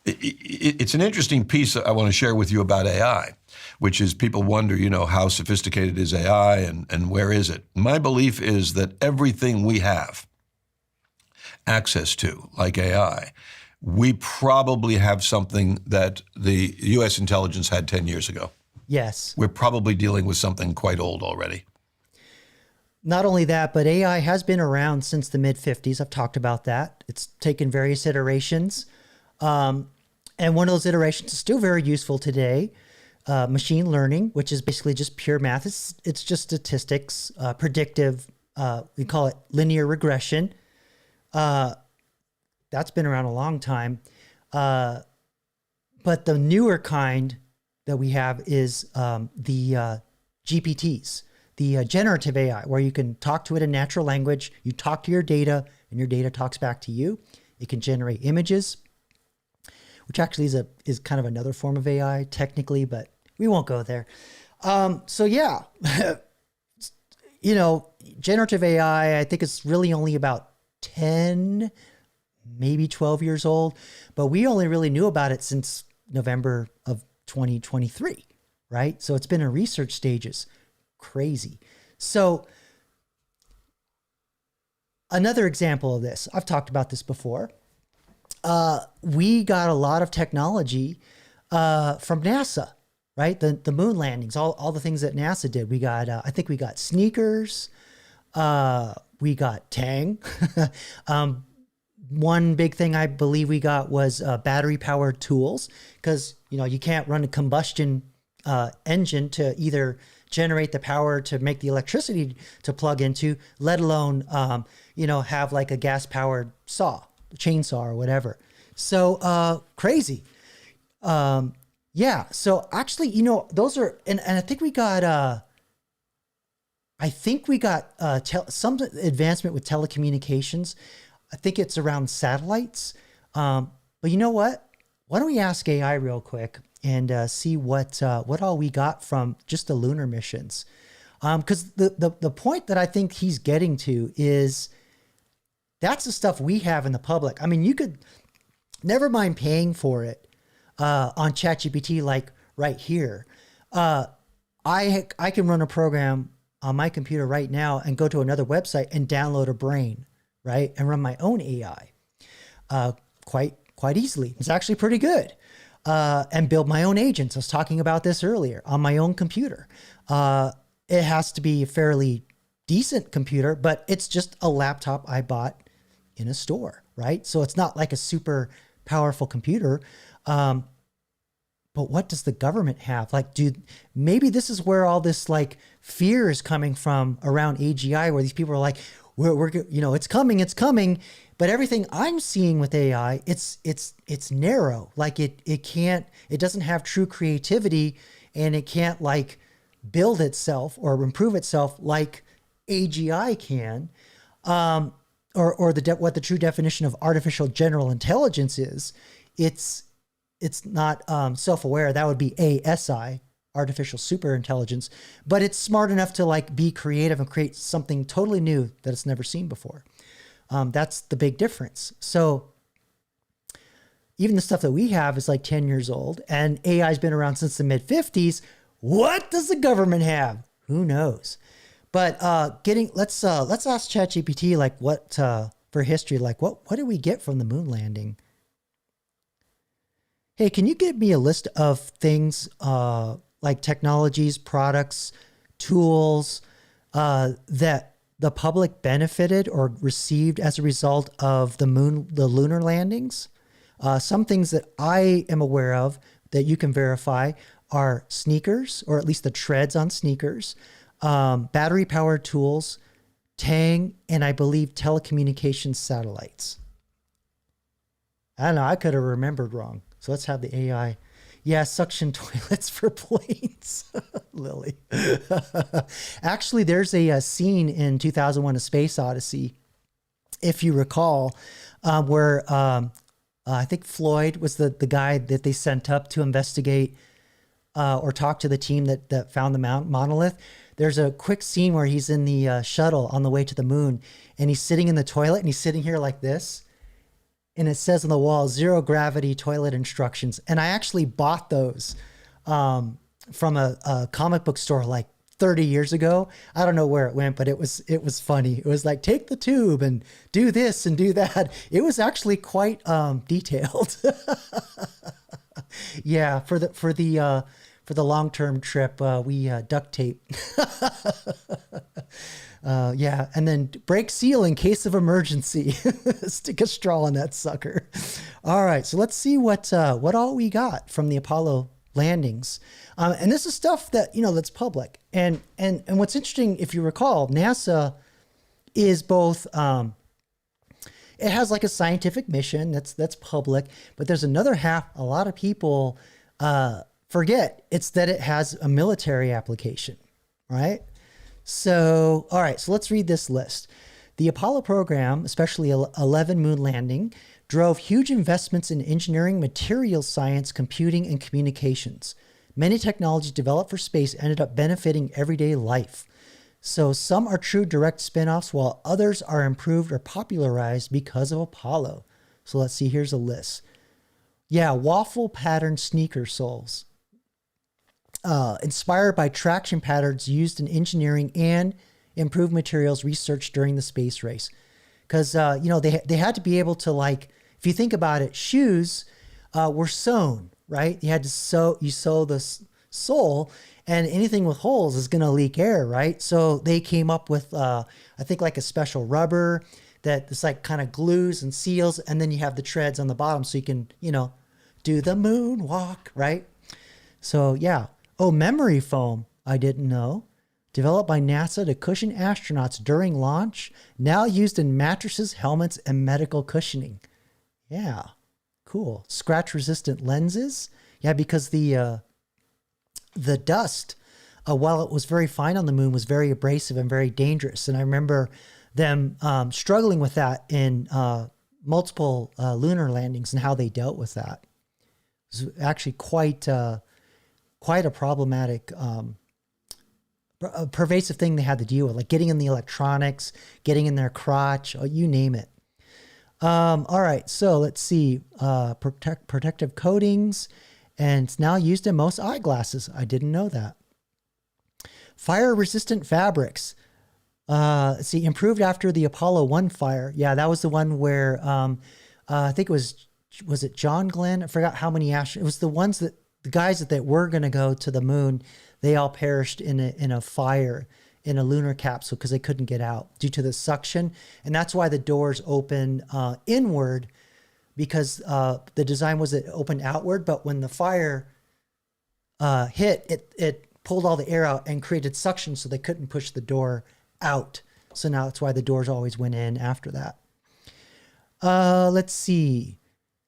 it's an interesting piece I want to share with you about AI, which is people wonder, how sophisticated is AI and where is it? My belief is that everything we have access to, like AI, we probably have something that the U.S. intelligence had 10 years ago. Yes. We're probably dealing with something quite old already. Not only that, but AI has been around since the mid-50s. I've talked about that. It's taken various iterations. And one of those iterations is still very useful today. Machine learning, which is basically just pure math. It's just statistics, predictive. We call it linear regression. That's been around a long time. But the newer kind that we have is the GPTs, the generative AI, where you can talk to it in natural language. You talk to your data, and your data talks back to you. It can generate images, which actually is kind of another form of AI technically, but we won't go there. So yeah, generative AI, I think it's really only about 10, maybe 12 years old, but we only really knew about it since November of 2023, right? So it's been in research stages. Crazy. So another example of this, I've talked about this before. We got a lot of technology from NASA, right? The moon landings, all the things that NASA did. We got, I think we got sneakers. We got Tang. One big thing I believe we got was battery powered tools, because you can't run a combustion engine to either generate the power to make the electricity to plug into, let alone have like a gas powered chainsaw or whatever. So crazy. Yeah. So actually, those are, and I think we got some advancement with telecommunications. I think it's around satellites. But you know what? Why don't we ask AI real quick and see what all we got from just the lunar missions? Because the point that I think he's getting to is that's the stuff we have in the public. I mean, you could never mind paying for it on ChatGPT, like right here. I can run a program on my computer right now and go to another website and download a brain, right? And run my own AI quite easily. It's actually pretty good. And build my own agents. I was talking about this earlier on my own computer. It has to be a fairly decent computer, but it's just a laptop I bought in a store, right? So it's not like a super powerful computer. But what does the government have? Like, maybe this is where all this like fear is coming from around AGI, where these people are like, we're it's coming. But everything I'm seeing with AI, it's narrow. Like it doesn't have true creativity, and it can't like build itself or improve itself like AGI can, or what the true definition of artificial general intelligence is. It's not self-aware. That would be ASI, artificial super intelligence, but it's smart enough to like be creative and create something totally new that it's never seen before. That's the big difference. So even the stuff that we have is like 10 years old, and AI has been around since the mid 50s. What does the government have? Who knows? But let's ask ChatGPT like what for history, like what did we get from the moon landing? Hey, can you give me a list of things like technologies, products, tools that the public benefited or received as a result of the lunar landings? Some things that I am aware of that you can verify are sneakers, or at least the treads on sneakers, battery powered tools, Tang, and I believe telecommunications satellites. I don't know, I could have remembered wrong. So let's have the AI. Yeah, suction toilets for planes, Lily. Actually, there's a scene in 2001: A Space Odyssey, if you recall, where I think Floyd was the guy that they sent up to investigate or talk to the team that found the monolith. There's a quick scene where he's in the shuttle on the way to the moon, and he's sitting in the toilet, and he's sitting here like this. And it says on the wall, 0 gravity toilet instructions. And I actually bought those from a comic book store like 30 years ago. I don't know where it went, but it was funny. It was like, take the tube and do this and do that. It was actually quite detailed. Yeah, for the long-term trip, we duct tape. Yeah, and then break seal in case of emergency. Stick a straw in that sucker. All right, so let's see what all we got from the Apollo landings. And this is stuff that, that's public. And what's interesting, if you recall, NASA is both, it has like a scientific mission that's public, but there's another half a lot of people forget. It's that it has a military application, right? So, all right, so let's read this list. The Apollo program, especially 11 moon landing, drove huge investments in engineering, materials science, computing, and communications. Many technologies developed for space ended up benefiting everyday life. So some are true direct spin-offs, while others are improved or popularized because of Apollo. So let's see, here's a list. Yeah, waffle pattern sneaker soles. Inspired by traction patterns used in engineering and improved materials researched during the space race. Because, they had to be able to, like, if you think about it, shoes were sewn, right? You had to sew the sole, and anything with holes is going to leak air, right? So they came up with, I think, like a special rubber that is like kind of glues and seals, and then you have the treads on the bottom so you can, do the moonwalk, right? So, yeah. Oh, memory foam, I didn't know. Developed by NASA to cushion astronauts during launch, now used in mattresses, helmets, and medical cushioning. Yeah, cool. Scratch-resistant lenses. Yeah, because the dust, while it was very fine on the moon, was very abrasive and very dangerous. And I remember them struggling with that in multiple lunar landings and how they dealt with that. It was actually quite a problematic, a pervasive thing they had to deal with, like getting in the electronics, getting in their crotch, you name it. All right, so let's see, protective coatings, and it's now used in most eyeglasses. I didn't know that. Fire-resistant fabrics. Let's see, improved after the Apollo 1 fire. Yeah, that was the one where I think it was it John Glenn? I forgot how many astronauts. It was the ones that the guys that were going to go to the moon. They all perished in a fire in a lunar capsule because they couldn't get out due to the suction, and that's why the doors open inward, because the design was it opened outward, but when the fire hit, it pulled all the air out and created suction, so they couldn't push the door out. So now that's why the doors always went in after that. Let's see.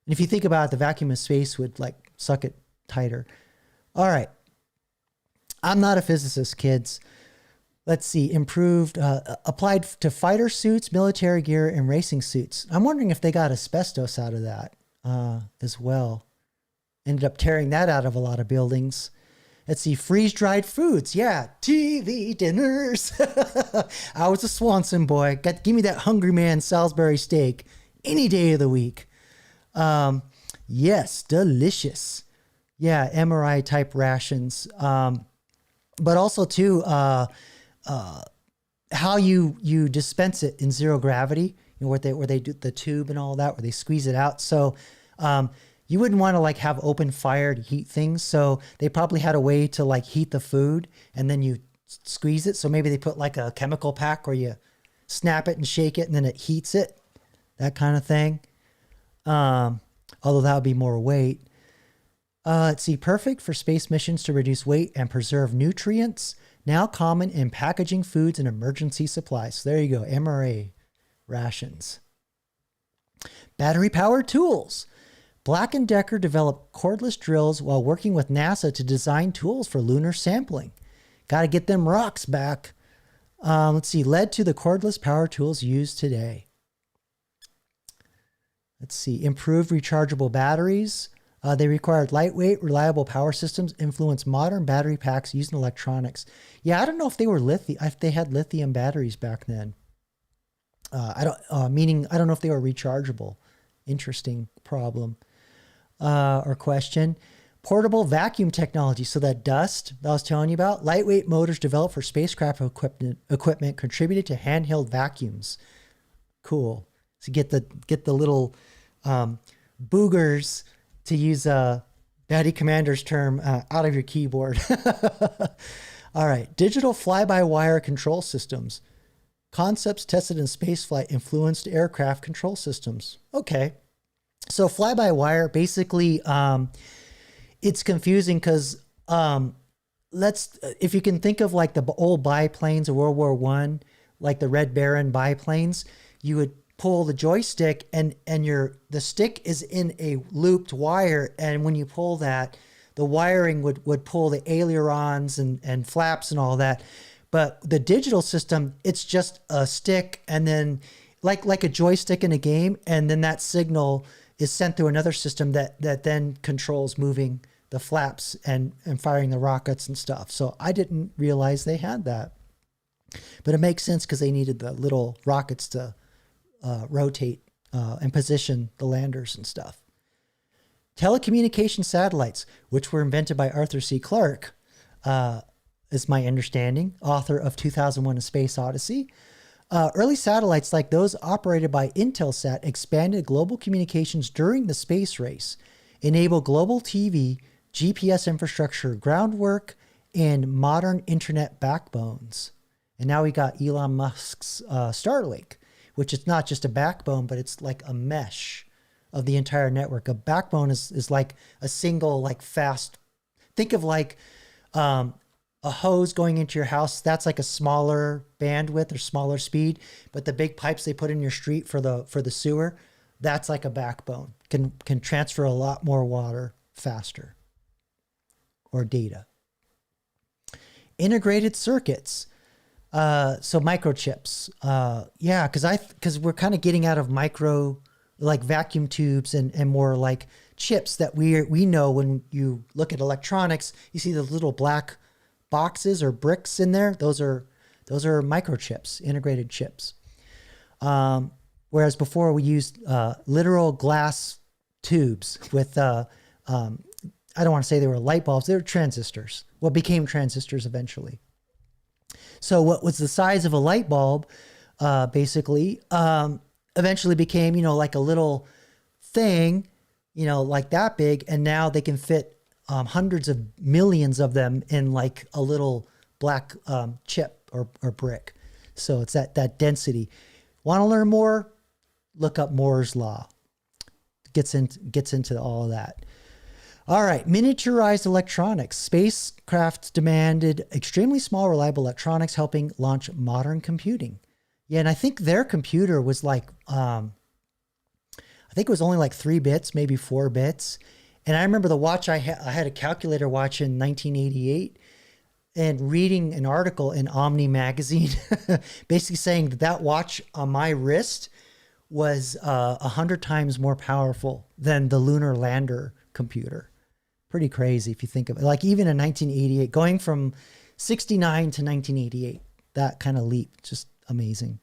And if you think about it, the vacuum of space would like suck it tighter. All right. I'm not a physicist, kids. Let's see. Improved, applied to fighter suits, military gear, and racing suits. I'm wondering if they got asbestos out of that as well. Ended up tearing that out of a lot of buildings. Let's see. Freeze-dried foods. Yeah. TV dinners. I was a Swanson boy. Give me that Hungry Man Salisbury steak any day of the week. Yes. Delicious. Yeah. MRI type rations. But also too, how you dispense it in zero gravity, where they do the tube and all that, where they squeeze it out. So you wouldn't want to like have open fire to heat things. So they probably had a way to like heat the food and then you squeeze it. So maybe they put like a chemical pack where you snap it and shake it and then it heats it, that kind of thing. Although that would be more weight. Let's see, perfect for space missions to reduce weight and preserve nutrients. Now common in packaging foods and emergency supplies. So there you go, MRA rations. Battery-powered tools. Black & Decker developed cordless drills while working with NASA to design tools for lunar sampling. Got to get them rocks back. Let's see, led to the cordless power tools used today. Let's see, improved rechargeable batteries. They required lightweight, reliable power systems, influenced modern battery packs used in electronics. Yeah, I don't know if they were if they had lithium batteries back then. I don't know if they were rechargeable. Interesting problem or question. Portable vacuum technology. So that dust that I was telling you about, lightweight motors developed for spacecraft equipment contributed to handheld vacuums. Cool. So get the little boogers, to use Batty Commander's term, out of your keyboard. All right, digital fly-by-wire control systems. Concepts tested in spaceflight influenced aircraft control systems. Okay. So fly-by-wire, basically, it's confusing because if you can think of like the old biplanes of World War I, like the Red Baron biplanes, you would pull the joystick and the stick is in a looped wire, and when you pull that, the wiring would pull the ailerons and flaps and all that. But the digital system, it's just a stick, and then like a joystick in a game, and then that signal is sent through another system that then controls moving the flaps and firing the rockets and stuff. So I didn't realize they had that. But it makes sense because they needed the little rockets to rotate and position the landers and stuff. Telecommunication satellites, which were invented by Arthur C. Clarke, is my understanding, author of 2001: A Space Odyssey. Early satellites like those operated by Intelsat expanded global communications during the space race, enabled global TV, GPS infrastructure groundwork, and modern internet backbones. And now we got Elon Musk's Starlink, which is not just a backbone, but it's like a mesh of the entire network. A backbone is like a single, like fast, think of like a hose going into your house. That's like a smaller bandwidth or smaller speed, but the big pipes they put in your street for the sewer, that's like a backbone. Can transfer a lot more water faster, or data. Integrated circuits. So microchips. Yeah, because we're kind of getting out of like vacuum tubes and more like chips that we know. When you look at electronics, you see the little black boxes or bricks in there. Those are microchips, integrated chips. Whereas before we used literal glass tubes with I don't want to say they were light bulbs, they were transistors. What became transistors eventually. So what was the size of a light bulb, basically, eventually became, like a little thing, like that big. And now they can fit hundreds of millions of them in like a little black chip or brick. So it's that density. Want to learn more? Look up Moore's Law. Gets into all of that. All right, miniaturized electronics. Spacecraft demanded extremely small, reliable electronics, helping launch modern computing. Yeah, and I think their computer was like, I think it was only like 3 bits, maybe 4 bits. And I remember the watch I had a calculator watch in 1988, and reading an article in Omni magazine, basically saying that watch on my wrist was 100 times more powerful than the lunar lander computer. Pretty crazy if you think of it. Like even in 1988, going from 69 to 1988, that kind of leap, just amazing.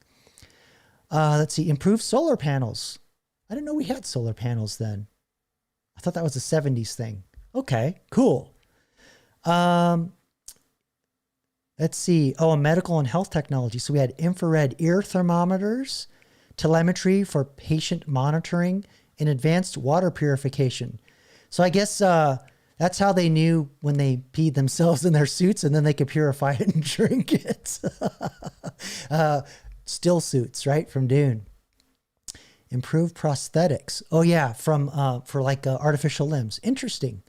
Let's see, improved solar panels. I didn't know we had solar panels then. I thought that was a 70s thing. Okay, cool. Let's see. Oh, medical and health technology. So we had infrared ear thermometers, telemetry for patient monitoring, and advanced water purification. So I guess that's how they knew when they peed themselves in their suits, and then they could purify it and drink it. Still suits, right? From Dune. Improved prosthetics. Oh yeah, for like artificial limbs. Interesting.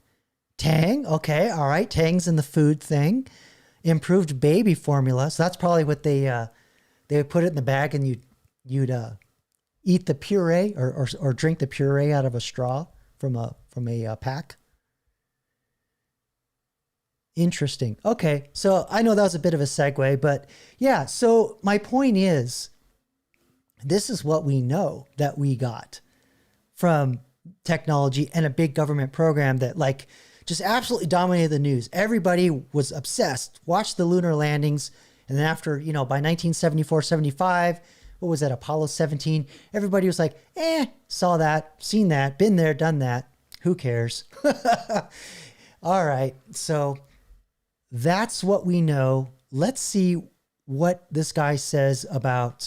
Tang. Okay, all right. Tang's in the food thing. Improved baby formula. So that's probably what they would put it in the bag, and you'd eat the puree or drink the puree out of a straw from a pack. Interesting. Okay, so I know that was a bit of a segue, but yeah, so my point is, this is what we know that we got from technology and a big government program that like just absolutely dominated the news. Everybody was obsessed, watched the lunar landings, and then after, by 1974, 75, what was that, Apollo 17, everybody was like, saw that, seen that, been there, done that. Who cares? All right, so that's what we know. Let's see what this guy says about,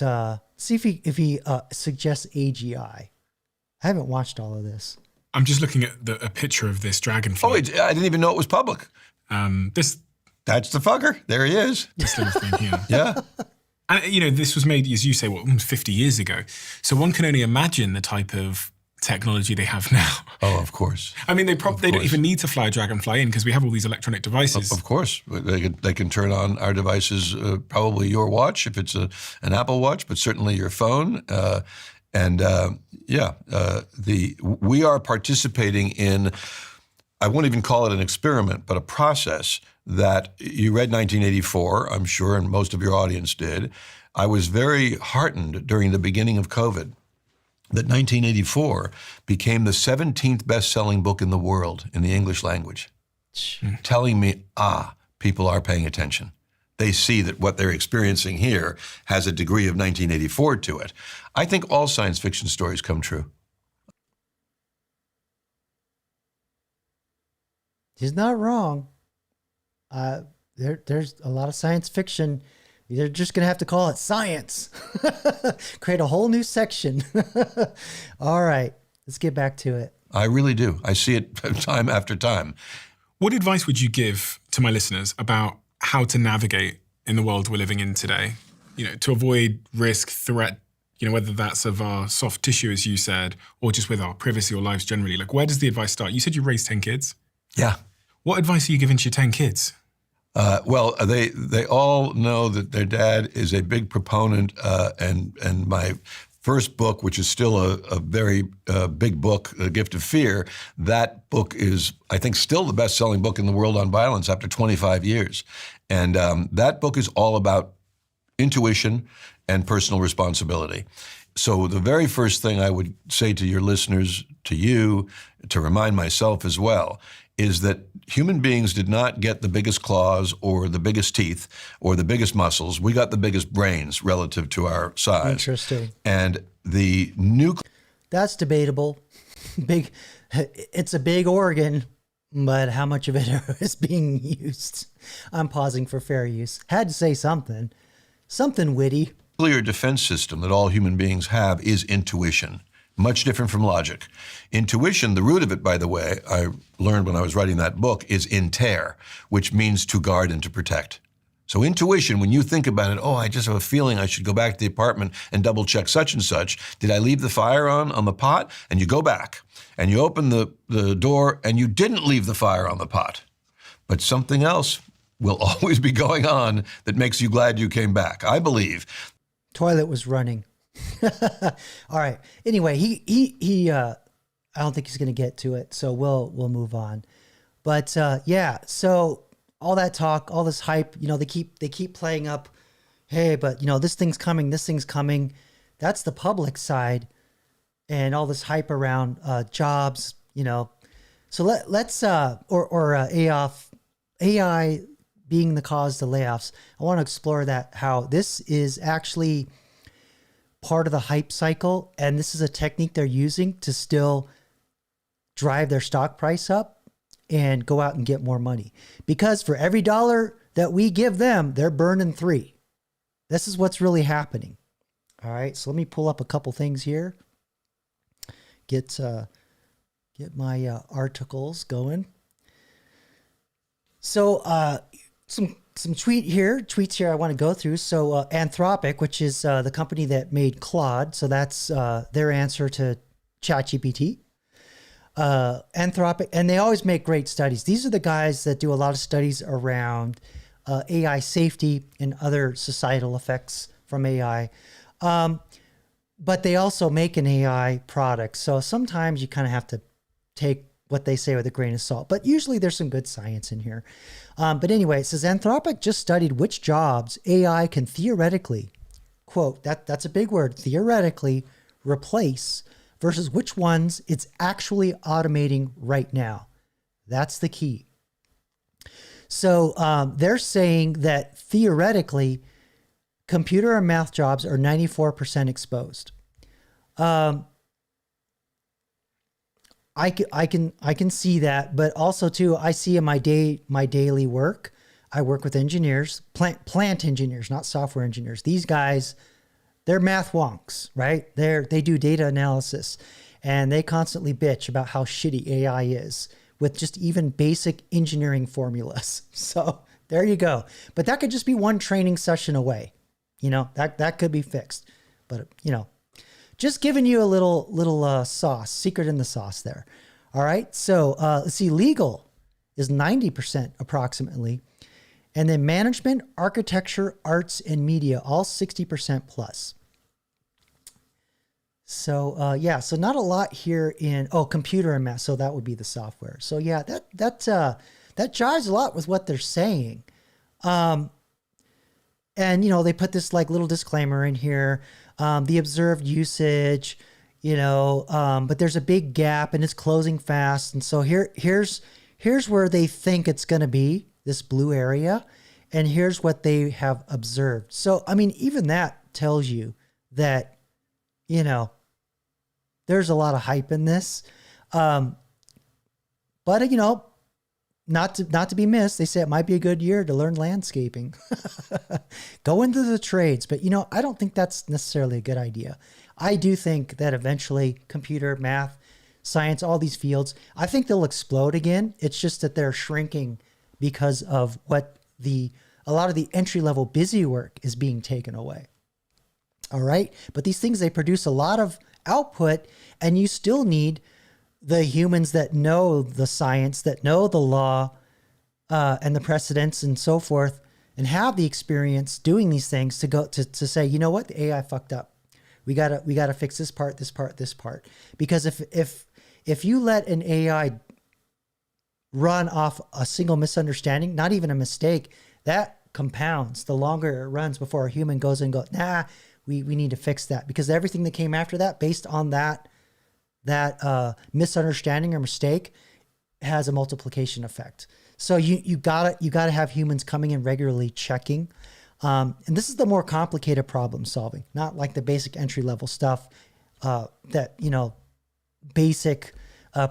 see if he suggests AGI. I haven't watched all of this. I'm just looking at a picture of this dragonfly. Oh, I didn't even know it was public. That's the fucker. There he is. This little thing here. Yeah. And, this was made, as you say, 50 years ago. So one can only imagine the type of technology they have now. Oh, of course. I mean, they don't even need to fly a Dragonfly in because we have all these electronic devices. Of course. They can turn on our devices, probably your watch if it's an Apple Watch, but certainly your phone. We are participating in, I won't even call it an experiment, but a process that you read 1984, I'm sure, and most of your audience did. I was very heartened during the beginning of COVID that 1984 became the 17th best-selling book in the world in the English language, telling me, people are paying attention. They see that what they're experiencing here has a degree of 1984 to it. I think all science fiction stories come true. He's not wrong. There's a lot of science fiction. They're just going to have to call it science. Create a whole new section. All right, let's get back to it. I really do. I see it time after time. What advice would you give to my listeners about how to navigate in the world we're living in today? To avoid risk, threat, whether that's of our soft tissue, as you said, or just with our privacy or lives generally. Like, where does the advice start? You said you raised 10 kids. Yeah. What advice are you giving to your 10 kids? They all know that their dad is a big proponent, and my first book, which is still a very big book, The Gift of Fear, that book is, I think, still the best-selling book in the world on violence after 25 years. And that book is all about intuition and personal responsibility. So the very first thing I would say to your listeners, to you, to remind myself as well, is that human beings did not get the biggest claws or the biggest teeth or the biggest muscles. We got the biggest brains relative to our size. Interesting. And the nuclear... That's debatable. It's a big organ, but how much of it is being used? I'm pausing for fair use. Had to say something witty. Nuclear defense system that all human beings have is intuition. Much different from logic. Intuition, the root of it, by the way, I learned when I was writing that book, is inter, which means to guard and to protect. So intuition, when you think about it, I just have a feeling I should go back to the apartment and double check such and such. Did I leave the fire on the pot? And you go back and you open the door and you didn't leave the fire on the pot. But something else will always be going on that makes you glad you came back. I believe. Toilet was running. All right. Anyway, he I don't think he's going to get to it, so we'll move on. But so all that talk, all this hype, they keep playing up, hey, but this thing's coming. That's the public side, and all this hype around jobs, So let's AI being the cause of the layoffs. I want to explore that, how this is actually part of the hype cycle, and this is a technique they're using to still drive their stock price up and go out and get more money. Because for every dollar that we give them, they're burning 3. This is what's really happening. All right, so let me pull up a couple things here. Get my articles going. So some tweets here I want to go through. So Anthropic, which is the company that made Claude, so that's their answer to ChatGPT. Anthropic, and they always make great studies. These are the guys that do a lot of studies around AI safety and other societal effects from AI. But they also make an AI product. So sometimes you kind of have to take what they say with a grain of salt, but usually there's some good science in here. But anyway, it says Anthropic just studied which jobs AI can theoretically, quote, that's a big word, theoretically replace versus which ones it's actually automating right now. That's the key. So they're saying that theoretically, computer and math jobs are 94% exposed. I can see that, but also too, I see in my daily work, I work with engineers, plant engineers, not software engineers. These guys, they're math wonks, right? They do data analysis, and they constantly bitch about how shitty AI is with just even basic engineering formulas. So there you go. But that could just be one training session away. You know, that could be fixed. But, you know, just giving you a little sauce, secret in the sauce there. All right. So let's see, legal is 90% approximately. And then management, architecture, arts, and media, all 60% plus. So yeah, so not a lot here in, computer and math. So that would be the software. So yeah, that jives a lot with what they're saying. And, you know, they put this like little disclaimer in here, the observed usage, you know, but there's a big gap and it's closing fast. And so here's where they think it's going to be, this blue area. And here's what they have observed. So, I mean, even that tells you that, you know, there's a lot of hype in this. But, you know, not to be missed, they say it might be a good year to learn landscaping. Go into the trades. But, you know, I don't think that's necessarily a good idea. I do think that eventually computer, math, science, all these fields, I think they'll explode again. It's just that they're shrinking because of what a lot of the entry-level busy work is being taken away. All right. But these things, they produce a lot of output, and you still need the humans that know the science, that know the law and the precedents and so forth, and have the experience doing these things to go to say, you know what, the AI fucked up. We gotta fix this part. Because if you let an AI run off a single misunderstanding, not even a mistake, that compounds the longer it runs before a human goes and goes, nah, we need to fix that, because everything that came after that, based on that misunderstanding or mistake, has a multiplication effect. So you gotta have humans coming in regularly checking. And this is the more complicated problem solving, not like the basic entry level stuff that, you know, basic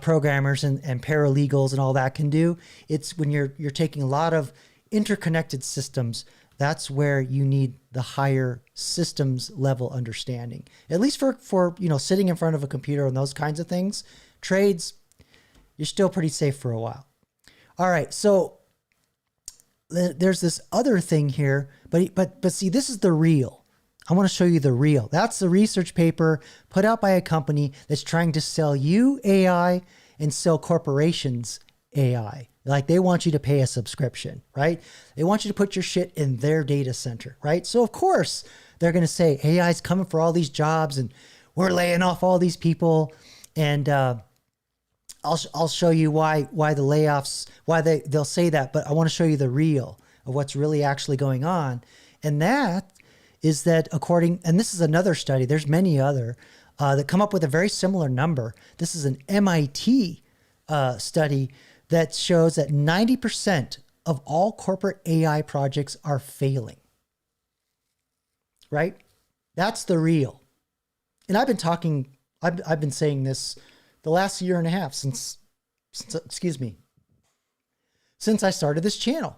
programmers and paralegals and all that can do. It's when you're taking a lot of interconnected systems, that's where you need the higher systems level understanding. At least for you know, sitting in front of a computer and those kinds of things. Trades, you're still pretty safe for a while. All right, so there's this other thing here, but see, this is the real. I want to show you the real. That's the research paper put out by a company that's trying to sell you AI and sell corporations AI. Like, they want you to pay a subscription, right? They want you to put your shit in their data center, right? So of course they're going to say AI is coming for all these jobs and we're laying off all these people. And I'll show you why the layoffs, why they'll say that. But I want to show you the real of what's really actually going on. And that is that and this is another study, there's many other that come up with a very similar number. This is an MIT study that shows that 90% of all corporate AI projects are failing. Right? That's the real. And I've been saying this the last year and a half since I started this channel.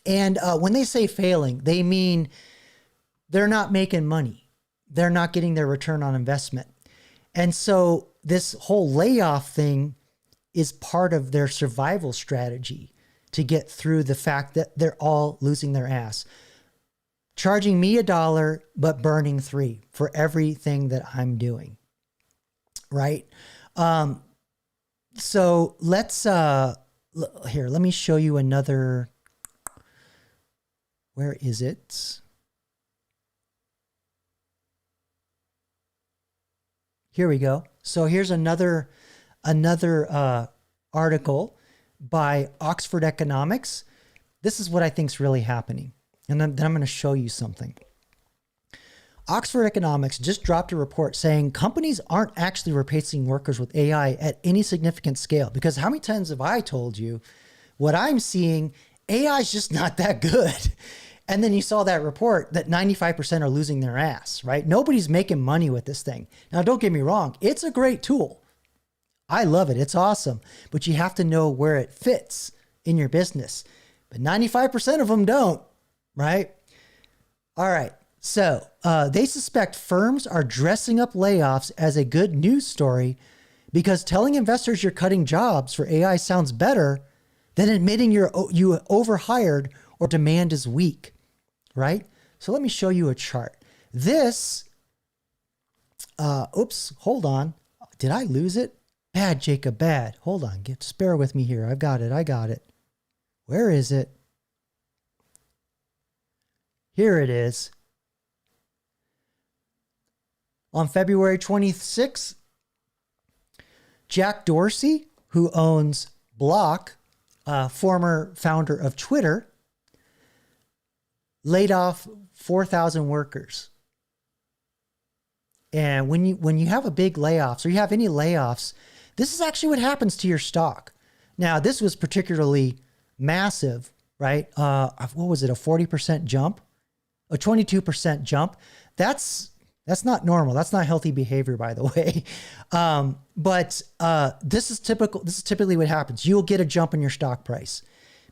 And when they say failing, they mean they're not making money. They're not getting their return on investment. And so this whole layoff thing is part of their survival strategy to get through the fact that they're all losing their ass. Charging me $1, but burning $3 for everything that I'm doing. Right? So let's, here, let me show you another, where is it? Here we go. So here's another article by Oxford Economics. This is what I think is really happening. And then I'm going to show you something. Oxford Economics just dropped a report saying companies aren't actually replacing workers with AI at any significant scale. Because how many times have I told you what I'm seeing, AI is just not that good. And then you saw that report that 95% are losing their ass, right? Nobody's making money with this thing. Now, don't get me wrong. It's a great tool. I love it. It's awesome. But you have to know where it fits in your business. But 95% of them don't, right? All right. So they suspect firms are dressing up layoffs as a good news story because telling investors you're cutting jobs for AI sounds better than admitting you overhired or demand is weak, right? So let me show you a chart. This, oops, hold on. Did I lose it? Bad, Jacob, bad. Hold on, just bear with me here. I got it. Where is it? Here it is. On February 26th, Jack Dorsey, who owns Block, former founder of Twitter, laid off 4,000 workers. And when you have a big layoffs or you have any layoffs, this is actually what happens to your stock. Now, this was particularly massive, right? What was it? A 40% jump, a 22% jump. That's not normal. That's not healthy behavior, by the way. But this is typical. This is typically what happens. You'll get a jump in your stock price,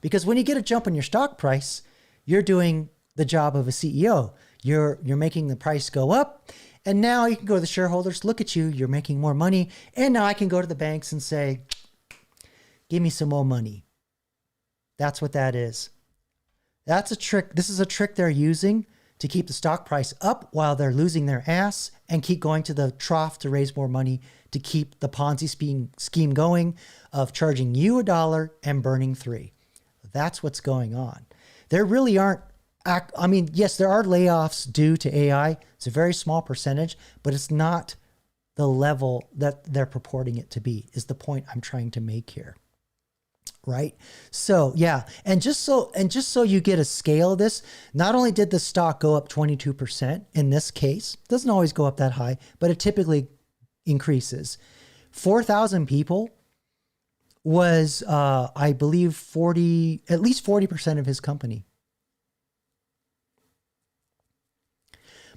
because when you get a jump in your stock price, you're doing the job of a CEO. You're making the price go up, and now you can go to the shareholders. Look at you. You're making more money, and now I can go to the banks and say, "Give me some more money." That's what that is. That's a trick. This is a trick they're using to keep the stock price up while they're losing their ass and keep going to the trough to raise more money to keep the Ponzi scheme going of charging you $1 and burning $3. That's what's going on. There really aren't, I mean, yes, there are layoffs due to AI. It's a very small percentage, but it's not the level that they're purporting it to be, is the point I'm trying to make here. Right. So, yeah. And just so you get a scale of this, not only did the stock go up 22% in this case, doesn't always go up that high, but it typically increases. 4,000 people was, I believe, at least 40% of his company.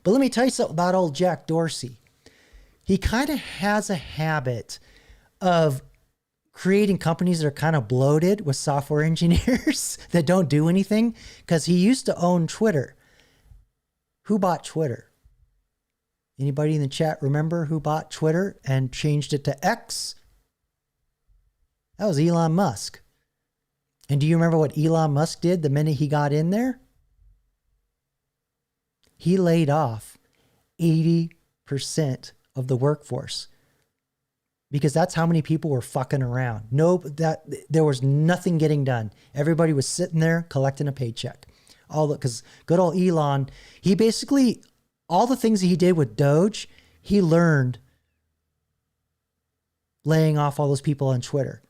But let me tell you something about old Jack Dorsey. He kind of has a habit of creating companies that are kind of bloated with software engineers that don't do anything, because he used to own Twitter. Who bought Twitter? Anybody in the chat remember who bought Twitter and changed it to X? That was Elon Musk. And do you remember what Elon Musk did the minute he got in there? He laid off 80% of the workforce, because that's how many people were fucking around. There was nothing getting done. Everybody was sitting there collecting a paycheck. Because good old Elon, he basically, all the things that he did with Doge, he learned laying off all those people on Twitter.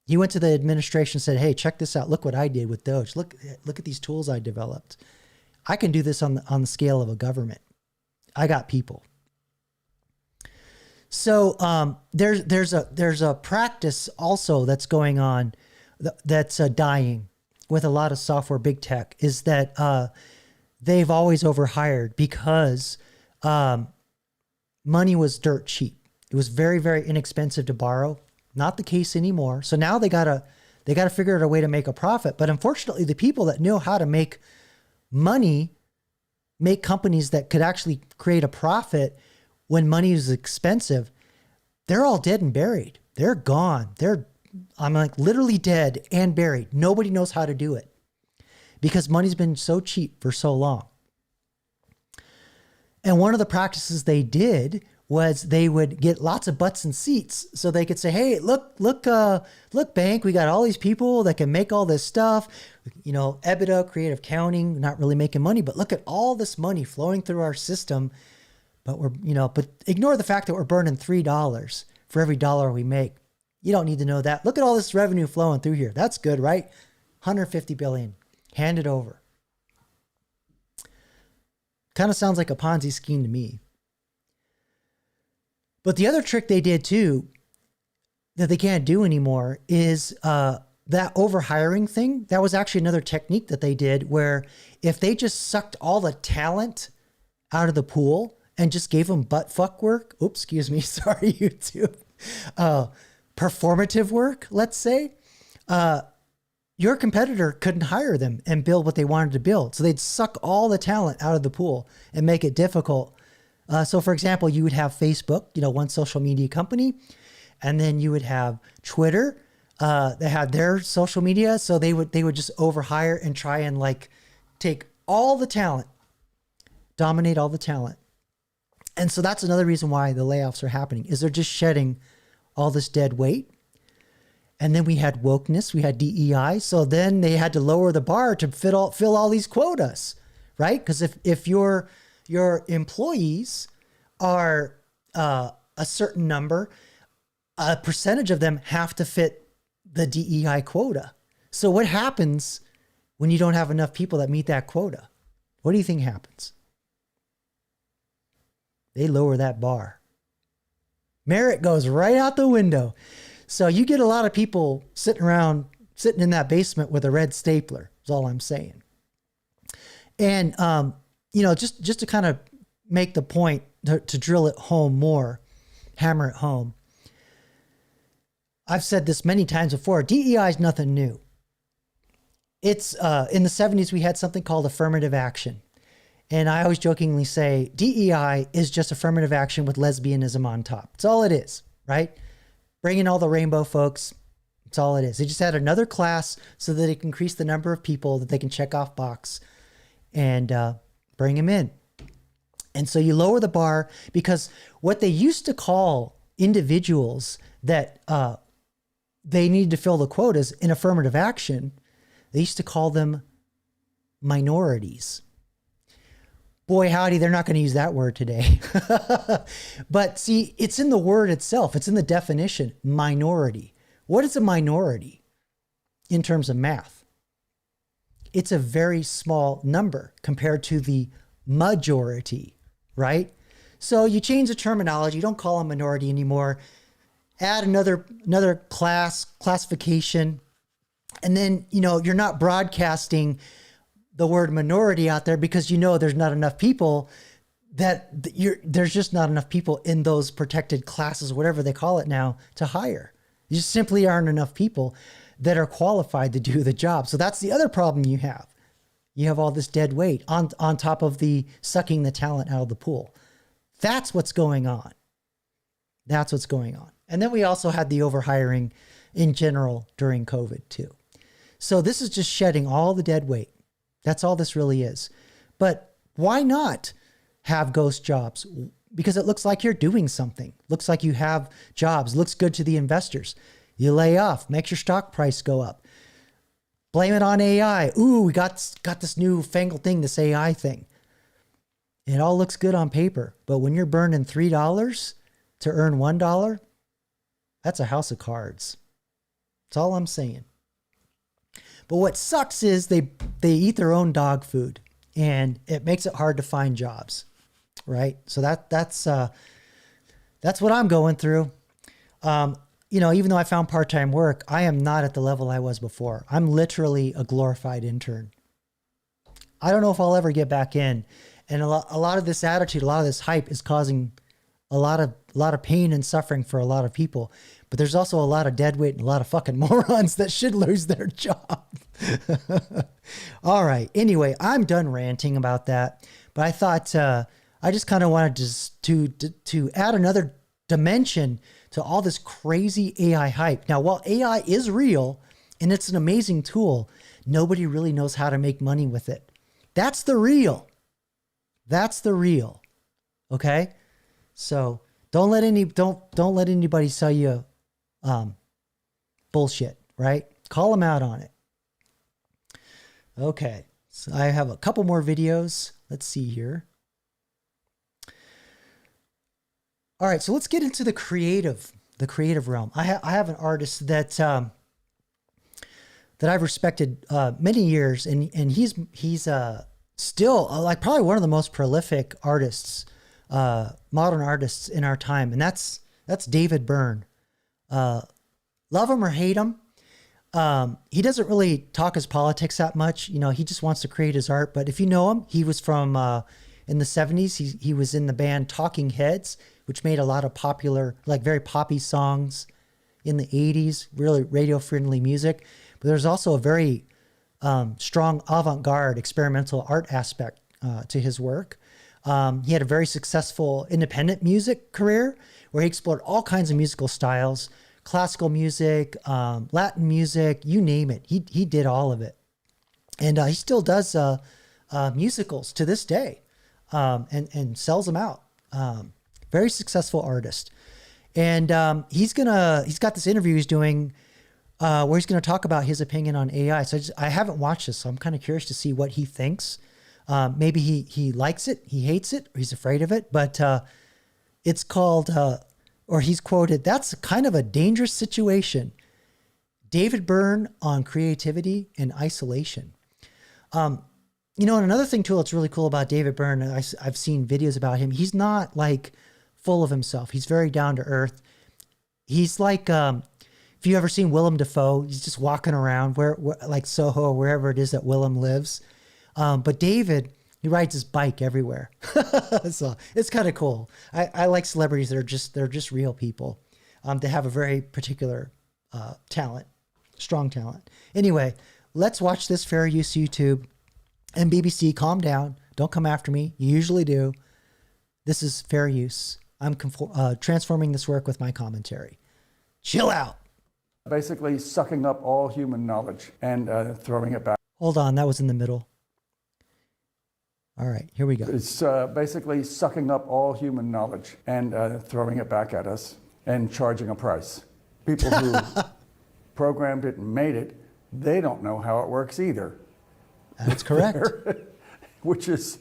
He went to the administration and said, "Hey, check this out. Look what I did with Doge. Look at these tools I developed. I can do this on the scale of a government. I got people." So there's a practice also that's going on that's dying with a lot of software big tech, is that they've always overhired because money was dirt cheap. It was very, very inexpensive to borrow. Not the case anymore. So now they gotta figure out a way to make a profit. But unfortunately, the people that know how to make money, make companies that could actually create a profit when money is expensive, they're all dead and buried. They're gone. I'm like literally dead and buried. Nobody knows how to do it because money's been so cheap for so long. And one of the practices they did was they would get lots of butts and seats so they could say, "Hey, look, bank, we got all these people that can make all this stuff. EBITDA, creative accounting, not really making money, but look at all this money flowing through our system. But but ignore the fact that we're burning $3 for every dollar we make. You don't need to know that. Look at all this revenue flowing through here. That's good, right? 150 billion. Hand it over." Kind of sounds like a Ponzi scheme to me. But the other trick they did too, that they can't do anymore, is that overhiring thing. That was actually another technique that they did, where if they just sucked all the talent out of the pool and just gave them butt fuck work. Oops, excuse me. Sorry, YouTube. Performative work, let's say. Your competitor couldn't hire them and build what they wanted to build. So they'd suck all the talent out of the pool and make it difficult. So for example, you would have Facebook, one social media company, and then you would have Twitter. They had their social media. So they would just overhire and try and take all the talent dominate all the talent. And so that's another reason why the layoffs are happening, is they're just shedding all this dead weight. And then we had wokeness, we had DEI. So then they had to lower the bar to fill all these quotas, right? Because if your employees are a certain number, a percentage of them have to fit the DEI quota. So what happens when you don't have enough people that meet that quota? What do you think happens? They lower that bar. Merit goes right out the window. So you get a lot of people sitting in that basement with a red stapler, is all I'm saying. And, just to kind of make the point, to drill it home more, hammer it home. I've said this many times before, DEI is nothing new. It's, in the 70s, we had something called affirmative action. And I always jokingly say DEI is just affirmative action with lesbianism on top. That's all it is, right? Bring in all the rainbow folks. That's all it is. They just had another class so that it can increase the number of people that they can check off box and bring them in. And so you lower the bar, because what they used to call individuals that they need to fill the quotas in affirmative action, they used to call them minorities. Boy, howdy, they're not going to use that word today. But see, it's in the word itself. It's in the definition, minority. What is a minority in terms of math? It's a very small number compared to the majority, right? So you change the terminology. You don't call them minority anymore. Add another classification. And then, you're not broadcasting the word minority out there, because there's not enough people there's just not enough people in those protected classes, whatever they call it now, to hire. You just simply aren't enough people that are qualified to do the job. So that's the other problem you have. You have all this dead weight on top of the sucking the talent out of the pool. That's what's going on. That's what's going on. And then we also had the overhiring in general during COVID too. So this is just shedding all the dead weight. That's all this really is. But why not have ghost jobs? Because it looks like you're doing something. Looks like you have jobs. Looks good to the investors. You lay off, makes your stock price go up. Blame it on AI. Ooh, we got this new fangled thing, this AI thing. It all looks good on paper. But when you're burning $3 to earn $1, that's a house of cards. That's all I'm saying. But what sucks is they eat their own dog food, and it makes it hard to find jobs, right? So that's what I'm going through. Even though I found part-time work, I am not at the level I was before. I'm literally a glorified intern. I don't know if I'll ever get back in, and a lot of this attitude, a lot of this hype is causing a lot of pain and suffering for a lot of people. But there's also a lot of dead weight and a lot of fucking morons that should lose their job. All right. Anyway, I'm done ranting about that. But I thought I just kind of wanted to add another dimension to all this crazy AI hype. Now, while AI is real and it's an amazing tool, nobody really knows how to make money with it. That's the real. That's the real. Okay? So don't let anybody sell you bullshit, right? Call them out on it. Okay, so I have a couple more videos. Let's see here. All right, so let's get into the creative realm. I have an artist that I've respected many years, and he's still like probably one of the most prolific artists, modern artists in our time, and that's David Byrne. Love him or hate him, he doesn't really talk his politics that much. He just wants to create his art. But if you know him, he was from in the 70s. He was in the band Talking Heads, which made a lot of popular, like very poppy songs in the 80s, really radio-friendly music. But there's also a very strong avant-garde experimental art aspect to his work. He had a very successful independent music career where he explored all kinds of musical styles, classical music, Latin music, you name it. He did all of it. And he still does musicals to this day. and sells them out. Very successful artist. And he's got this interview he's doing where he's going to talk about his opinion on AI. So I haven't watched this, so I'm kind of curious to see what he thinks. Maybe he likes it, he hates it, or he's afraid of it. But it's called, or he's quoted, "That's kind of a dangerous situation. David Byrne on creativity and isolation." You know, and another thing too that's really cool about David Byrne, I've seen videos about him. He's not like full of himself. He's very down to earth. He's like, if you ever seen Willem Dafoe, he's just walking around where like Soho or wherever it is that Willem lives. But David, he rides his bike everywhere. So it's kind of cool. I like celebrities that they're just real people. They have a very particular talent, strong talent. Anyway, let's watch this fair use YouTube. And BBC, calm down. Don't come after me. You usually do. This is fair use. I'm transforming this work with my commentary. Chill out. Basically sucking up all human knowledge and throwing it back. Hold on, that was in the middle. All right, here we go. It's basically sucking up all human knowledge and throwing it back at us and charging a price. People who programmed it and made it, they don't know how it works either. That's correct. Which is,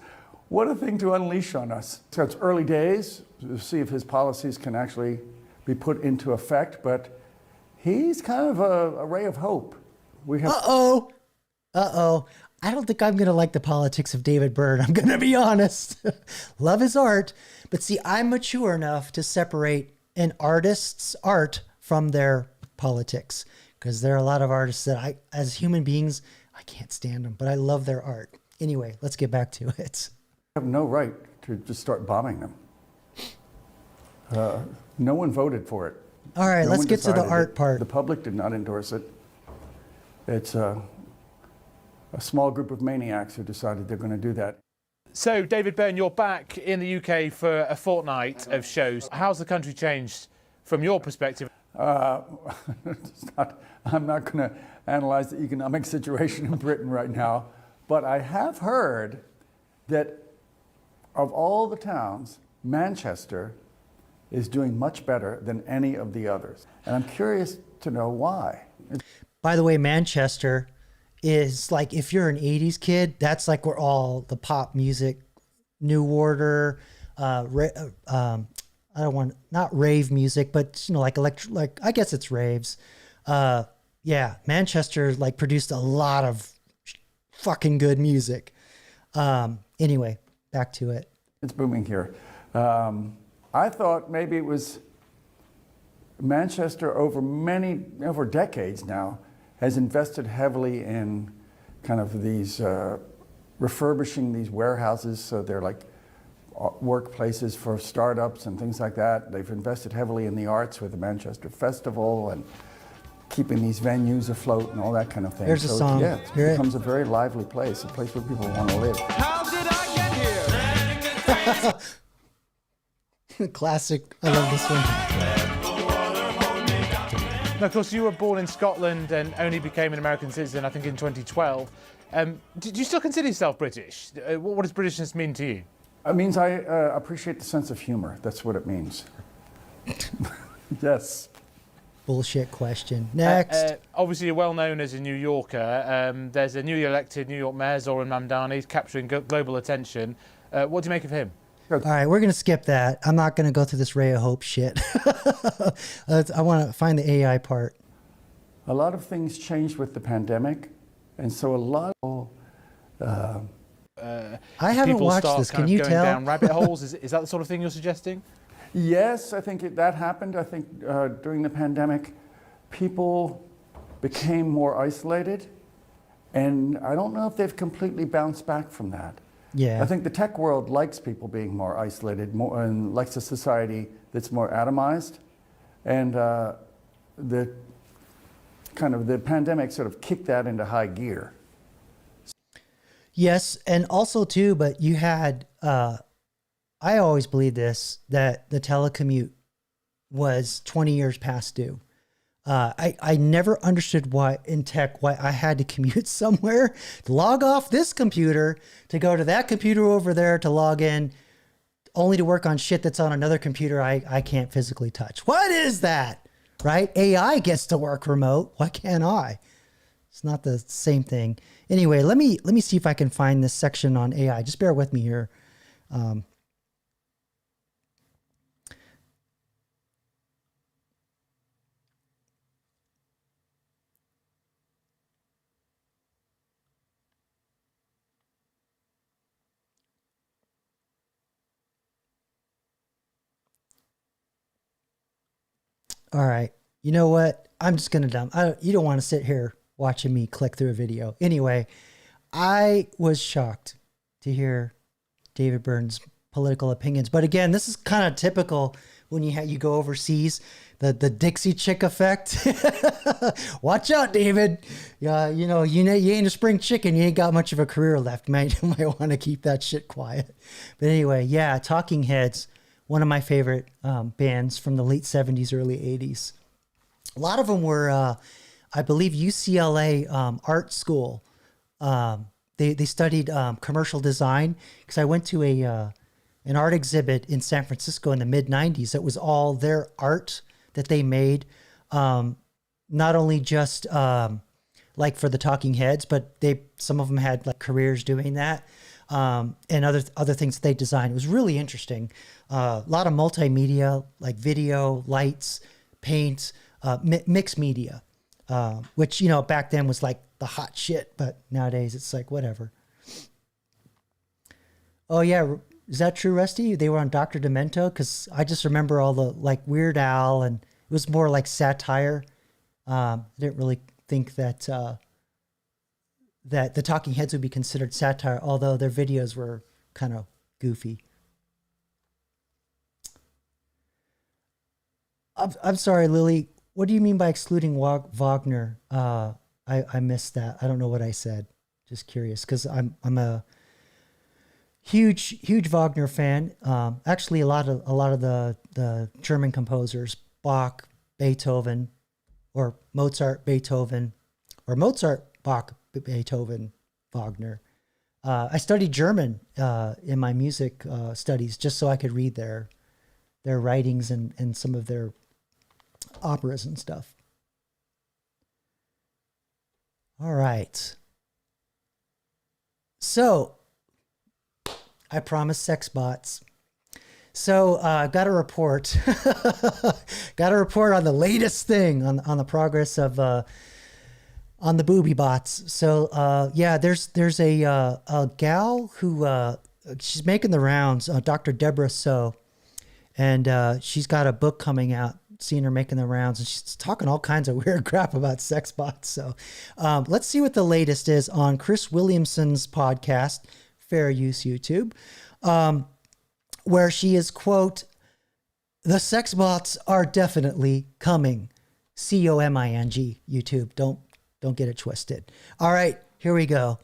what a thing to unleash on us. So it's early days to see if his policies can actually be put into effect, but he's kind of a ray of hope. We have. I don't think I'm going to like the politics of David Byrne. I'm going to be honest. Love his art, but see, I'm mature enough to separate an artist's art from their politics, because there are a lot of artists that as human beings, I can't stand them, but I love their art. Anyway, let's get back to it. Have no right to just start bombing them. No one voted for it. All right, let's get to the art part. The public did not endorse it. It's a small group of maniacs who decided they're going to do that. So, David Byrne, you're back in the UK for a fortnight of shows. How's the country changed from your perspective? I'm not going to analyze the economic situation in Britain right now, but I have heard that of all the towns, Manchester is doing much better than any of the others. And I'm curious to know why. By the way, Manchester is like, if you're an 80s kid, that's like where all the pop music, New Order, I don't want, not rave music, but, you know, like I guess it's raves. Yeah, Manchester like produced a lot of fucking good music. Anyway, back to it. It's booming here. I thought maybe it was Manchester over decades now has invested heavily in kind of these refurbishing these warehouses so they're like workplaces for startups and things like that. They've invested heavily in the arts with the Manchester Festival and keeping these venues afloat and all that kind of thing. There's a song. Yeah, it becomes a very lively place, a place where people want to live. How did I get here? Classic. I love this one. Now, of course, you were born in Scotland and only became an American citizen, I think, in 2012. Do you still consider yourself British? What does Britishness mean to you? It means I appreciate the sense of humor. That's what it means. Yes. Bullshit question. Next. Obviously, you're well known as a New Yorker. There's a newly elected New York mayor, Zoran Mamdani, capturing global attention. What do you make of him? All right, we're going to skip that. I'm not going to go through this ray of hope shit. I want to find the AI part. A lot of things changed with the pandemic, and so a lot of I haven't watched this. Can you tell? Down rabbit holes. Is that the sort of thing you're suggesting? Yes, I think that happened. I think during the pandemic, people became more isolated, and I don't know if they've completely bounced back from that. Yeah. I think the tech world likes people being more isolated, and likes a society that's more atomized, and the pandemic sort of kicked that into high gear. Yes, and also too, but you had, I always believed this, that the telecommute was 20 years past due. I never understood why I had to commute somewhere to log off this computer to go to that computer over there to log in, only to work on shit that's on another computer I can't physically touch. What is that? Right? AI gets to work remote. Why can't I? It's not the same thing. Anyway, let me see if I can find this section on AI. Just bear with me here. All right. You know what? I'm just going to dump. You don't want to sit here watching me click through a video. Anyway, I was shocked to hear David Byrne's political opinions. But again, this is kind of typical when you go overseas, the Dixie chick effect. Watch out, David. You ain't a spring chicken. You ain't got much of a career left. You might want to keep that shit quiet. But anyway, yeah, Talking Heads, one of my favorite bands from the late 70s, early 80s. A lot of them were, I believe, UCLA art school. They studied commercial design, because I went to an art exhibit in San Francisco in the mid-90s. It was all their art that they made, not only just like for the Talking Heads, but some of them had like careers doing that, and other things that they designed. It was really interesting. A lot of multimedia, like video, lights, paint, mixed media, which, back then was like the hot shit, but nowadays it's like whatever. Oh yeah, is that true, Rusty? They were on Dr. Demento? Because I just remember all the like Weird Al, and it was more like satire. I didn't really think that that the Talking Heads would be considered satire, although their videos were kind of goofy. I'm sorry, Lily. What do you mean by excluding Wagner? I missed that. I don't know what I said. Just curious, because I'm a huge Wagner fan. Actually, a lot of the German composers, Bach, Beethoven, or Mozart, Beethoven, or Mozart, Bach, Beethoven, Wagner. I studied German in my music studies just so I could read their writings and some of their operas and stuff. All right. So, I promised sex bots. So, got a report. Got a report on the latest thing on the progress of on the booby bots. So, yeah, there's a gal who she's making the rounds, Dr. Deborah So, and she's got a book coming out. Seen her making the rounds, and she's talking all kinds of weird crap about sex bots. So let's see what the latest is on Chris Williamson's podcast, Fair Use YouTube, where she is, quote, "The sex bots are definitely coming." COMING, YouTube. Don't get it twisted. All right, here we go.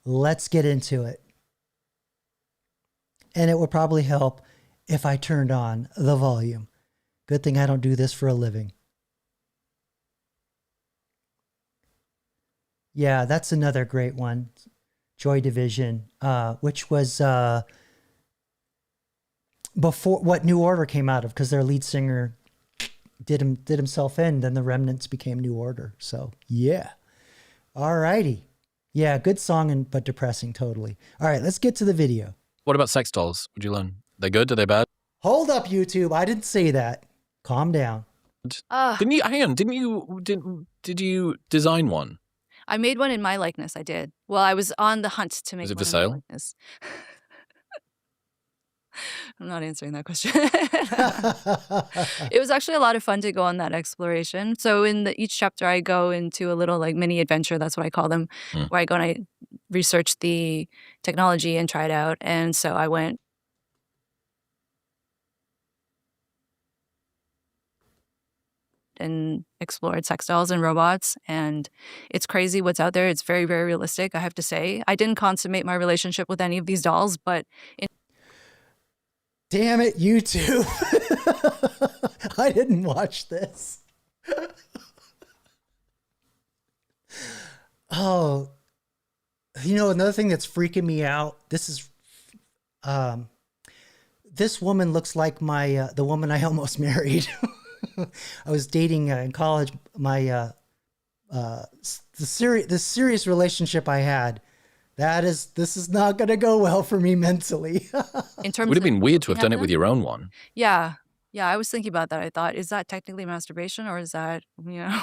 Let's get into it. And it would probably help if I turned on the volume. Good thing I don't do this for a living. Yeah, that's another great one. Joy Division, which was before what New Order came out of, because their lead singer did himself in, then the Remnants became New Order. So yeah. All righty. Yeah, good song, but depressing, totally. All right, let's get to the video. What about sex dolls? Would you learn? They good? Are they bad? Hold up, YouTube. I didn't say that. Calm down. Didn't you? Hang on. Did you design one? I made one in my likeness. I did. Well, I was on the hunt to make. Was it one for in my sale? likeness. I'm not answering that question. It was actually a lot of fun to go on that exploration. So in each chapter, I go into a little like mini adventure. That's what I call them, where I go and I research the technology and try it out. And so I went. And explored sex dolls and robots, and it's crazy what's out there. It's very, very realistic, I have to say. I didn't consummate my relationship with any of these dolls, but damn it, YouTube. I didn't watch this. Oh, another thing that's freaking me out. This woman looks like the woman I almost married. I was dating in college. The serious relationship I had. This is not going to go well for me mentally. It would have been weird to have done it with your own one. Yeah. Yeah, I was thinking about that. I thought, is that technically masturbation or is that,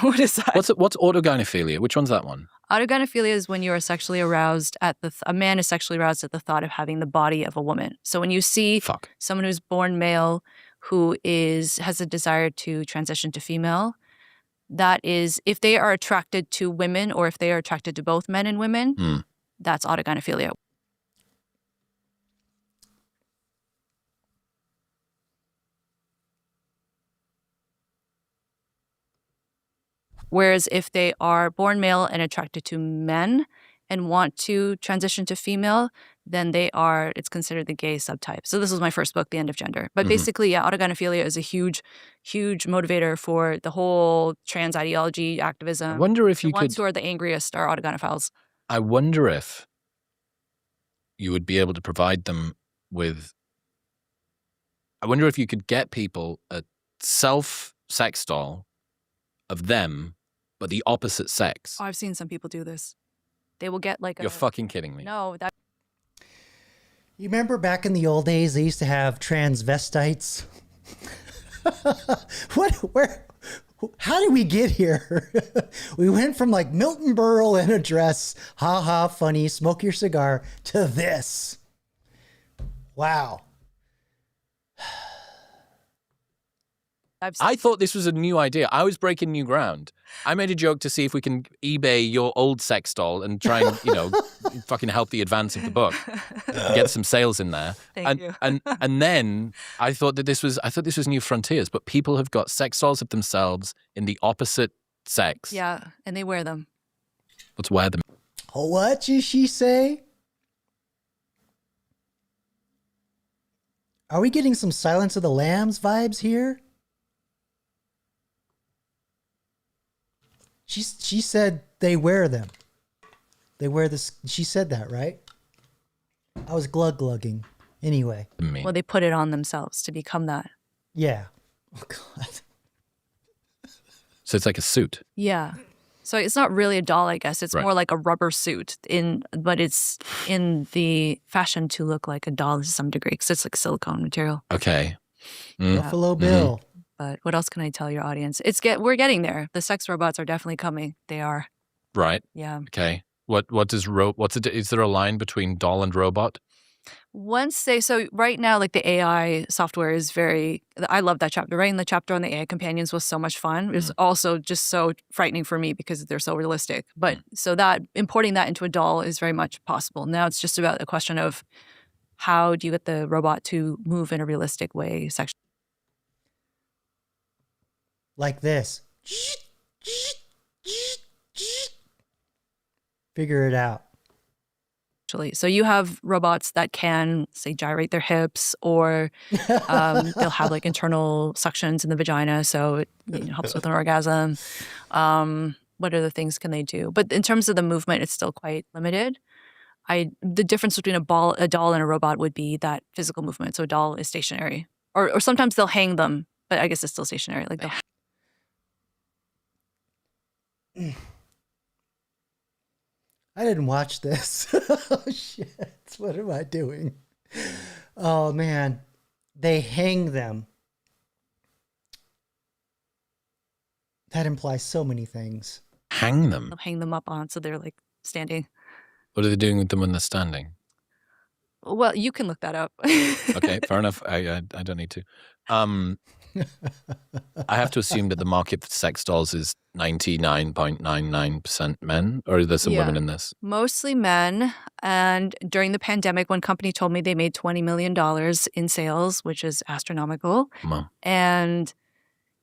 what is that? What's autogynephilia? Which one's that one? Autogynephilia is when you are sexually aroused a man is sexually aroused at the thought of having the body of a woman. So when you see someone who's born male who has a desire to transition to female, that is, if they are attracted to women or if they are attracted to both men and women, that's autogynephilia. Whereas if they are born male and attracted to men and want to transition to female, then it's considered the gay subtype. So this was my first book, The End of Gender. But basically, yeah, autogynephilia is a huge, huge motivator for the whole trans ideology, activism. I wonder if the ones who are the angriest are autogynephiles. I wonder if you would be able to provide them with... I wonder if you could get people a self-sex doll of them, but the opposite sex. Oh, I've seen some people do this. They will get like You're fucking kidding me. No, that... You remember back in the old days, they used to have transvestites? How did we get here? We went from like Milton Berle in a dress, ha ha, funny, smoke your cigar, to this. Wow. I thought this was a new idea. I was breaking new ground. I made a joke to see if we can eBay your old sex doll and try and, fucking help the advance of the book. Get some sales in there. Thank you. And then I thought this was new frontiers, but people have got sex dolls of themselves in the opposite sex. Yeah, and they wear them. Let's wear them. What did she say? Are we getting some Silence of the Lambs vibes here? She said they wear them. They wear this. She said that, right? I was glug-glugging. Anyway. Well, they put it on themselves to become that. Yeah. Oh, God. So it's like a suit. Yeah. So it's not really a doll, I guess. It's Right. more like a rubber suit, but it's in the fashion to look like a doll to some degree because it's like silicone material. Okay. Buffalo Bill. But what else can I tell your audience? We're getting there. The sex robots are definitely coming. They are. Right. Yeah. Okay. Is there a line between doll and robot? So right now, like the AI software is I love that chapter. Writing the chapter on the AI companions was so much fun. It was also just so frightening for me because they're so realistic. But so that importing that into a doll is very much possible. Now it's just about a question of how do you get the robot to move in a realistic way sexually. Like this. Figure it out. So you have robots that can, say, gyrate their hips, or they'll have like internal suctions in the vagina, so it helps with an orgasm. What other things can they do? But in terms of the movement, it's still quite limited. The difference between a doll and a robot would be that physical movement. So a doll is stationary, or sometimes they'll hang them, but I guess it's still stationary. Like I didn't watch this. Oh, shit. What am I doing? Oh, man. They hang them. That implies so many things. Hang them? they'll hang them up on, so they're like standing. What are they doing with them when they're standing? Well, you can look that up. Okay, fair enough. I don't need to. I have to assume that the market for sex dolls is 99.99% men, or are there some women in this? Mostly men. And during the pandemic, one company told me they made $20 million in sales, which is astronomical. Wow. And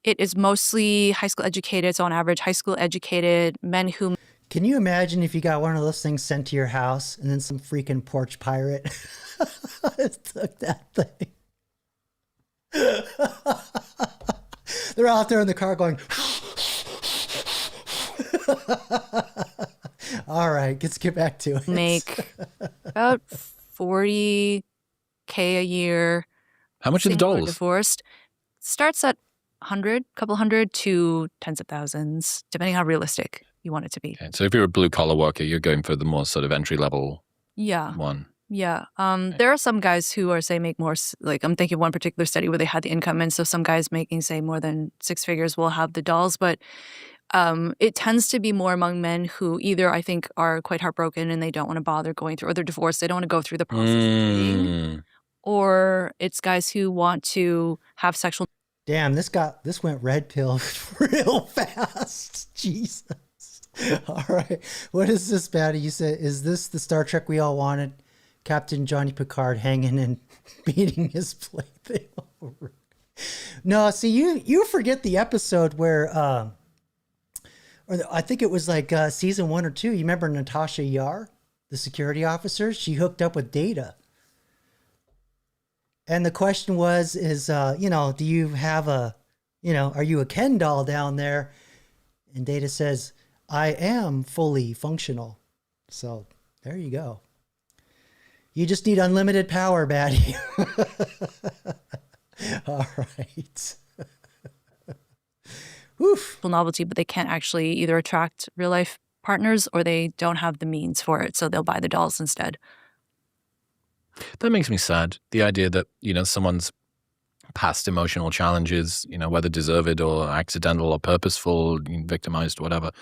it is mostly high school educated. So on average, high school educated men who... Can you imagine if you got one of those things sent to your house and then some freaking porch pirate took that thing? They're out there in the car going, All right, let's get back to it. Make about 40K a year. How much are the single or dolls? Divorced. Starts at 100, couple hundred to tens of thousands, depending how realistic you want it to be. Okay, so if you're a blue collar worker, you're going for the more sort of entry level Yeah. one. Yeah. There are some guys who are, say, make more, like I'm thinking of one particular study where they had the income. And so some guys making, say, more than 6 figures will have the dolls. But it tends to be more among men who either, I think, are quite heartbroken and they don't want to bother going through, or they're divorced. They don't want to go through the process of dating. Or it's guys who want to have sexual. Damn, this went red pill real fast. Jesus. All right. What is this, Batty? You said, is this the Star Trek we all wanted? Captain Johnny Picard hanging and beating his plaything over. No, see, you forget the episode where, I think it was like season 1 or 2. You remember Natasha Yar, the security officer? She hooked up with Data. And the question was, do you have are you a Ken doll down there? And Data says, I am fully functional. So there you go. You just need unlimited power, Batty. All right. Novelty, but they can't actually either attract real life partners or they don't have the means for it. So they'll buy the dolls instead. That makes me sad. The idea that, someone's past emotional challenges, whether deserved or accidental or purposeful, victimized, whatever,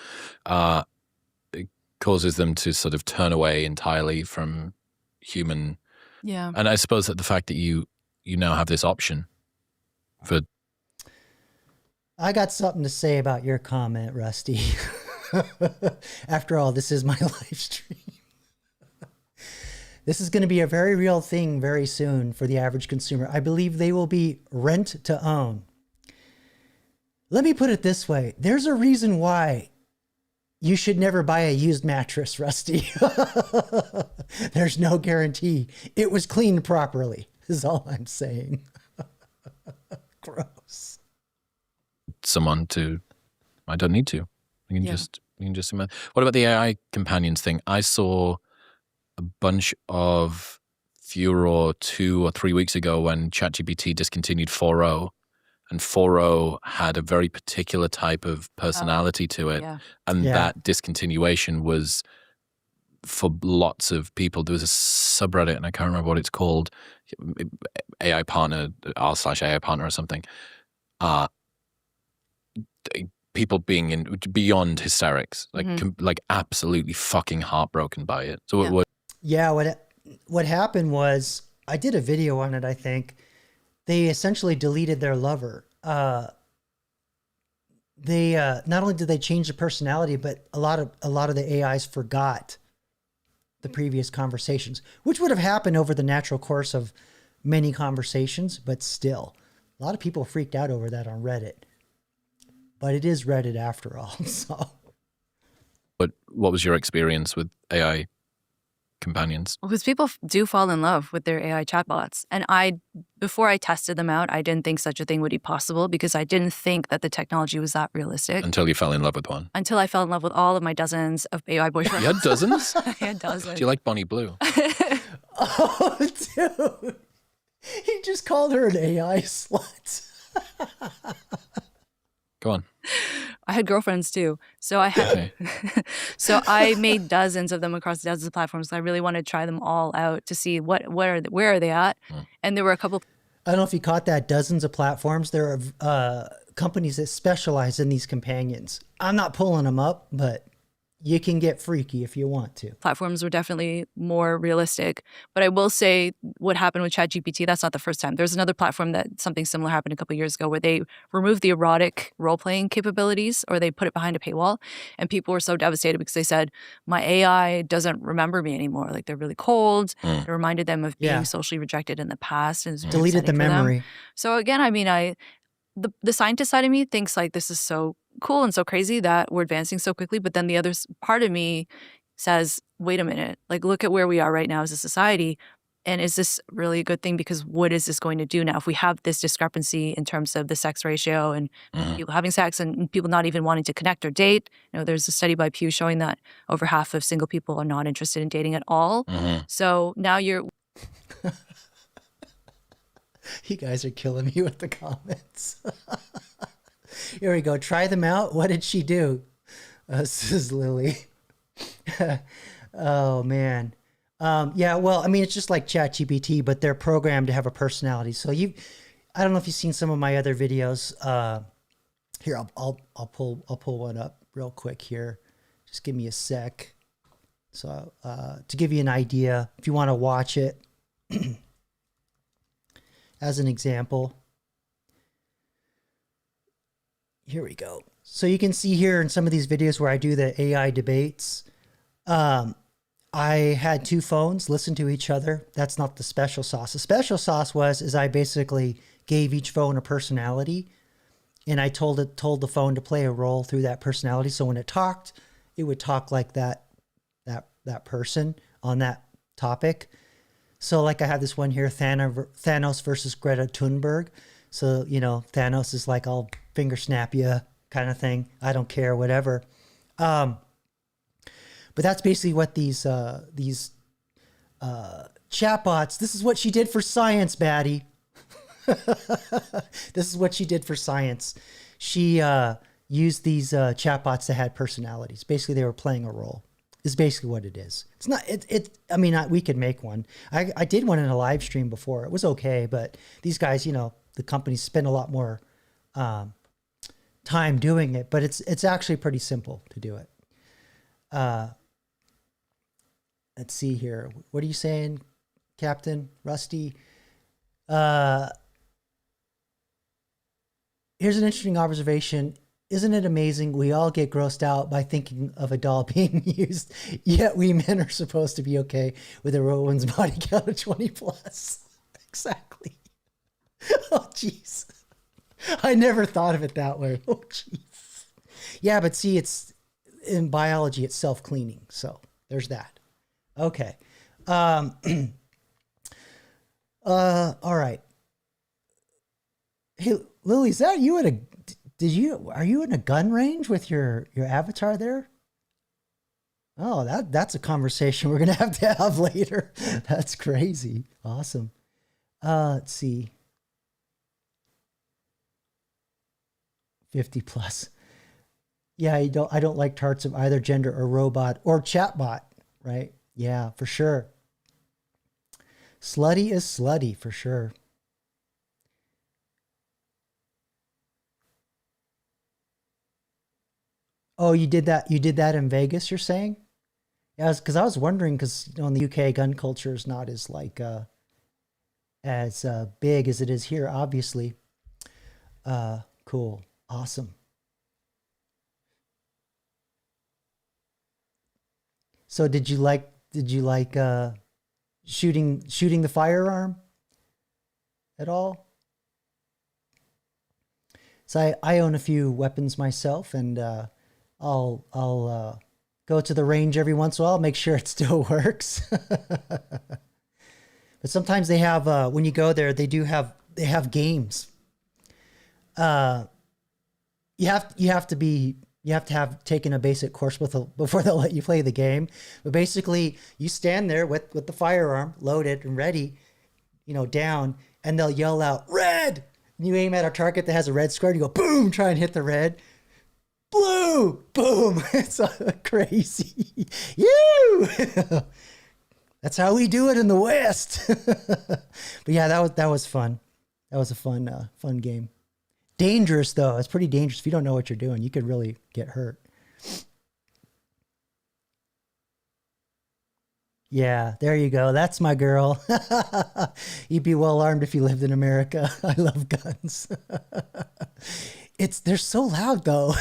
it causes them to sort of turn away entirely from human. Yeah. And I suppose that the fact that you now have this option for. I got something to say about your comment, Rusty. After all, this is my live stream. This is going to be a very real thing very soon for the average consumer. I believe they will be rent to own. Let me put it this way. There's a reason why you should never buy a used mattress, Rusty. There's no guarantee it was cleaned properly, is all I'm saying. Gross. Someone to, I don't need to. You can just imagine. What about the AI companions thing? I saw a bunch of furor 2 or 3 weeks ago when ChatGPT discontinued 4.0, and 4.0 had a very particular type of personality to it. Yeah. And that discontinuation was for lots of people. There was a subreddit, and I can't remember what it's called, AI partner, r/AI partner or something. People being in beyond hysterics, like absolutely fucking heartbroken by it. So what happened was, I did a video on it. I think they essentially deleted their lover. They not only did they change the personality, but a lot of the AIs forgot the previous conversations, which would have happened over the natural course of many conversations. But still, a lot of people freaked out over that on Reddit. But it is Reddit after all. So, but what was your experience with AI companions? Well, because people do fall in love with their AI chatbots. And before I tested them out, I didn't think such a thing would be possible because I didn't think that the technology was that realistic. Until you fell in love with one. Until I fell in love with all of my dozens of AI boyfriends. You had dozens? I had dozens. Do you like Bonnie Blue? oh, dude. He just called her an AI slut. Go on. I had girlfriends too. So I made dozens of them across dozens of platforms. I really wanted to try them all out to see where are they at. And there were a couple. I don't know if you caught that. Dozens of platforms. There are companies that specialize in these companions. I'm not pulling them up, but you can get freaky if you want to. Platforms were definitely more realistic. But I will say what happened with ChatGPT, that's not the first time. There's another platform that something similar happened a couple of years ago where they removed the erotic role-playing capabilities, or they put it behind a paywall. And people were so devastated because they said, my AI doesn't remember me anymore. Like, they're really cold. It reminded them of being socially rejected in the past. And deleted the memory. So again, I mean, the scientist side of me thinks like this is so cool and so crazy that we're advancing so quickly. But then the other part of me says, wait a minute, like, look at where we are right now as a society. And is this really a good thing? Because what is this going to do now? If we have this discrepancy in terms of the sex ratio and people having sex and people not even wanting to connect or date, there's a study by Pew showing that over half of single people are not interested in dating at all. So now you're... You guys are killing me with the comments. Here we go. Try them out. What did she do? This is Lily. Oh, man. Yeah, well, I mean, it's just like ChatGPT, but they're programmed to have a personality. So I don't know if you've seen some of my other videos. Here, I'll pull one up real quick here. Just give me a sec. So to give you an idea, if you want to watch it as an example. Here we go. So you can see here in some of these videos where I do the AI debates, I had two phones listen to each other. That's not the special sauce. The special sauce is I basically gave each phone a personality, and I told the phone to play a role through that personality. So when it talked, it would talk like that person on that topic. So like I have this one here, Thanos versus Greta Thunberg. So, Thanos is like, I'll finger snap you kind of thing. I don't care, whatever. But that's basically what these chatbots, this is what she did for science, Batty. This is what she did for science. She used these chatbots that had personalities. Basically, they were playing a role. Is basically what it is. It's not, I mean, we could make one. I did one in a live stream before. It was okay, but these guys, the companies spend a lot more time doing it, but it's actually pretty simple to do it. Let's see here. What are you saying, Captain Rusty? Here's an interesting observation. Isn't it amazing? We all get grossed out by thinking of a doll being used, yet we men are supposed to be okay with a woman's body count of 20 plus. Exactly. Oh, jeez. I never thought of it that way. Oh, jeez. Yeah, but see, it's in biology, it's self-cleaning. So there's that. Okay. All right. Hey, Lily, is that you are you in a gun range with your avatar there? Oh, that's a conversation we're going to have later. That's crazy. Awesome. Let's see. 50 plus. Yeah, I don't like tarts of either gender or robot or chatbot, right? Yeah, for sure. Slutty is slutty for sure. Oh, you did that in Vegas, you're saying? Yeah, because I was wondering, because in the UK gun culture is not as as big as it is here, obviously. Cool. Awesome. So did you like shooting the firearm at all? So I own a few weapons myself, and I'll go to the range every once in a while, make sure it still works. But sometimes they have when you go there, they have games. You have to have taken a basic course before they'll let you play the game. But basically, you stand there with the firearm loaded and ready, down, and they'll yell out "red." And you aim at a target that has a red square. And you go boom, try and hit the red. Blue, boom. It's crazy. You. That's how we do it in the West. But yeah, that was fun. That was a fun game. Dangerous though. It's pretty dangerous. If you don't know what you're doing, you could really get hurt. Yeah, there you go. That's my girl. You'd be well armed if you lived in America. I love guns. They're so loud though.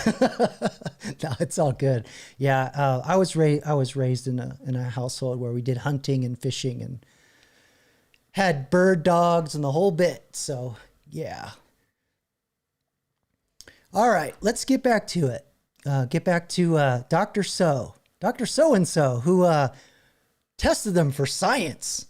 No, it's all good. Yeah, I was raised in a household where we did hunting and fishing and had bird dogs and the whole bit. So yeah. All right, let's get back to it. Get back to Dr. So-and-so, who tested them for science.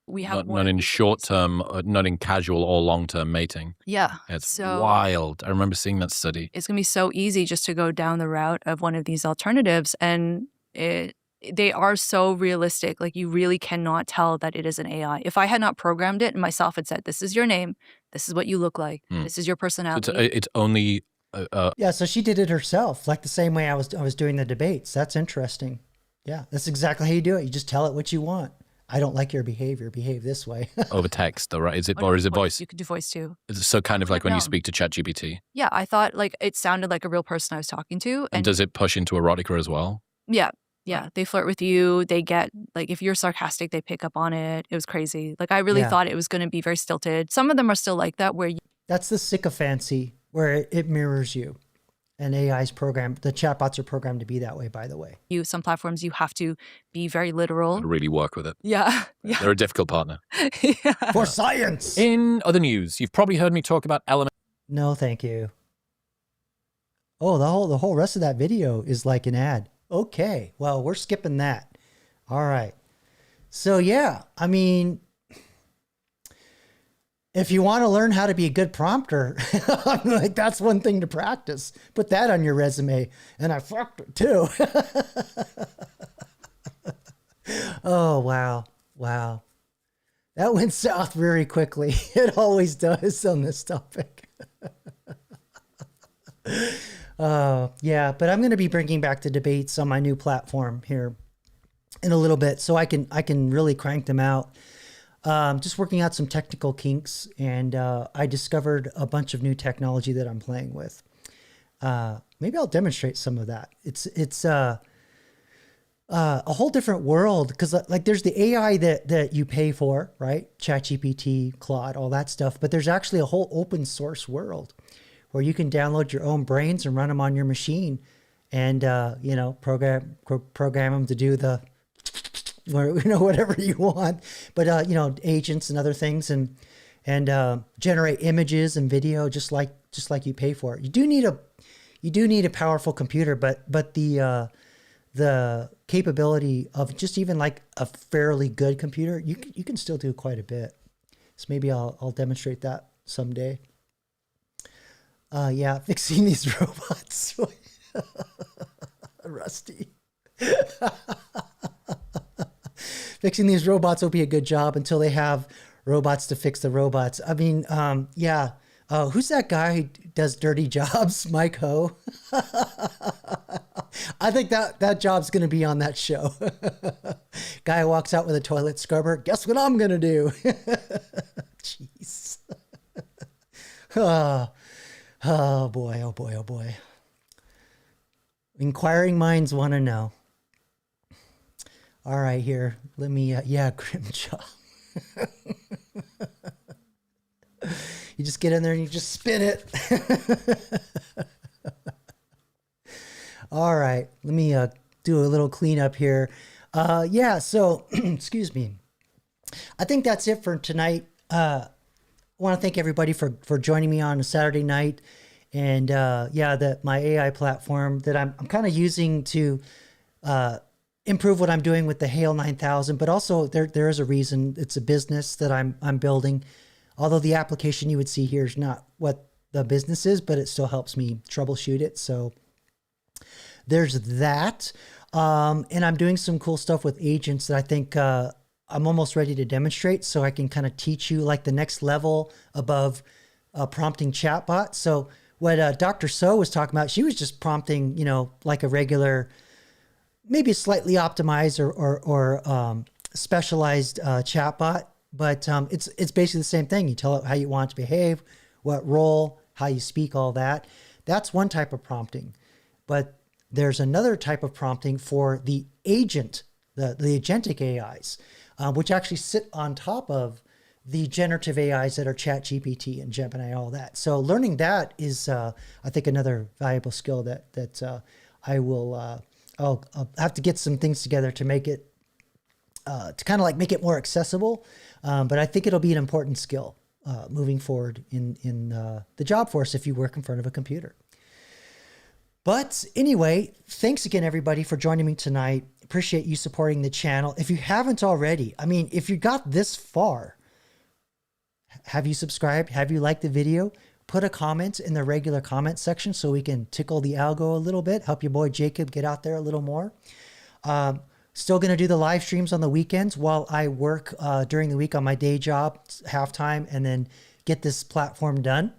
We have not in short term, not in casual or long term mating. Yeah. It's So wild. I remember seeing that study. it's going to be so easy just to go down the route of one of these alternatives. And they are so realistic. Like, you really cannot tell that it is an AI. If I had not programmed it and myself had said, this is your name, this is what you look like, this is your personality. It's only. Yeah, so she did it herself, like the same way I was doing the debates. That's interesting. Yeah, that's exactly how you do it. You just tell it what you want. I don't like your behavior. Behave this way. Over text, though, right? Is it, or is it voice? You could do voice too. It's so kind of like when you No. speak to ChatGPT. Yeah, I thought like it sounded like a real person I was talking to. And does it push into erotica as well? Yeah. Yeah. They flirt with you. They get, like, if you're sarcastic, they pick up on it. It was crazy. Like, I really thought it was going to be very stilted. Some of them are still like that where That's the sycophancy, where it mirrors you. And AI's programmed, the chatbots are programmed to be that way, by the way. some platforms, you have to be very literal. To really work with it. Yeah. They're a difficult partner. For science! In other news, you've probably heard me talk about element. No, thank you. Oh, the whole rest of that video is like an ad. Okay, well, we're skipping that. All right. So yeah, I mean, if you want to learn how to be a good prompter, I'm like, that's one thing to practice. Put that on your resume. And I fucked it too. Oh, wow. Wow. That went south very quickly. It always does on this topic. Yeah, but I'm going to be bringing back the debates on my new platform here in a little bit, so I can really crank them out. Just working out some technical kinks, and I discovered a bunch of new technology that I'm playing with. Maybe I'll demonstrate some of that. It's a whole different world, because like there's the AI that you pay for, right? ChatGPT, Claude, all that stuff. But there's actually a whole open source world where you can download your own brains and run them on your machine, and program them to do the whatever you want. But agents and other things, and generate images and video just like you pay for it. You do need a powerful computer, but the capability of just even like a fairly good computer, you can still do quite a bit. So maybe I'll demonstrate that someday. Yeah, fixing these robots. Rusty. Fixing these robots will be a good job until they have robots to fix the robots. I mean, yeah. Who's that guy who does dirty jobs? Mike Ho. I think that job's going to be on that show. Guy walks out with a toilet scrubber. Guess what I'm going to do? Jeez. Oh boy, oh boy, oh boy. Inquiring minds want to know. All right, here. Let me, Grimjaw. You just get in there and you just spin it. All right, let me do a little cleanup here. Yeah, so, excuse me. I think that's it for tonight. I want to thank everybody for joining me on a Saturday night. And my AI platform that I'm kind of using to improve what I'm doing with the Hale 9000, but also there is a reason. It's a business that I'm building. Although the application you would see here is not what the business is, but it still helps me troubleshoot it. So there's that. And I'm doing some cool stuff with agents that I think I'm almost ready to demonstrate, so I can kind of teach you like the next level above prompting chatbot. So what Dr. So was talking about, she was just prompting, like a regular, maybe a slightly optimized or specialized chatbot. But it's basically the same thing. You tell it how you want it to behave, what role, how you speak, all that. That's one type of prompting. But there's another type of prompting for the agent, the agentic AIs, which actually sit on top of the generative AIs that are ChatGPT and Gemini, all that. So learning that is, I think, another valuable skill that I will. I'll have to get some things together to make it, to kind of like make it more accessible. But I think it'll be an important skill moving forward in the job force if you work in front of a computer. But anyway, thanks again, everybody, for joining me tonight. appreciate you supporting the channel. If you haven't already, I mean, if you got this far, have you subscribed? Have you liked the video? Put a comment in the regular comment section so we can tickle the algo a little bit, help your boy Jacob get out there a little more. Still going to do the live streams on the weekends while I work during the week on my day job, halftime, and then get this platform done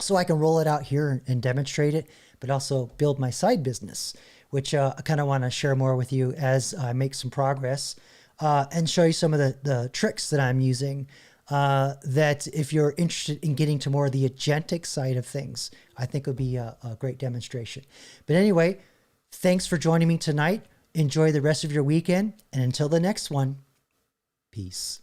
so I can roll it out here and demonstrate it, but also build my side business, which I kind of want to share more with you as I make some progress and show you some of the tricks that I'm using that if you're interested in getting to more of the agentic side of things, I think would be a great demonstration. But anyway, thanks for joining me tonight. Enjoy the rest of your weekend. And until the next one, peace.